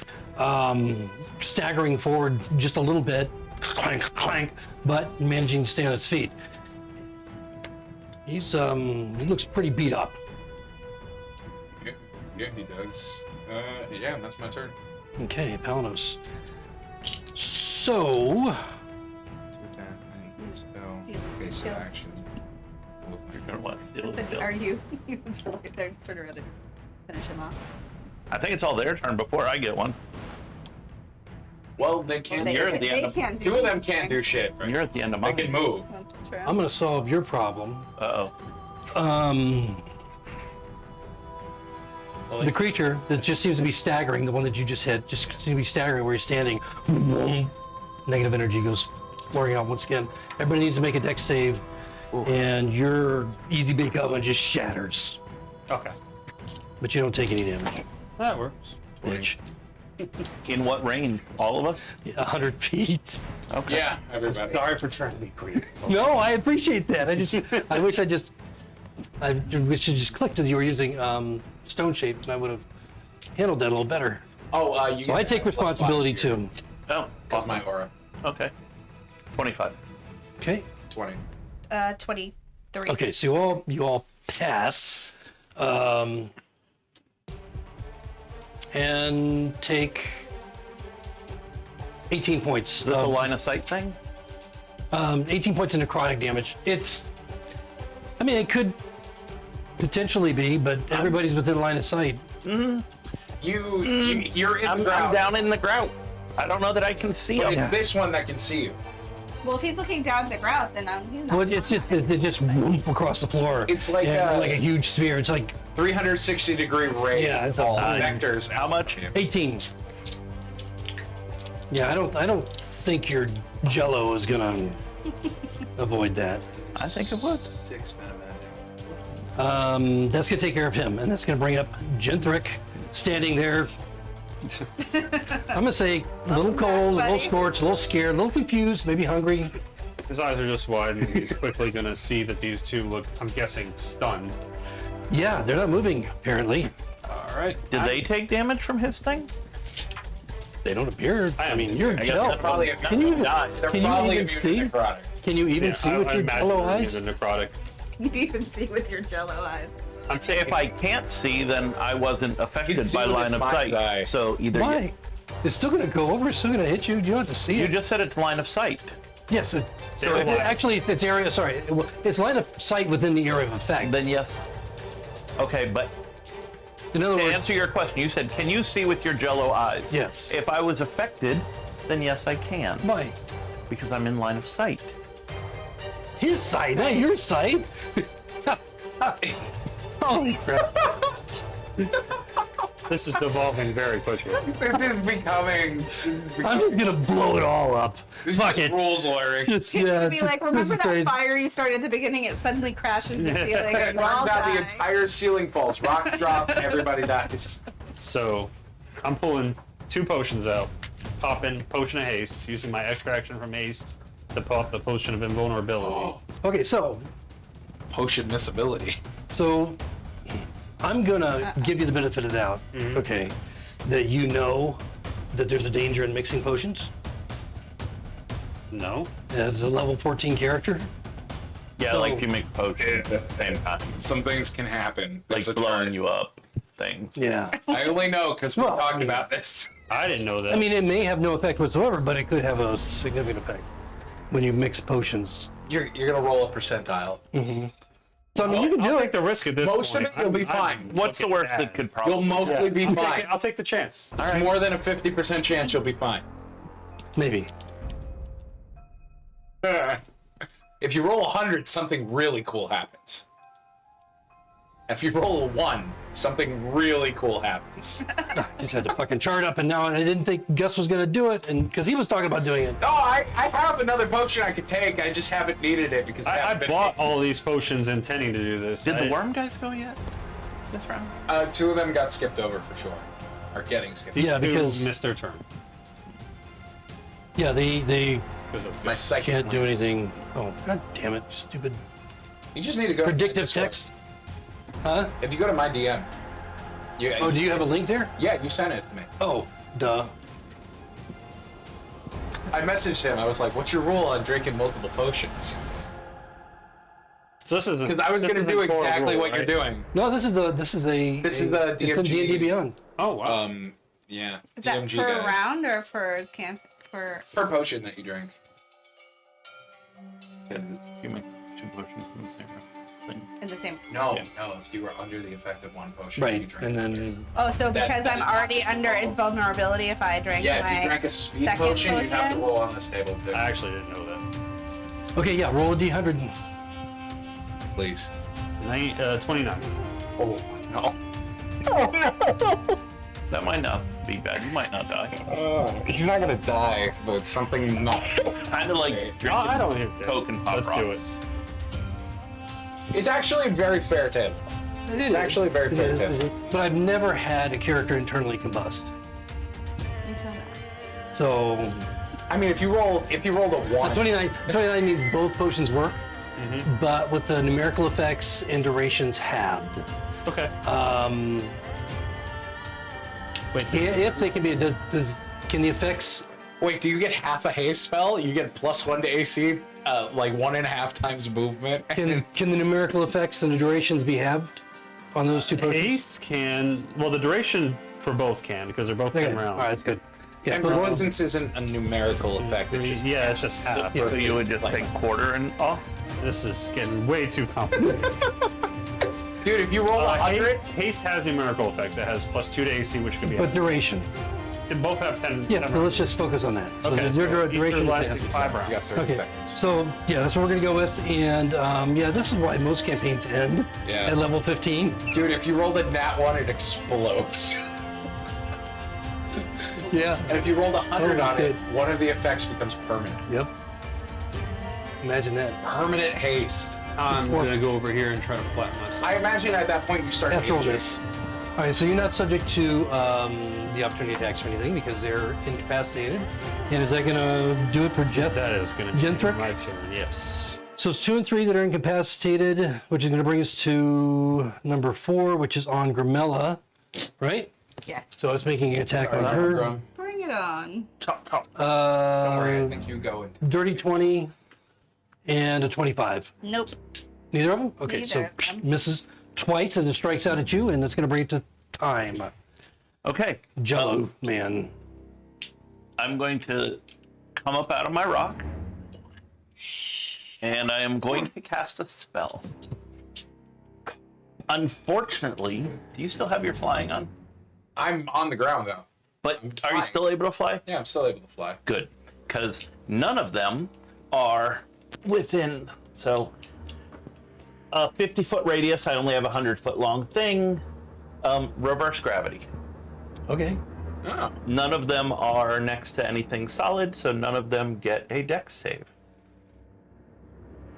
Staggering forward just a little bit, clank, clank, but managing to stay on its feet. He looks pretty beat up. Yeah, he does. Yeah, that's my turn. Okay, Palanos. So, To attack and spell. Face Kill. action. Or what? It'll kill. Are you? There's turn around and finish him off. I think it's all their turn before I get one. Well, they can't. They, You're at the they end of- can't do Two of them anything. can't do shit. Right? You're at the end of They mine. can move. That's true. I'm gonna solve your problem. Uh-oh. The creature that just seems to be staggering, the one that you just hit, just seems to be staggering where he's standing. Negative energy goes flowing out once again. Everybody needs to make a dex save, and your easy bake oven just shatters, Okay. but you don't take any damage. That works. Which, In what range? All of us? 100 feet. Okay. Yeah, everybody. Sorry for trying to be creative. No, I appreciate that. I wish it just clicked that you were using stone shape, and I would have handled that a little better. Oh, you. So I take responsibility too. Oh, That's my aura. okay. 25. Okay. 20. 23. Okay, so you all pass, and take 18 points. Is this a line of sight thing? 18 points of necrotic damage. It could potentially be, but everybody's within line of sight. You're in the I'm ground. down in the grout. I don't know that I can see But him. it's this one that can see you. Well, if he's looking down at the ground, then he's not. Well, it's just it just whoop across the floor. It's like, like a huge sphere. It's like 360-degree ray. Yeah, it's all a- vectors. How much? 18. Yeah, I don't think your Jello is gonna avoid that. I think it was. 6 minute. That's gonna take care of him, and that's gonna bring up Genthric standing there. I'm gonna say a little cold, a little buddy. scorched, a little scared, a little confused, maybe hungry. His eyes are just wide, and he's quickly gonna see that these two look, I'm guessing, stunned. Yeah, they're not moving apparently. All right. Did they take damage from his thing? They don't appear. I mean, you're I Jello. guess probably- Can you even, Died. They're can you probably even immune to see? necrotic. Can you even see with your imagine Jello him eyes? as a necrotic. You even see with your Jello eyes. I'm If taking. I can't see, then I wasn't affected see by with line his of mind's sight. eye. So either Why? It's still gonna go over. It's still gonna hit you. You don't have to see you it. just said it's line of sight. Yes. Area of effect. Actually, it's area. Sorry, it's line of sight within the area of effect. Then yes. Okay, but In other To words, answer your question, you said, can you see with your jello eyes? Yes. If I was affected, then yes, I can. why? Because I'm in line of sight. His sight, not your sight. Holy crap. This is devolving very quickly. This is becoming. I'm just gonna blow it all up. Fuck it. Rules, Larry. It's, It's yeah, gonna be it's, like, this remember is that crazy. fire you started at the beginning? It suddenly crashed into the ceiling and Turns we all out the die. entire ceiling falls. Rock drop. Everybody dies. So, I'm pulling 2 potions out, popping potion of haste, using my extra action from haste to pop the potion of invulnerability. Okay, so Potion missability. I'm gonna give you the benefit of the doubt. Okay, that you know that there's a danger in mixing potions. No. As a level 14 character. Yeah, So- like if you make potions at the same time. Some things can happen. Like There's a blowing turn. you up things. Yeah. I only know because we Well, talked I mean- about this. I didn't know that. I mean, it may have no effect whatsoever, but it could have a significant effect when you mix potions. You're gonna roll a percentile. So I mean, you can do I'll it. take the risk at this Most of point. it, you'll be fine. What's the worst that could You'll probably mostly be fine. I'll take the chance. It's more than a 50% chance you'll be fine. Maybe. If you roll 100, something really cool happens. If you roll a 1, something really cool happens. Just had to fucking chart up, and now I didn't think Gus was gonna do it, and because he was talking about doing it. Oh, I have another potion I could take. I just haven't needed it because I I haven't been. bought all these potions intending to do this. Did the worm guys go yet? This round? 2 of them got skipped over for sure. Or getting skipped. Yeah, Two because missed their turn. yeah, they Because of My second can't do one. anything. Oh, god damn it, stupid You just need to go. predictive this one. text. Huh? If you go to my DM. You, Oh, do you have a link there? Yeah, you sent it to me. Oh, duh. I messaged him. I was like, "What's your rule on drinking multiple potions?" So this isn't. Because I was this going to do isn't core exactly rule, what you're right? doing. No, this is a This is a it's from DMG. D&D Beyond. Oh wow. Yeah. Is that DMG per guy. round or per camp? Per Per potion that you drink. You make 2 potions in the same thing. in the same. No, Yeah. no. If you were under the effect of one potion, you Right, drink. and then Oh, so That- because that I'm is not already just a under problem. invulnerability, if I drank Yeah, my if you drank a speed second potion, you'd have to potion? roll on this table too. I actually didn't know that. okay, yeah, roll a d100. Please. 29. Oh no. That might not be bad. You might not die. He's not gonna die, but something not. Kind of like Oh, drinking I don't hear Coke and Pop Let's do it. Rocks. It's actually a very fair tale. It's actually a very fair tale. But I've never had a character internally combust. So I mean, if you rolled a one, 29 means both potions work, but with the numerical effects and durations halved. Okay. Wait, if they can be, can the effects? wait, do you get half a haste spell? You get +1 to AC, like 1.5 times movement. Can the numerical effects and the durations be halved on those two potions? Haste can. Well, the duration for both can because they're both Okay, 10 all rounds. right, that's good. Yeah, And but- resistance isn't a numerical effect. It's just Yeah, it's just half. So you would just take quarter and off? This is getting way too complicated. dude, if you roll 100, Haste has numerical effects. It has +2 to AC, which can be. but duration. They both have 10. Yeah, 10 so let's just focus on that. So Okay, the so duration each is lasts half. 5 you got rounds. 30 Okay, seconds. so yeah, that's what we're gonna go with, and yeah, this is why most campaigns end Yeah. at level 15. Dude, if you rolled a nat 1, it explodes. Yeah. And if you rolled 100 Oh, on it, good. one of the effects becomes permanent. Yep. Imagine that. Permanent haste. I'm gonna go over here and try to flatten myself. I imagine at that point you start After all aging. this. All right, so you're not subject to the opportunity attacks or anything because they're incapacitated. And is that gonna do it for Jeff? That is gonna be Genthric? my turn. Yes. So it's 2 and 3 that are incapacitated, which is gonna bring us to number 4, which is on Grimella, right? Yes. So it's making an attack on her. Bring it on. Chop, chop. Don't worry, I think you go into. Dirty 20 and a 25. Nope. Neither of them? Okay, Neither so of them. misses twice as it strikes out at you, and that's going to bring it to time. Okay. Jello, man. I'm going to come up out of my rock. And I am going to cast a spell. Unfortunately, do you still have your flying on? I'm on the ground though. But are you flying. still able to fly? Yeah, I'm still able to fly. Good, because none of them are within. So, a 50-foot radius. I only have a 100-foot long thing. Reverse gravity. Okay. Oh. None of them are next to anything solid, so none of them get a dex save.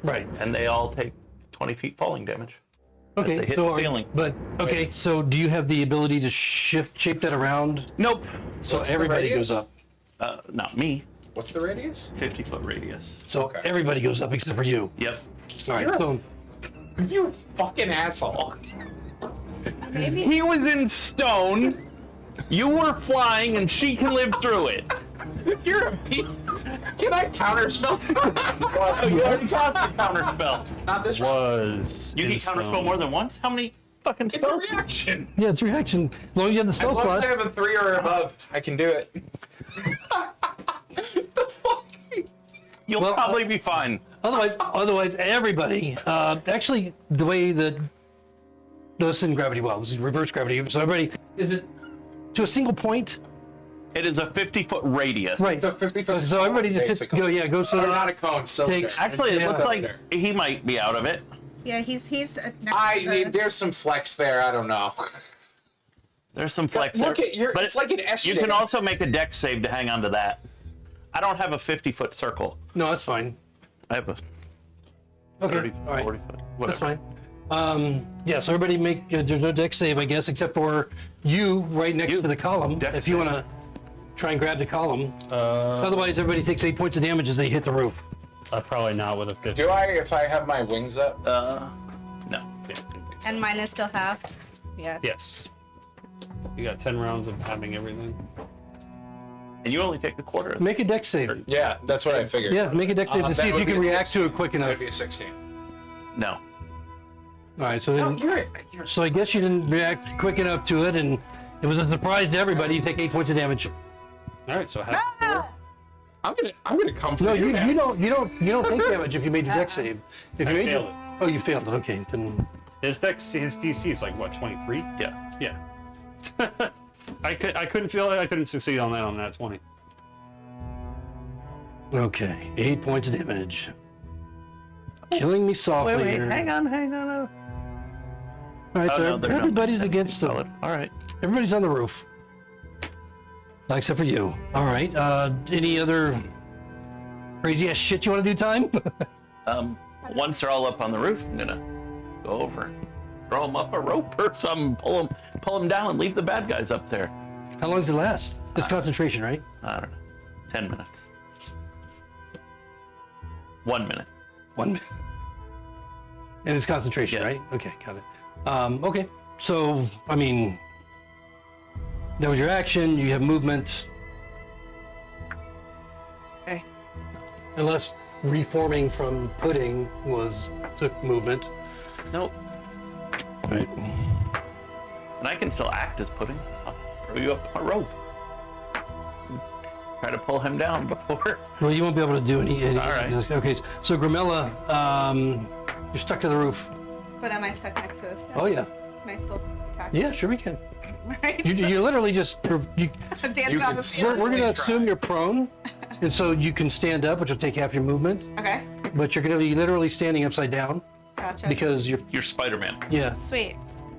Right. And they all take 20 feet falling damage. as Okay. they hit So, the ceiling. okay. So, do you have the ability to shape that around Nope. so What's the everybody radius? goes up? Not me. What's the radius? 50-foot radius. So Okay. everybody goes up except for you. Yep. All right. You're a- So You fucking asshole. He was in stone. You were flying, and she can live through it. You're a piece. Can I counterspell? Oh, you already got the counterspell. Not this one. Was You can in counterspell stone. more than once? How many fucking It's spells? a reaction. yeah, it's reaction. As long as you have the As spell long as slot. I have a 3 or above, I can do it. The fuck? You'll Well, probably be fine. Otherwise, everybody. Actually, the way that no, this isn't gravity. Well, this is reverse gravity. So everybody, is it to a single point? It is a 50-foot radius. Right. It's a 50-foot. So everybody just hit, basically. go. Yeah, go. So Or not a cone, cylinder. Takes- Actually, it Yeah. looks like he might be out of it. Yeah, he's next to There's some flex there. I don't know. There's some flex Look there. at your. But It's like an S You shape. can also make a dex save to hang on to that. I don't have a 50-foot circle. No, that's fine. I have a Okay. 30, All right. 40 foot. Whatever. That's fine. Yeah, so everybody make, there's no dex save, I guess, except for you right next You. to the column. Dex if you save. want to try and grab the column. Otherwise, everybody takes 8 points of damage as they hit the roof. Probably not with a 50. Do I if I have my wings up? No. Yeah, I think so. and mine is still halved. Yeah. Yes. You got 10 rounds of having everything. And you only take a quarter of it. Make a dex save. Yeah, that's what I figured. Yeah, make a dex save to that see if would you be can a react 16. to it quick enough. That'd be a 16. No. All right, so No, then, you're so I guess you didn't react quick enough to it, and it was a surprise to everybody. You take 8 points of damage. All right, so have 4. I'm gonna come for No, you man. don't take damage if you made your dex save. If I you made failed your, it. oh, you failed it. Okay, then His DC is like what, 23? Yeah. Yeah. I couldn't feel it. I couldn't succeed on that 20. okay, 8 points of damage. Killing me softly here. hang on. All right, Oh, so no, they're not. everybody's against them. Solid. All right. Everybody's on the roof. Except for you. All right. Any other crazy ass shit you want to do, Time? Once they're all up on the roof, I'm gonna go over, throw them up a rope or something, pull them down, and leave the bad guys up there. How long does it last? It's concentration, right? I don't know. 10 minutes. 1 minute. 1 minute. And it's concentration, Yes. right? Okay, got it. Okay. So, I mean, that was your action. You have movement. Okay. Unless reforming from pudding took movement. Nope. Right. And I can still act as pudding. I'll throw you up a rope. Try to pull him down before. Well, you won't be able to do any. All right. Okay, so Grimella, you're stuck to the roof. But am I stuck next to this? Oh yeah. Can I still attack? Yeah, sure we can. Right? You literally just you, I'm dancing on the we're field. going to assume you're prone, and so you can stand up, which will take half your movement. Okay. But you're going to be literally standing upside down Gotcha. because you're Spider-Man. Sweet.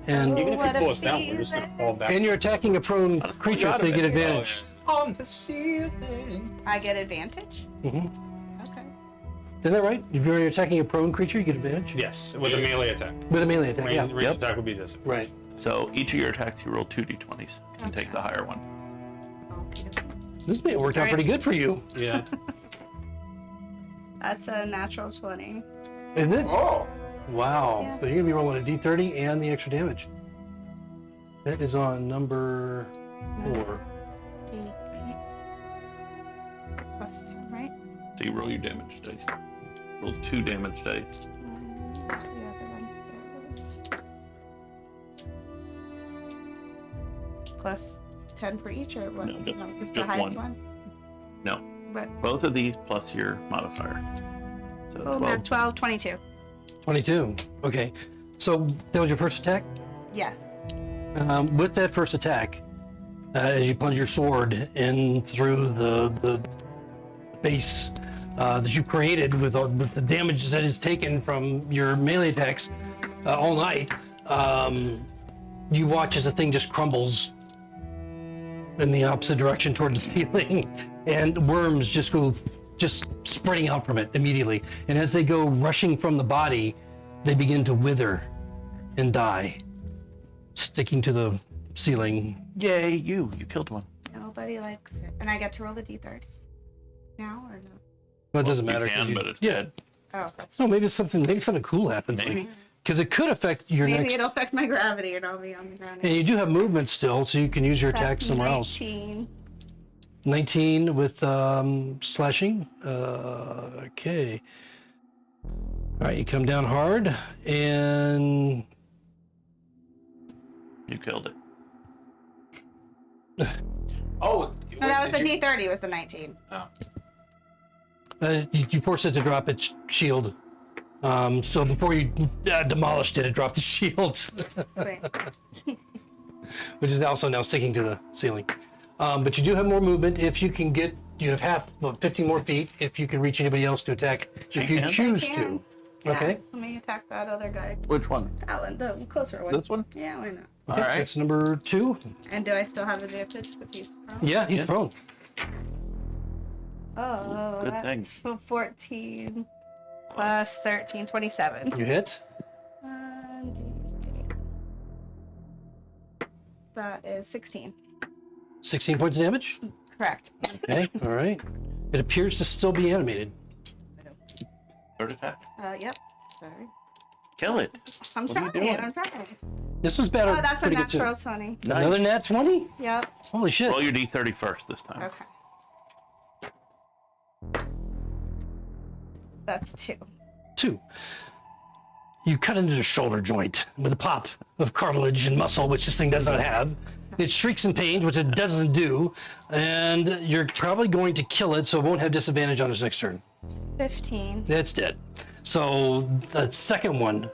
and Even if What you pull a us down, we're just going to fall back. you're attacking a prone creature, out so of you get it. advantage. On the ceiling. I get advantage? Mhm. Okay. Isn't that right? If you're attacking a prone creature, you get advantage Yes, with a melee attack. with a melee attack. Yeah. Range attack would be this. Right. So each of your attacks, you roll 2 d20s and take the higher one. This may have worked out Alright. pretty good for you, Yeah. That's a natural 20. isn't it? Oh. Wow. Yeah. So you're gonna be rolling a d30 and the extra damage. That is on number 4. Plus 10, right? So you roll your damage dice. Roll 2 damage dice. Where's the other one? There it is. Plus 10 for each, or what? No, just the just highest one. one. No, But both of these plus your modifier. So oh, 12. not 12, 22. 22. Okay. So that was your first attack? Yes. With that first attack, as you plunge your sword in through the base that you've created with the damage that is taken from your melee attacks all night, you watch as the thing just crumbles in the opposite direction toward the ceiling, and worms just go spreading out from it immediately. And as they go rushing from the body, they begin to wither and die, sticking to the ceiling. Yay, you killed one. Nobody likes it. And I get to roll the d30 now or no? Well, it doesn't matter. You 'cause can, but it's yeah. dead. Oh, that's No, maybe something cool happens. Maybe. Because it could affect your maybe next. it'll affect my gravity and I'll be on the ground. And you do have movement still, so you can use your attack That's somewhere else. 19. 19 with slashing. Okay. All right, you come down hard, and You killed it. Oh, No, that was the d30 was the 19. you force it to drop its shield. So before you demolished it, it dropped the shield, Sweet. which is also now sticking to the ceiling. But you do have more movement if you can get. You have 15 more feet if you can reach anybody else to attack if you can. choose I can. to. Yeah, Okay. let me attack that other guy. Which one? That one, the closer one. This one? Yeah, why not? Okay, All right. that's number 2. And do I still have advantage because he's prone? Yeah, he's prone. Oh, Good that's thing. 14 plus 13, 27. You hit. And that is 16. 16 points of damage. Correct. Okay, all right. It appears to still be animated. Third attack. Yep. Sorry. Kill it. I'm What are you trying. doing? I'm trying. This was better. Oh, that's a pretty good too. natural 20. Another nat 20? Yep. Holy shit. Roll your d30 first this time. Okay. That's 2. 2. You cut into the shoulder joint with a pop of cartilage and muscle, which this thing does not have. It shrieks in pain, which it doesn't do, and you're probably going to kill it, so it won't have disadvantage on its next turn. 15. It's dead. So the second one,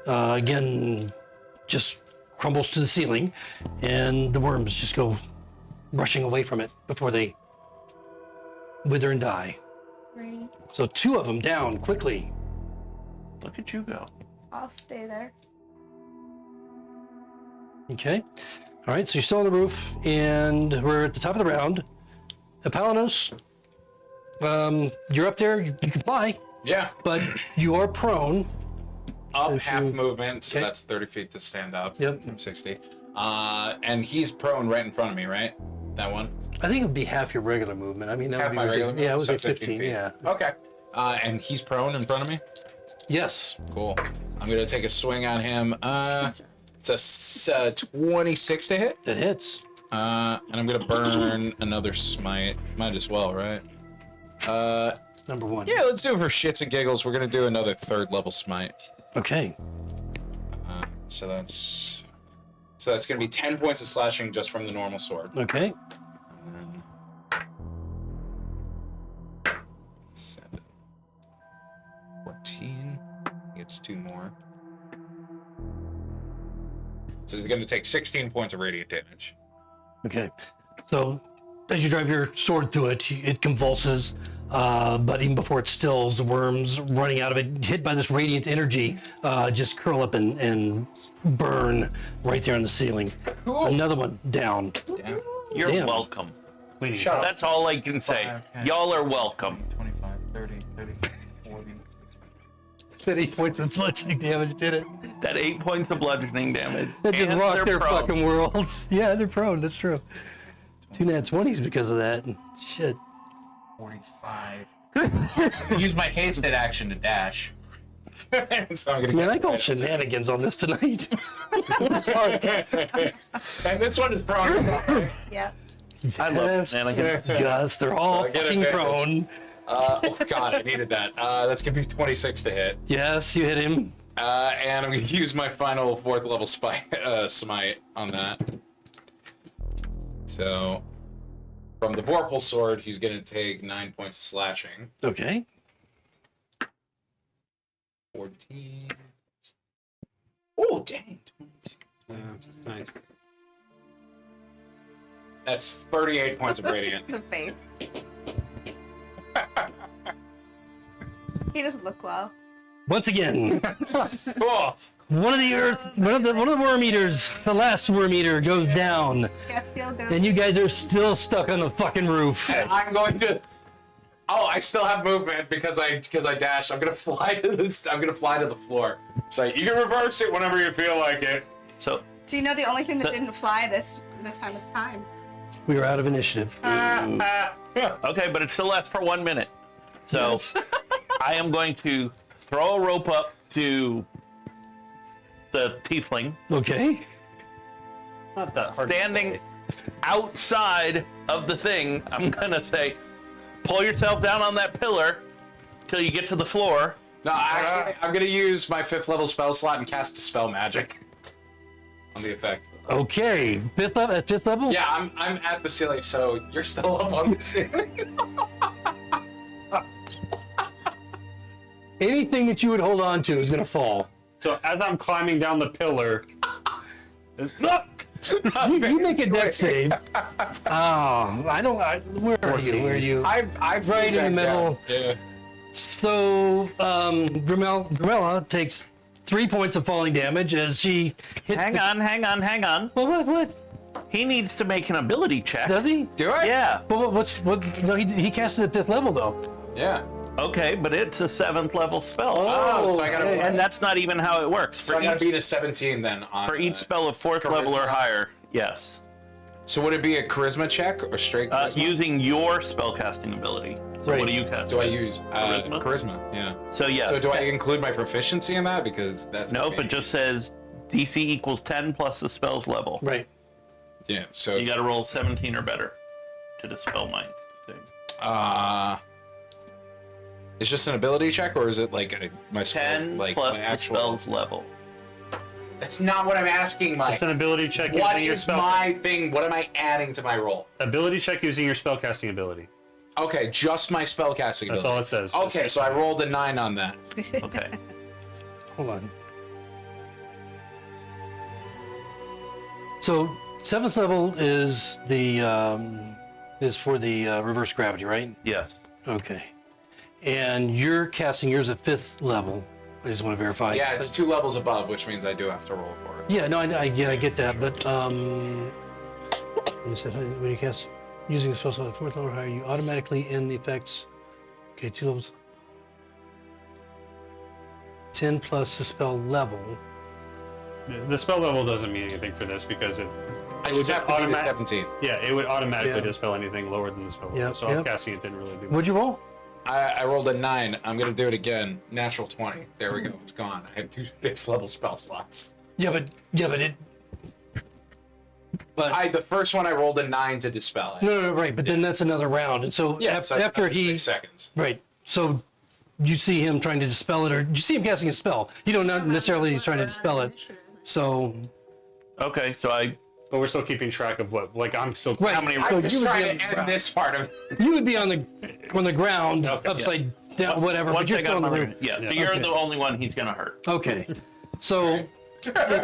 again, just crumbles to the ceiling, and the worms just go rushing away from it before they wither and die. 3. So 2 of them down quickly. Look at you go. I'll stay there. Okay. All right, so you're still on the roof, and we're at the top of the round. Apollonos, you're up there. You can fly, Yeah. but you are prone. Up If half you- movement, so Okay. that's 30 feet to stand up. Yep. From 60. And he's prone right in front of me, right? That one? I think it would be half your regular movement. I mean, that Half would be my regular movement? Yeah, it would so be 15. feet. Yeah. Okay. And he's prone in front of me? Yes. Cool. I'm going to take a swing on him. It's a 26 to hit. That hits. And I'm going to burn another smite. Might as well, right? Number 1. Yeah, let's do it for shits and giggles. We're going to do another 3rd level smite. Okay. So that's going to be 10 points of slashing just from the normal sword. Okay. 7, 14. Gets 2 more. So he's going to take 16 points of radiant damage. Okay. So as you drive your sword through it, it convulses. But even before it stills, the worms running out of it, hit by this radiant energy, just curl up and burn right there on the ceiling. Cool. Another one down. Damn. You're Damn. welcome. Shut up. That's all I can say. 5, 10, Y'all are welcome. 25, 30, 40. That 8 points of bludgeoning damage did it. That 8 points of bludgeoning damage. That did And rock they're their prone. fucking worlds. Yeah, they're prone. That's true. 2 nat 20s because of that. Shit. 45. Use my hasted action to dash. So I'm gonna Man, I get call shenanigans on this tonight. And this one is prone. Yep. I love Yes, shenanigans. yes, they're all So I get fucking advantage. prone. Oh god, I needed that. That's gonna be 26 to hit. Yes, you hit him. And I'm gonna use my final 4th level smite on that. So from the Vorpal sword, he's gonna take 9 points of slashing. Okay. 14. dang. Nice. That's 38 points of radiant. The face. He doesn't look well. Once again, Oh, one of the worm eaters, the last worm eater, goes down, Guess he'll go. and you guys are still stuck on the fucking roof. and I'm going to. Oh, I still have movement because I dashed. I'm gonna fly to this. I'm gonna fly to the floor. So you can reverse it whenever you feel like it. So Do you know the only thing that didn't fly this time of time? We are out of initiative. okay, but it still lasts for 1 minute. So I am going to throw a rope up to the tiefling Okay. Not that hard. standing outside of the thing. I'm gonna say, pull yourself down on that pillar till you get to the floor. No, actually, I'm gonna use my 5th level spell slot and cast Dispel Magic on the effect. Okay. Fifth level. At fifth level. Yeah, I'm at the ceiling, so you're still up on the ceiling. Anything that you would hold on to is gonna fall. So as I'm climbing down the pillar, You make a deck save. I don't. Where are you? Where are you? I've Right in the moved back middle. down. Yeah. So, Grimella takes 3 points of falling damage as she hits. Hang on. What? He needs to make an ability check. Does he? Do I? Yeah. But what? No, he cast it at fifth level though. Yeah. Okay, but it's a 7th level spell. Oh, so I gotta. And that's not even how it works. So I gotta beat a 17 then. On, for each spell of 4th level or charisma. higher, yes. So would it be a charisma check or straight charisma? Using your spellcasting ability. So Right. what do you cast? Do I use Charisma? charisma? Yeah. So yeah. So do I include my proficiency in that because that's Nope, it just says DC equals 10 plus the spell's level. Right. yeah. So You got to roll 17 or better to dispel mine. it's just an ability check or is it like my spell, 10 like plus my the actual? spell's level. That's not what I'm asking, Mike. it's an ability check What using your is spell. my thing? What am I adding to my roll? Ability check using your spellcasting ability. Okay, just my spellcasting ability. That's all it says. Okay, so I rolled a 9 on that. Okay. Hold on. So seventh level is the is for the reverse gravity, right? Yes. Okay. And you're casting yours at fifth level. I just want to verify. Yeah, it's 2 levels above, which means I do have to roll for it. Yeah, no, I get that, but you said when you cast using a spell slot at fourth level or higher, you automatically end the effects. Okay, 2 levels. 10 plus the spell level. The spell level doesn't mean anything for this because it I would just have to beat a automatic- 17. yeah, it would automatically Yeah. dispel anything lower than the spell level. Yeah, So yeah. casting it didn't really do much. What'd you roll? I rolled a 9. I'm going to do it again. Natural 20. There we go. It's gone. I have 2 fifth level spell slots. Yeah, but it. But The first one I rolled a 9 to dispel it. no, right. But then that's another round, and so, So after he 6 seconds. right, so you see him trying to dispel it, or you see him casting a spell. You don't know necessarily he's trying to dispel it. So Okay, so But we're still keeping track of what, like, I'm still. right, How many- so I'm just you would be trying on to the end ground. this part of You would be on the ground, Okay, upside down, whatever. once But you're I still got on the another, roof. yeah, so you're Okay. the only one he's gonna hurt. Okay, so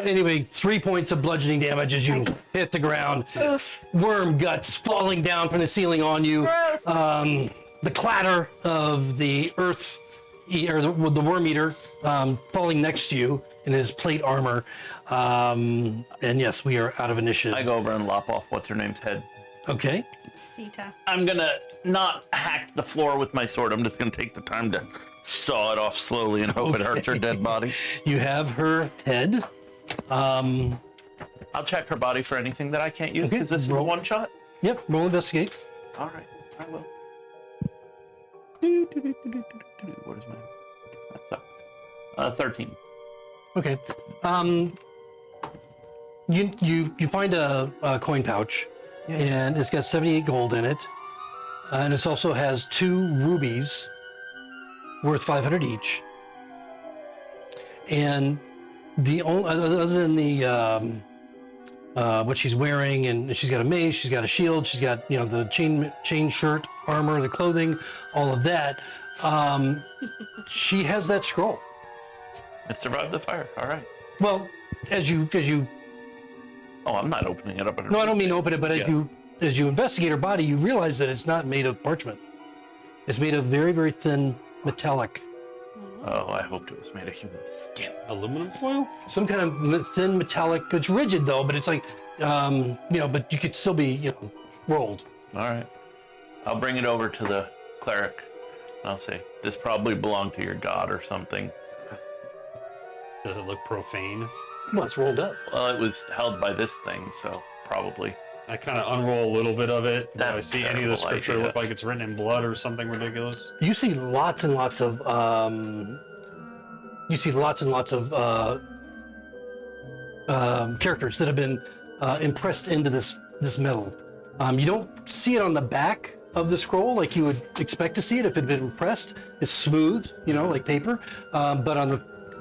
anyway, 3 points of bludgeoning damage as you hit the ground. Oof. Worm guts falling down from the ceiling on you. Gross. The clatter of the earth, or the worm eater, falling next to you in his plate armor. And yes, we are out of initiative. I go over and lop off what's her name's head. Okay. Sita. I'm gonna not hack the floor with my sword. I'm just gonna take the time to saw it off slowly and hope it hurts her dead body. You have her head. I'll check her body for anything that I can't use Okay, because this is a roll. one shot. Yep. Roll investigate. All right, I will. What is mine? That sucks. 13. Okay. You find a coin pouch, and it's got 78 gold in it, and it also has 2 rubies worth 500 each. And the only other than the what she's wearing, and she's got a mace, she's got a shield, she's got the chain shirt, armor, the clothing, all of that. She has that scroll. It survived the fire. All right. Well, as you Oh, I'm not opening it up. no, I don't mean open it, but Yeah. as you investigate her body, you realize that it's not made of parchment. It's made of very, very thin metallic, Oh, I hoped it was made of human skin. Aluminum foil? some kind of thin metallic. It's rigid though, but it's like, but you could still be, rolled. All right. I'll bring it over to the cleric. I'll say, this probably belonged to your god or something. Does it look profane? Well, it's rolled up. Well, it was held by this thing, so probably. I kind of unroll a little bit of it. Do I That's see a any of the terrible scripture idea. look like it's written in blood or something ridiculous? You see lots and lots of characters that have been impressed into this metal. You don't see it on the back of the scroll like you would expect to see it if it had been impressed. It's smooth, like paper. But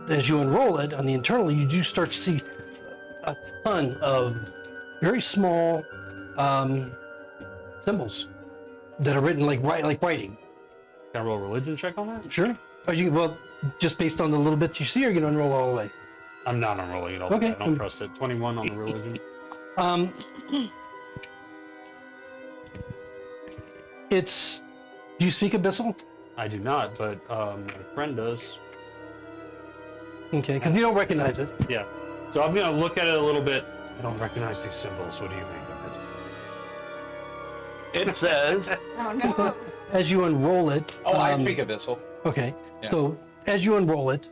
as you unroll it on the internal, you do start to see a ton of very small symbols that are written like writing. Can I roll a religion check on that? Sure. Just based on the little bits you see, or you gonna unroll all the way? I'm not unrolling it all. Okay. I don't trust it. 21 on the religion. Do you speak Abyssal? I do not, but my friend does. Okay, because you don't recognize it. Yeah. So I'm gonna look at it a little bit. I don't recognize these symbols. What do you make of it? It says, Oh no. As you unroll it. Oh, I speak Abyssal. Okay. Yeah. So as you unroll it,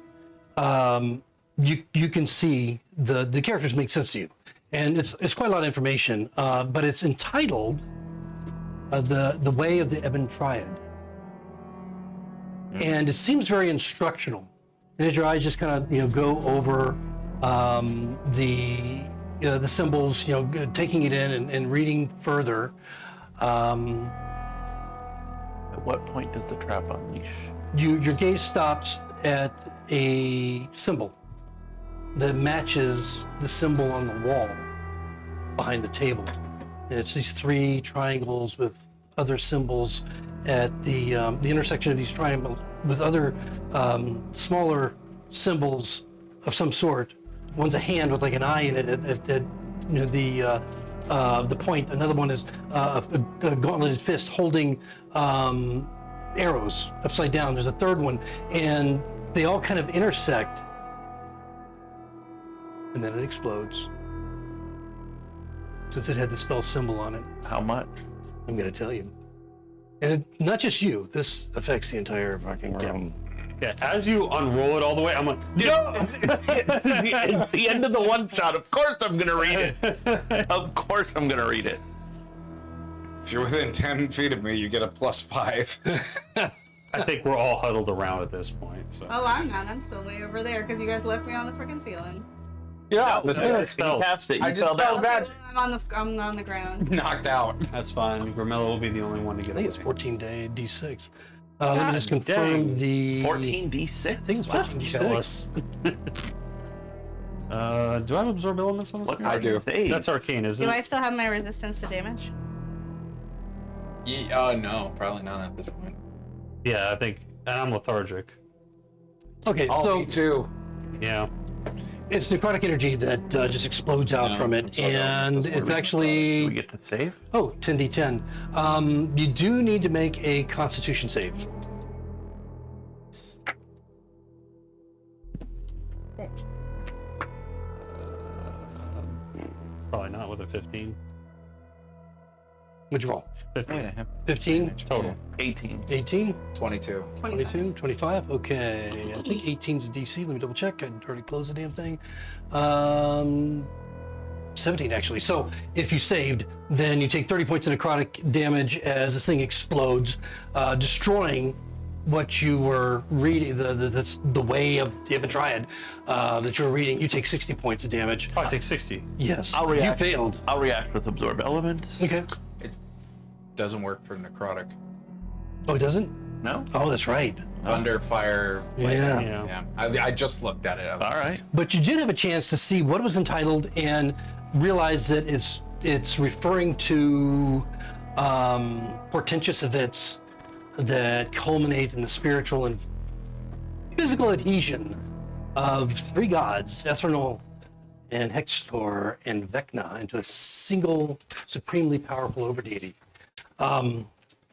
you can see the characters make sense to you, and it's quite a lot of information. But it's entitled "The Way of the Ebon Triad," and it seems very instructional. And as your eyes just kind of go over the symbols, taking it in and reading further. at what point does the trap unleash? Your gaze stops at a symbol that matches the symbol on the wall behind the table. And it's these three triangles with other symbols at the intersection of these triangles with other smaller symbols of some sort. One's a hand with like an eye in it at the point. Another one is a gauntleted fist holding arrows upside down. There's a third one, and they all kind of intersect, and then it explodes. Since it had the spell symbol on it, How much? I'm gonna tell you. And not just you. This affects the entire fucking room. Yeah, as you unroll it all the way, I'm like, No! It's the end of the one shot. Of course I'm going to read it. Of course I'm going to read it. If you're within 10 feet of me, you get a +5. I think we're all huddled around at this point. So Oh, I'm not. I'm still way over there because you guys left me on the freaking ceiling. Yeah, that's You spell. cast it. You I just fell down. fell back. I'm on the ground. Knocked out. That's fine. Grimella will be the only one to get I think it's away. 14 day D6. Let me just confirm dang. the 14d6? I think it's Just 14 kill D6. us. Do I have absorb elements on this? What I do. save? That's arcane, isn't Do it? I still have my resistance to damage? No, probably not at this point. Yeah, I think. And I'm lethargic. Okay, Oh, so me too. Yeah. it's necrotic energy that just explodes out from it, sorry, and that's it's Do we actually get to save? 10d10. You do need to make a Constitution save. Probably not with a 15. What'd you roll? 15 15, total. 18. 18, 22. 22, 25. Okay, I think 18's DC. Let me double check. I already closed the damn thing. 17 actually. So if you saved, then you take 30 points of necrotic damage as this thing explodes, destroying what you were reading, the way of the Ebon Triad that you were reading. You take 60 points of damage. Oh, I take 60. Yes, I'll react. you failed. I'll react with absorb elements. Okay. Doesn't work for necrotic. Oh, it doesn't? No? Oh, that's right. Thunder, fire, lightning. Yeah. Yeah. I just looked at it. All right. But you did have a chance to see what it was entitled and realize that it's referring to portentous events that culminate in the spiritual and physical adhesion of 3 gods, Eternal and Hextor and Vecna, into a single supremely powerful overdeity.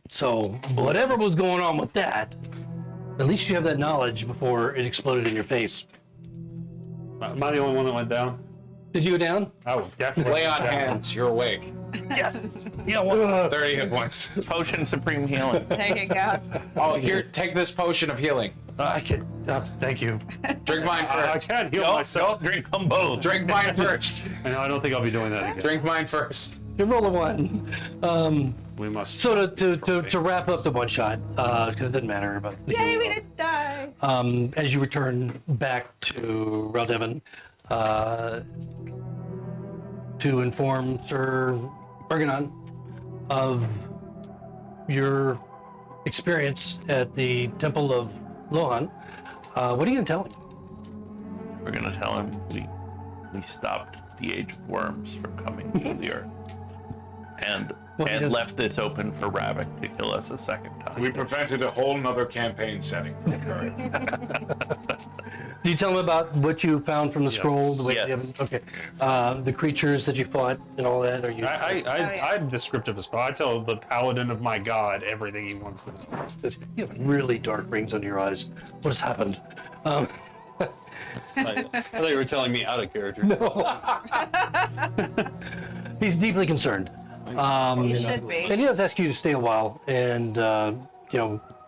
So whatever was going on with that, at least you have that knowledge before it exploded in your face. Am I the only one that went down? Did you go down? Oh, definitely. Lay on hands. You're awake. Yes. Yeah. Well, 30 hit points. Potion Supreme Healing. There you go. Oh, here, take this potion of healing. I can. thank you. Drink mine I first. can't heal Don't myself. drink them both. Drink mine first. And I don't think I'll be doing that again. Drink mine first. You roll a 1. We must. So to wrap up the one shot, because it didn't matter about. Yay, we didn't die. As you return back to Raldevin, to inform Sir Bergenon of your experience at the Temple of Lohan, what are you going to tell him? We're gonna tell him we stopped the Age of Worms from coming to the Earth, and Well, he doesn't- left this open for Ravik to kill us a second time. We prevented a whole nother campaign setting from occurring. Do you tell him about what you found from the scroll? The way Yes. you have, okay. The creatures that you fought and all that? Are you? yeah. I'm descriptive as well. I tell the paladin of my god everything he wants to know. You have really dark rings under your eyes. What has happened? I thought you were telling me out of character. He's deeply concerned. You should be. And he does ask you to stay a while and,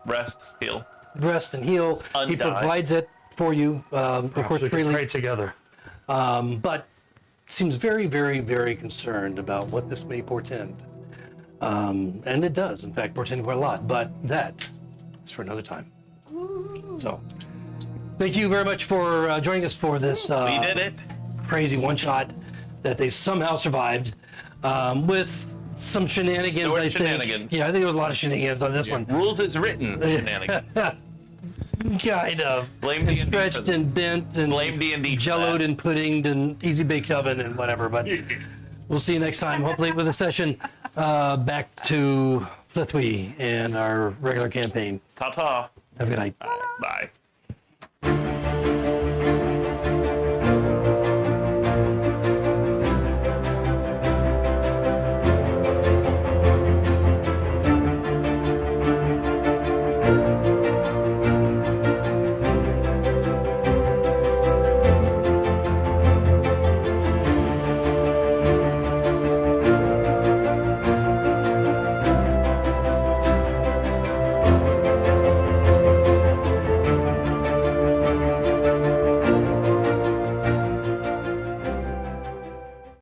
Rest, heal. rest and heal. He Undie. provides it for you, of course, We can freely. pray together. But seems very, very, very concerned about what this may portend. And it does, in fact, portend quite a lot. But that is for another time. So, thank you very much for joining us for this We did it. crazy one-shot that they somehow survived with some shenanigans. There were I think. shenanigans. Yeah, I think there was a lot of shenanigans on this one. Rules is written. Shenanigans. Kind of. Blame and D&D for stretched that. and bent and Blame D&D for jelloed that. and puddinged and easy baked oven and whatever. But we'll see you next time. Hopefully with a session back to Flithwy and our regular campaign. Ta-ta. Have a good night. Bye.